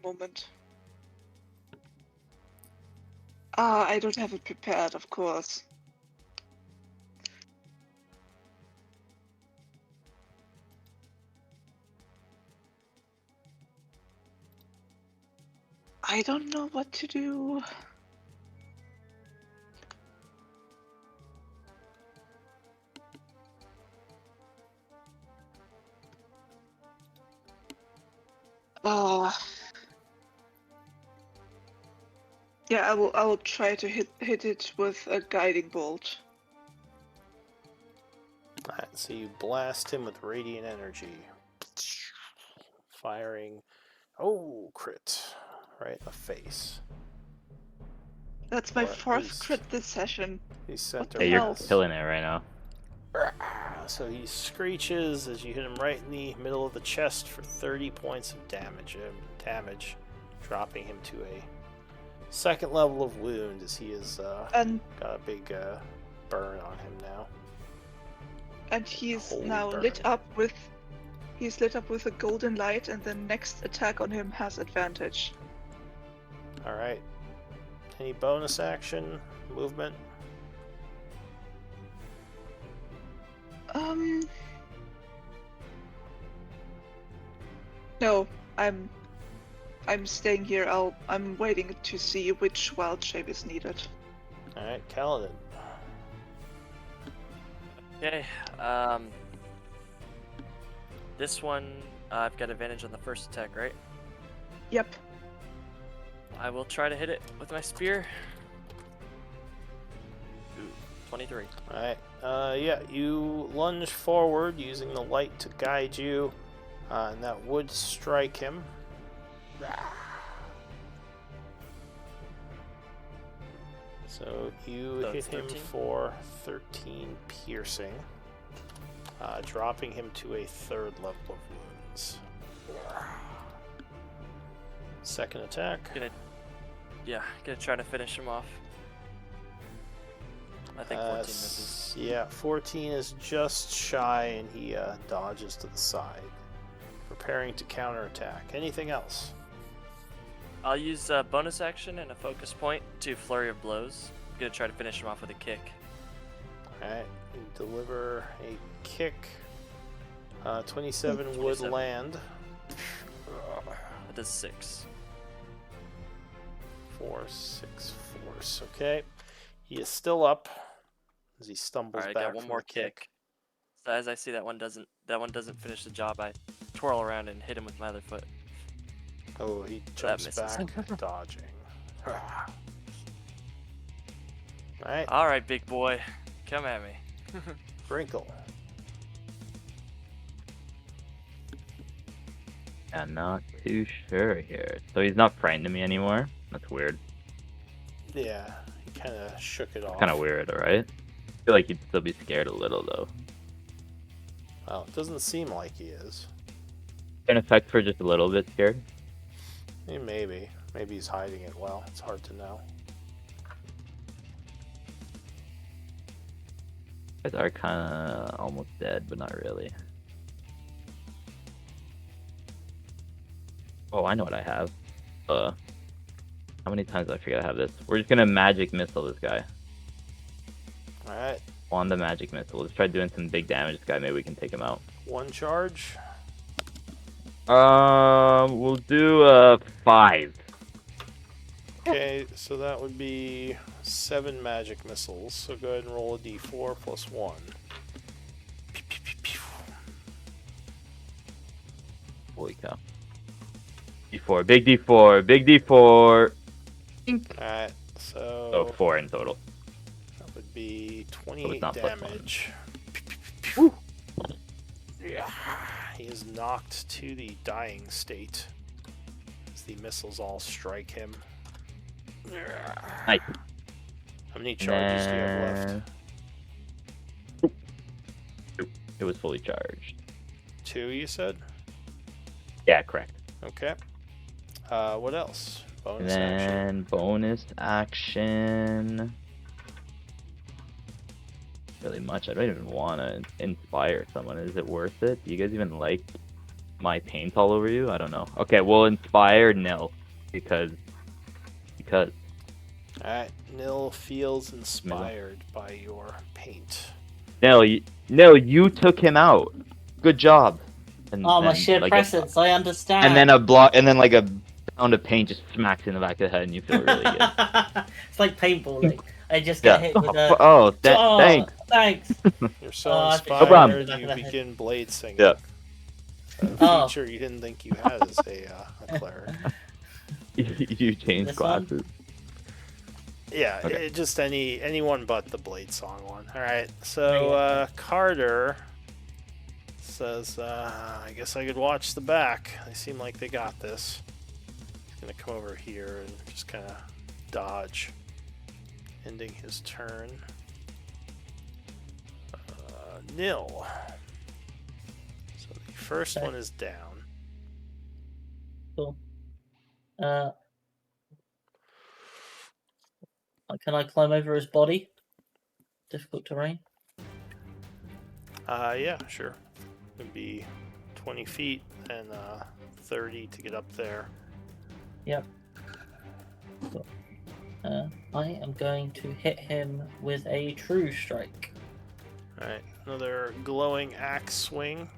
Moment. I don't have it prepared, of course. I don't know what to do. Yeah, I will try to hit it with a guiding bolt. Alright, so you blast him with radiant energy. Firing. Oh, crit. Right in the face. That's my Or at 4th least crit this session. He's What center the Hey, hell? you're killing it right now. So he screeches as you hit him right in the middle of the chest for 30 points of damage, dropping him to a 2nd level of wound, as he has And got a big burn on him now. he's Holy now burn. lit up with a golden light, and the next attack on him has advantage. Alright. Any bonus action, movement? No, I'm staying here. I'm waiting to see which wild shape is needed. Alright, Kaladin. Okay. This one, I've got advantage on the first attack, right? Yep. I will try to hit it with my spear. Ooh, 23. Alright, yeah, you lunge forward using the light to guide you, and that would strike him. So you So hit it's him 13? for 13 piercing, dropping him to a 3rd level of wounds. Second attack. Gonna try to finish him off. I think 14 misses. Yeah, 14 is just shy, and he dodges to the side, preparing to counterattack. Anything else? I'll use a bonus action and a focus point to flurry of blows. I'm gonna try to finish him off with a kick. Alright, you deliver a kick. 27 would 27. land. That does 6. 4, 6 force. Okay. He is still up as he stumbles Alright, I back got one from more the kick. kick. So as I see that one doesn't finish the job, I twirl around and hit him with my other foot. Oh, he That jumps misses. back, dodging. Alright, Alright, big boy. Come at me. Wrinkle. I'm not too sure here. So he's not frightened of me anymore? That's weird. Yeah, he kind of shook it off. Kind of weird, right? I feel like he'd still be scared a little, though. Well, it doesn't seem like he is. In effect, for just a little bit scared. Maybe. Maybe he's hiding it well. It's hard to know. You guys are kind of almost dead, but not really. Oh, I know what I have. How many times do I forget I have this? We're just gonna magic missile this guy. Alright, On the magic missile. Let's try doing some big damage to this guy. Maybe we can take him out. 1 charge. We'll do 5. Okay, so that would be 7 magic missiles. So go ahead and roll a d4 plus 1. Holy cow. D4, big D4, big D4. Alright, so Oh, 4 in total. that would be 28 not plus damage. Yeah, he is knocked to the dying state as the missiles all strike him. Nice. How many charges do you have left? It was fully charged. 2, you said? Yeah, correct. Okay. What else? And Bonus action. then bonus action. Really much. I don't even want to inspire someone. Is it worth it? Do you guys even like my paint all over you? I don't know. Okay, we'll inspire Nil because. Alright, Nil feels inspired by your paint. Nil, you took him out. Good job. And Oh, my then, sheer like, presence, I understand. and then a block, and then like a pound of paint just smacks you in the back of the head, and you feel really good. It's like paintballing. I just get hit with a... Oh, Oh, thanks. thanks. You're so I think inspired, problem. you begin blade singing. Yeah. A Oh. feature you didn't think you had as a cleric. You changed This one? glasses. Yeah, Okay. just anyone but the blade song one. All right, so Carter says, "I guess I could watch the back. They seem like they got this." He's gonna come over here and just kind of dodge, ending his turn. Nil. So the first Okay. one is down. Cool. Can I climb over his body? Difficult terrain. Yeah, sure. It'd be 20 feet and 30 to get up there. Yep. Cool. I am going to hit him with a true strike. Alright, another glowing axe swing.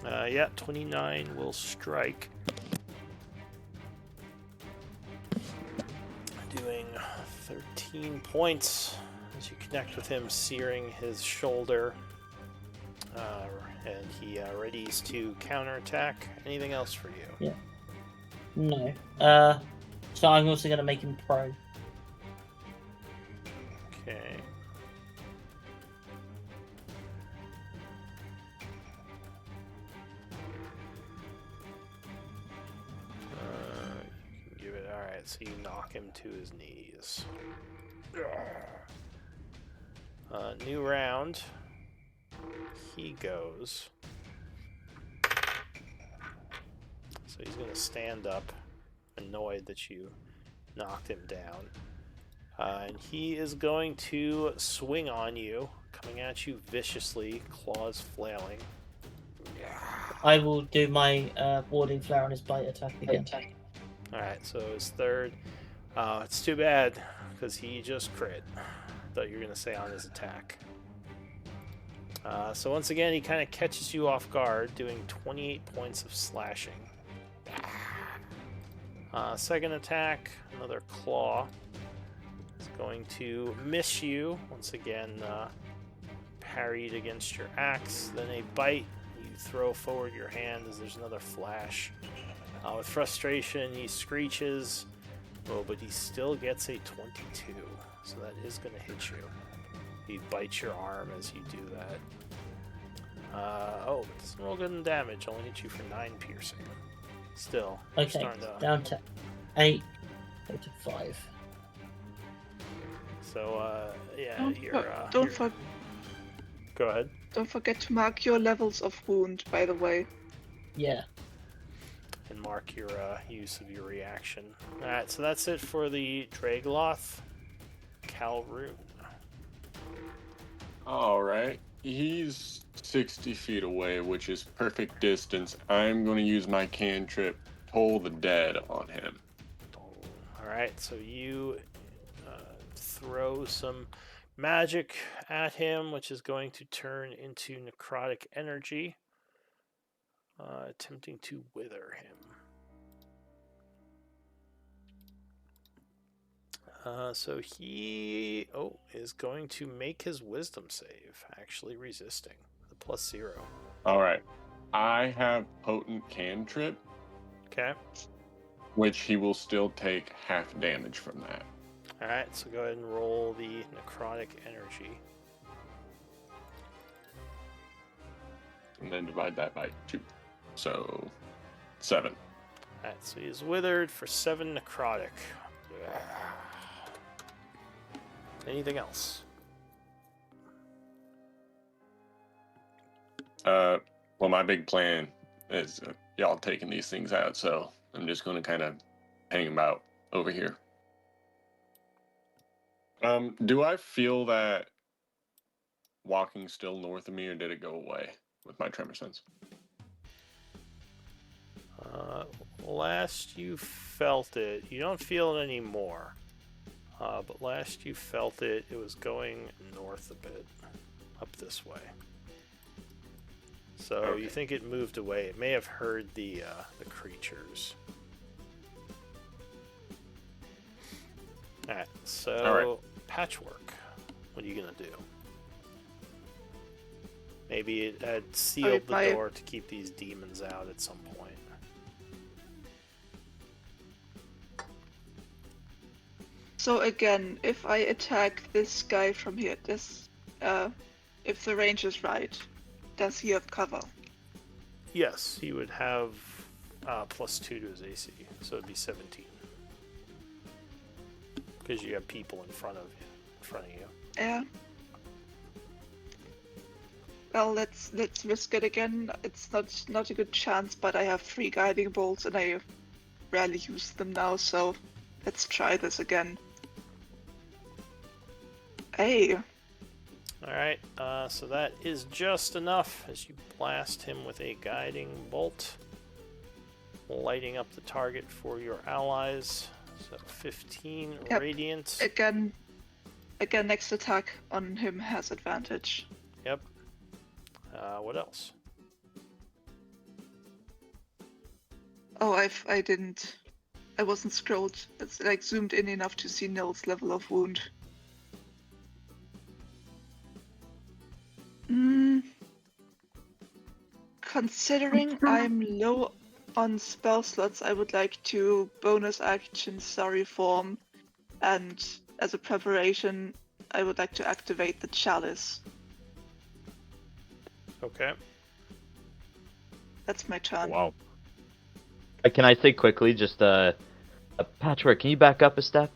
Yeah, 29 will strike. Doing 13 points as you connect with him, searing his shoulder. And he readies to counterattack. Anything else for you? No. So I'm also going to make him prone. Okay. You can give it. All right. So you knock him to his knees. New round. He goes. So he's gonna stand up, annoyed that you knocked him down. And he is going to swing on you, coming at you viciously, claws flailing. I will do my warding flare on his bite attack again. Alright, so his third. It's too bad, because he just crit. Thought you were going to say on his attack. So once again, he kind of catches you off guard, doing 28 points of slashing. Second attack, another claw. It's going to miss you. Once again, parried against your axe. Then a bite. You throw forward your hand as there's another flash. With frustration, he screeches. Oh, but he still gets a 22. So that is going to hit you. He bites your arm as you do that. Oh, it doesn't roll good in damage. Only hit you for 9 piercing. Still, you're Okay, starting to... down to 8. Go to 5. So, yeah, Don't, you're... for- don't, you're- for- Go ahead. don't forget to mark your levels of wound, by the way. Yeah. And mark your use of your reaction. Alright, so that's it for the Dragloth. Calroon. Alright. He's 60 feet away, which is perfect distance. I'm going to use my cantrip, Toll the Dead, on him. Alright, so you throw some magic at him, which is going to turn into necrotic energy, attempting to wither him. So he is going to make his wisdom save, actually resisting the +0. Alright. I have Potent Cantrip, Okay. which he will still take half damage from that. Alright, so go ahead and roll the necrotic energy. And then divide that by 2. So, 7. Alright, so he is withered for 7 necrotic. Anything else? Well, my big plan is y'all taking these things out, so I'm just going to kind of hang them out over here. Do I feel that walking still north of me, or did it go away with my tremor sense? Last you felt it, you don't feel it anymore. But last you felt it, it was going north a bit, up this way. So Okay. you think it moved away? It may have heard the creatures. All right. So All right. Patchwork. What are you gonna do? Maybe it had sealed the my- door to keep these demons out at some point. So again, if I attack this guy from here, if the range is right, does he have cover? Yes, he would have +2 to his AC, so it'd be 17. Because you have people in front of you. Yeah. Well, let's risk it again. It's not a good chance, but I have 3 guiding bolts and I rarely use them now, so let's try this again. Hey, All right, so that is just enough as you blast him with a guiding bolt, lighting up the target for your allies. So 15 Yep. radiant. again, next attack on him has advantage. Yep. What else? Oh, I wasn't scrolled. It's like zoomed in enough to see Nil's level of wound. Considering I'm low on spell slots, I would like to bonus action Starry form, and as a preparation, I would like to activate the chalice. Okay. That's my turn. Wow. Can I say quickly, just Patchwork, can you back up a step?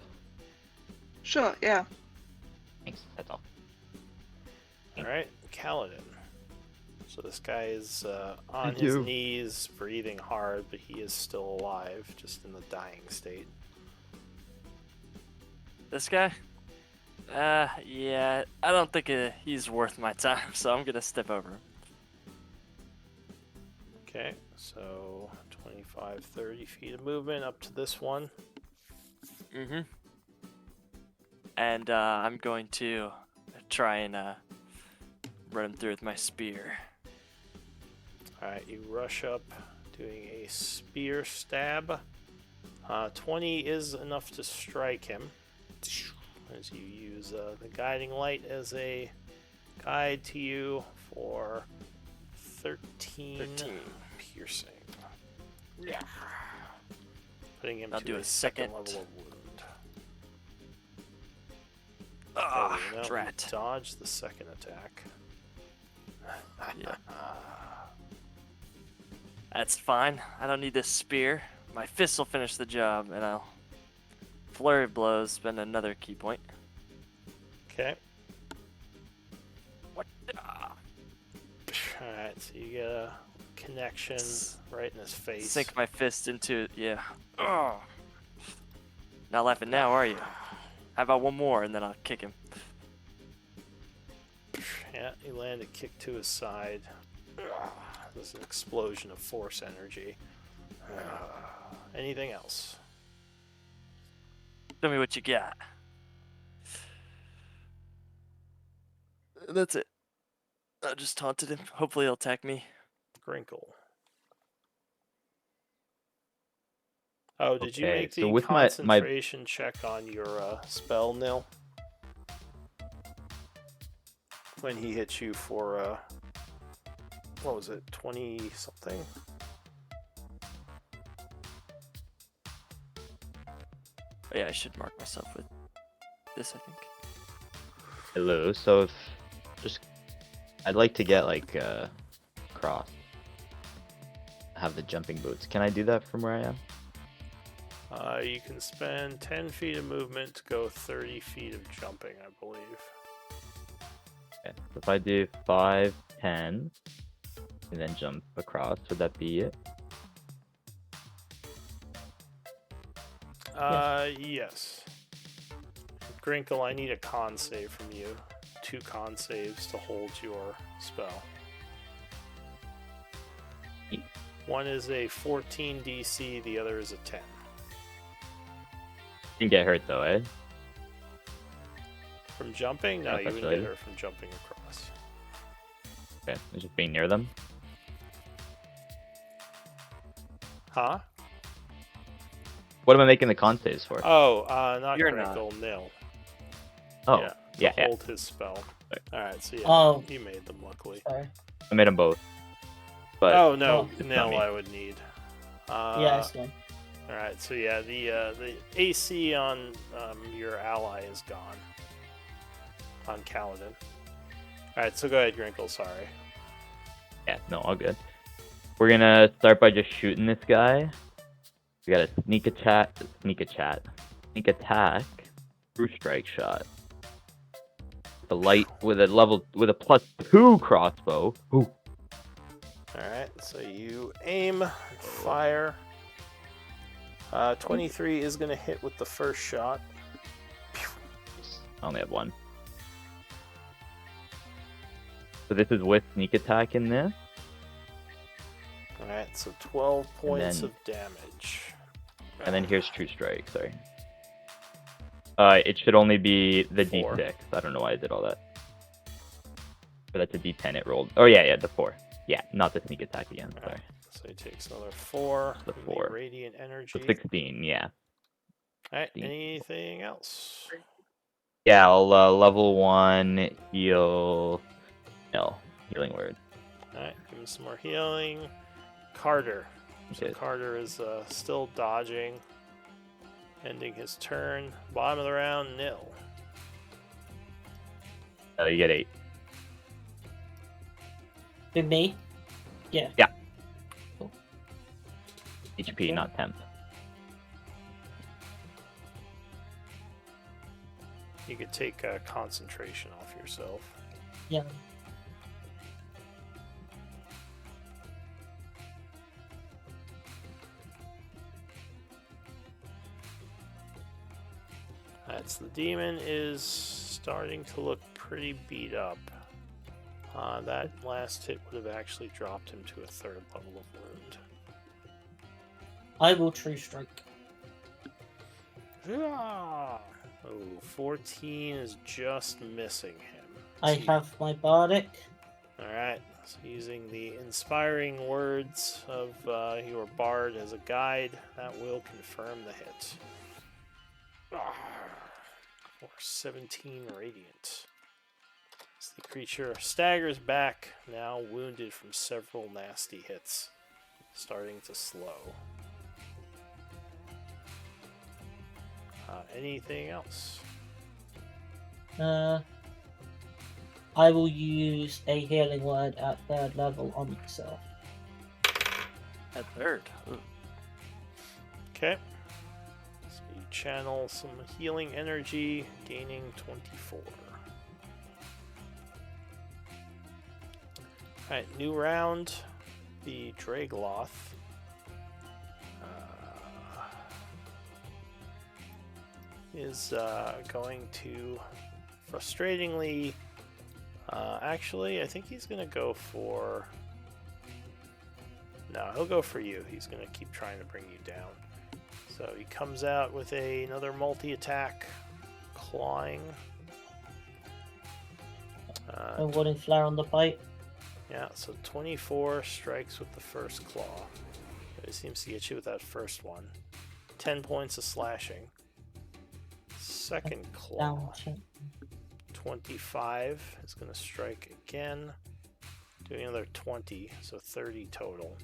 Sure, yeah. Thanks, that's all. All right, Kaladin. So this guy is on Thank his you. knees, breathing hard, but he is still alive, just in the dying state. This guy? Yeah, I don't think he's worth my time, so I'm gonna step over him. Okay, so 25, 30 feet of movement up to this one. Mm-hmm. And I'm going to try and run him through with my spear. All right, you rush up, doing a spear stab. 20 is enough to strike him. As you use the guiding light as a guide to you for 13 piercing. Yeah. Putting him I'll to do a a second second. level of wound. Ah, Oh, no, he drat. dodged the second attack. Yeah. That's fine. I don't need this spear. My fist will finish the job, and I'll flurry of blows, spend another key point. Okay. What? Ah. Alright, so you get a connection right in his face. Sink my fist into yeah. Oh. Not laughing now, are you? How about one more, and then I'll kick him. Yeah, he landed a kick to his side. There's an explosion of force energy. Anything else? Show me what you got. That's it. I just taunted him. Hopefully he'll attack me. Grinkle. Oh, did you Okay, make so the with my- concentration check on your spell, Nil? When he hit you for, what was it, 20 something? Oh, yeah, I should mark myself with this, I think. Hello, so if I'd like to get like cross. Have the jumping boots. Can I do that from where I am? You can spend 10 feet of movement to go 30 feet of jumping, I believe. Okay. So if I do 5, 10, and then jump across, would that be it? Yes. Grinkle, I need a con save from you. 2 con saves to hold your spell. One is a 14 DC, the other is a 10. You can get hurt though, eh? From jumping? No, Yeah, you that's wouldn't right. get hurt from jumping across. Okay, it's just being near them. Huh? What am I making the con saves for? Oh, not You're Grinkle, Nil. Oh, Yeah, yeah, to hold his spell. Alright, so yeah, Oh. you made them, luckily. Sorry. I made them both. But Oh, no, it's not Nil me. I would need. Yeah, it's fine. Alright, so yeah, the AC on your ally is gone. On Kaladin. Alright, so go ahead, Grinkle, sorry. Yeah, no, all good. We're gonna start by just shooting this guy. We got a sneak attack, true strike shot. The light with a +2 crossbow. Ooh. Alright, so you aim, and fire. 23 is going to hit with the first shot. I only have one. So this is with sneak attack in this. Alright, so 12 points then- of damage. And then here's true strike, sorry. It should only be the 4. D6. I don't know why I did all that. But that's a D10 it rolled. Oh yeah, the 4. Yeah, not the sneak attack again, sorry. Alright, so he takes another 4. The from 4. Radiant So energy. 16, yeah. Alright, 16. anything else? Yeah, I'll level 1 heal. No, healing word. Alright, give him some more healing. Carter. So Okay. Carter is still dodging. Ending his turn. Bottom of the round, Nil. You get 8. With me? Yeah. Yeah. Cool. HP, Okay. not temp. You could take concentration off yourself. Yeah. That's the demon is starting to look pretty beat up. That last hit would have actually dropped him to a 3rd level of wound. I will true strike. Ah! Oh, 14 is just missing him. I have my bardic. Alright, so using the inspiring words of your bard as a guide, that will confirm the hit. For 17 radiant. As the creature staggers back, now wounded from several nasty hits, starting to slow. Anything else? I will use a healing word at 3rd level on myself. At 3rd. Ooh. Okay. So you channel some healing energy, gaining 24. Alright, new round. The Dragloth. Is going to frustratingly. Actually, I think he's going to go for. No, he'll go for you. He's going to keep trying to bring you down. So he comes out with another multi-attack, clawing. A wooden flare on the bite. Yeah, so 24 strikes with the first claw. It seems to get you with that first one. 10 points of slashing. Second claw. Down. 25 is going to strike again. Doing another 20, so 30 total.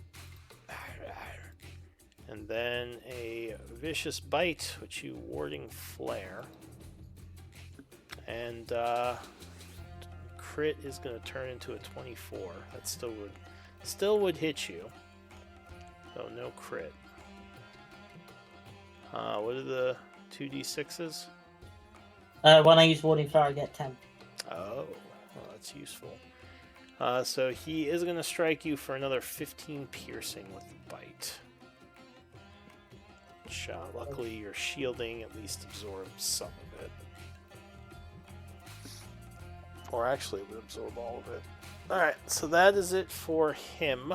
And then a vicious bite, which you warding flare. And crit is going to turn into a 24. That still would hit you. So no crit. What are the 2d6s? When I use warding flare, I get 10. Oh, well, that's useful. So he is going to strike you for another 15 piercing with the bite. Which, luckily, your shielding at least absorbs some of it. Or actually, it would absorb all of it. Alright, so that is it for him.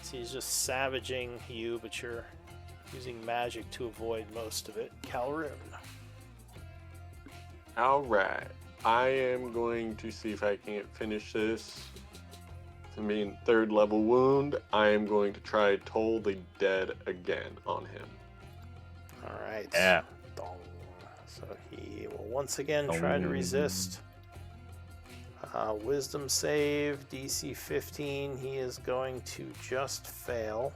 So he's just savaging you, but you're using magic to avoid most of it. Calroon. Alright. I am going to see if I can't finish this. To mean 3rd level wound, I am going to try Toll the Dead again on him. Alright. Yeah. Dong. So he will once again try to resist. Wisdom save, DC 15. He is going to just fail.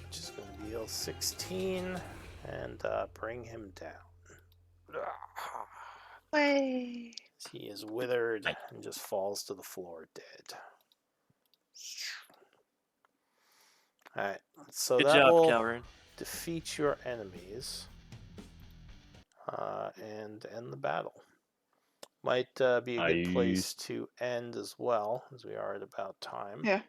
Which is going to deal 16 and bring him down. Way. He is withered and just falls to the floor dead. Alright, so Good that job, will Calroon. defeat your enemies and end the battle. Might be a good place to end as well, as we are at about time. Yeah.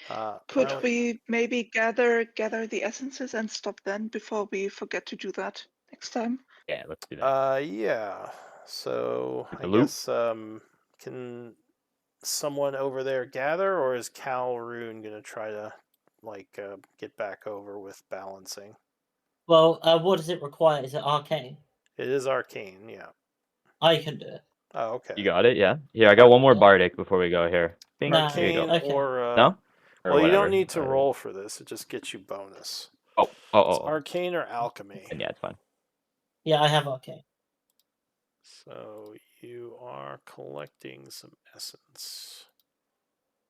Why Could don't we maybe gather the essences and stop then before we forget to do that next time? Yeah, let's do that. Yeah. So Get I the loot. guess can someone over there gather, or is Calroon gonna try to get back over with balancing? Well, what does it require? Is it arcane? It is arcane, yeah. I can do it. Oh, okay. You got it, yeah? Here, I got one more bardic before we go here. Bing, Nah, here you go. Arcane okay. or No? Or well, you whatever. don't need to roll for this. It just gets you bonus. It's Oh. arcane or alchemy. And yeah, it's fine. Yeah, I have arcane. So you are collecting some essence.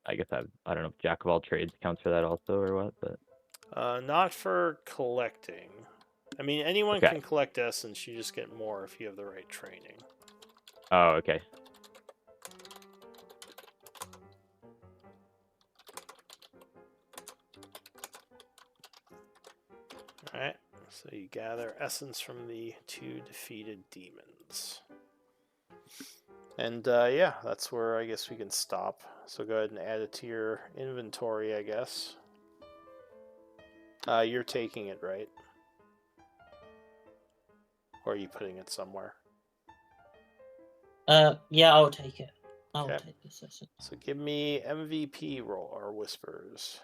I guess I don't know if Jack of all trades counts for that also or what, but Not for collecting. I mean, anyone Okay. can collect essence. You just get more if you have the right training. Oh, okay. Alright, so you gather essence from the 2 defeated demons. And yeah, that's where I guess we can stop. So go ahead and add it to your inventory, I guess. You're taking it, right? Or are you putting it somewhere? Yeah, I'll take it. I'll Okay. take this essence. So give me MVP roll or whispers.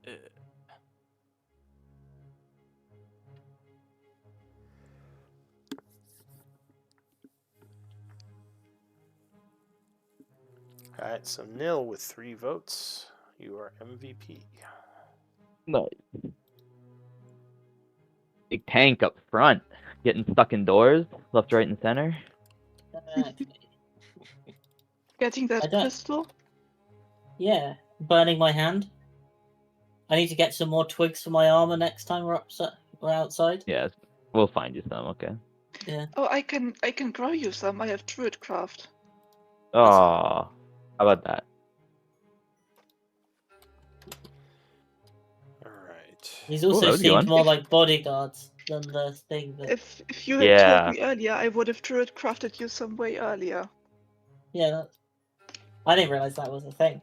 Uh, Alright, so Nil with 3 votes. You are MVP. Nice. Big tank up front, getting stuck indoors, left, right, and center. Okay. Getting I that don't- crystal? Yeah, burning my hand. I need to get some more twigs for my armor next time we're outside. Yes, we'll find you some. Okay. Yeah. Oh, I can grow you some. I have druid craft. Oh, how about that? Alright. These Ooh, also that was a good seemed one. more like bodyguards than the thing that. If you had Yeah. told me earlier, I would have druid crafted you some way earlier. Yeah, I didn't realize that was a thing.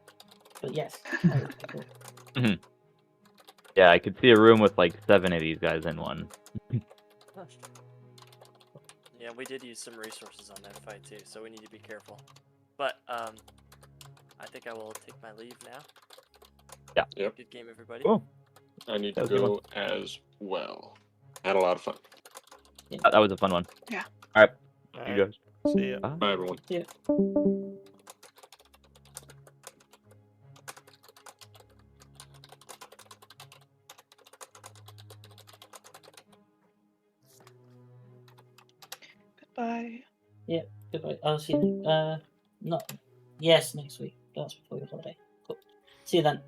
But yes, that would be cool. Yeah, I could see a room with like 7 of these guys in one. yeah, we did use some resources on that fight too, so we need to be careful. But I think I will take my leave now. Yeah. Yep. Good game, everybody. Cool. I need That to was a good go as well. Had a lot of fun. That was a fun one. Yeah. All right. You Alright, guys. see ya. Bye. Bye, everyone. Goodbye. Goodbye. I'll see you. Not. Yes, next week. That's before your holiday. Cool. See you then.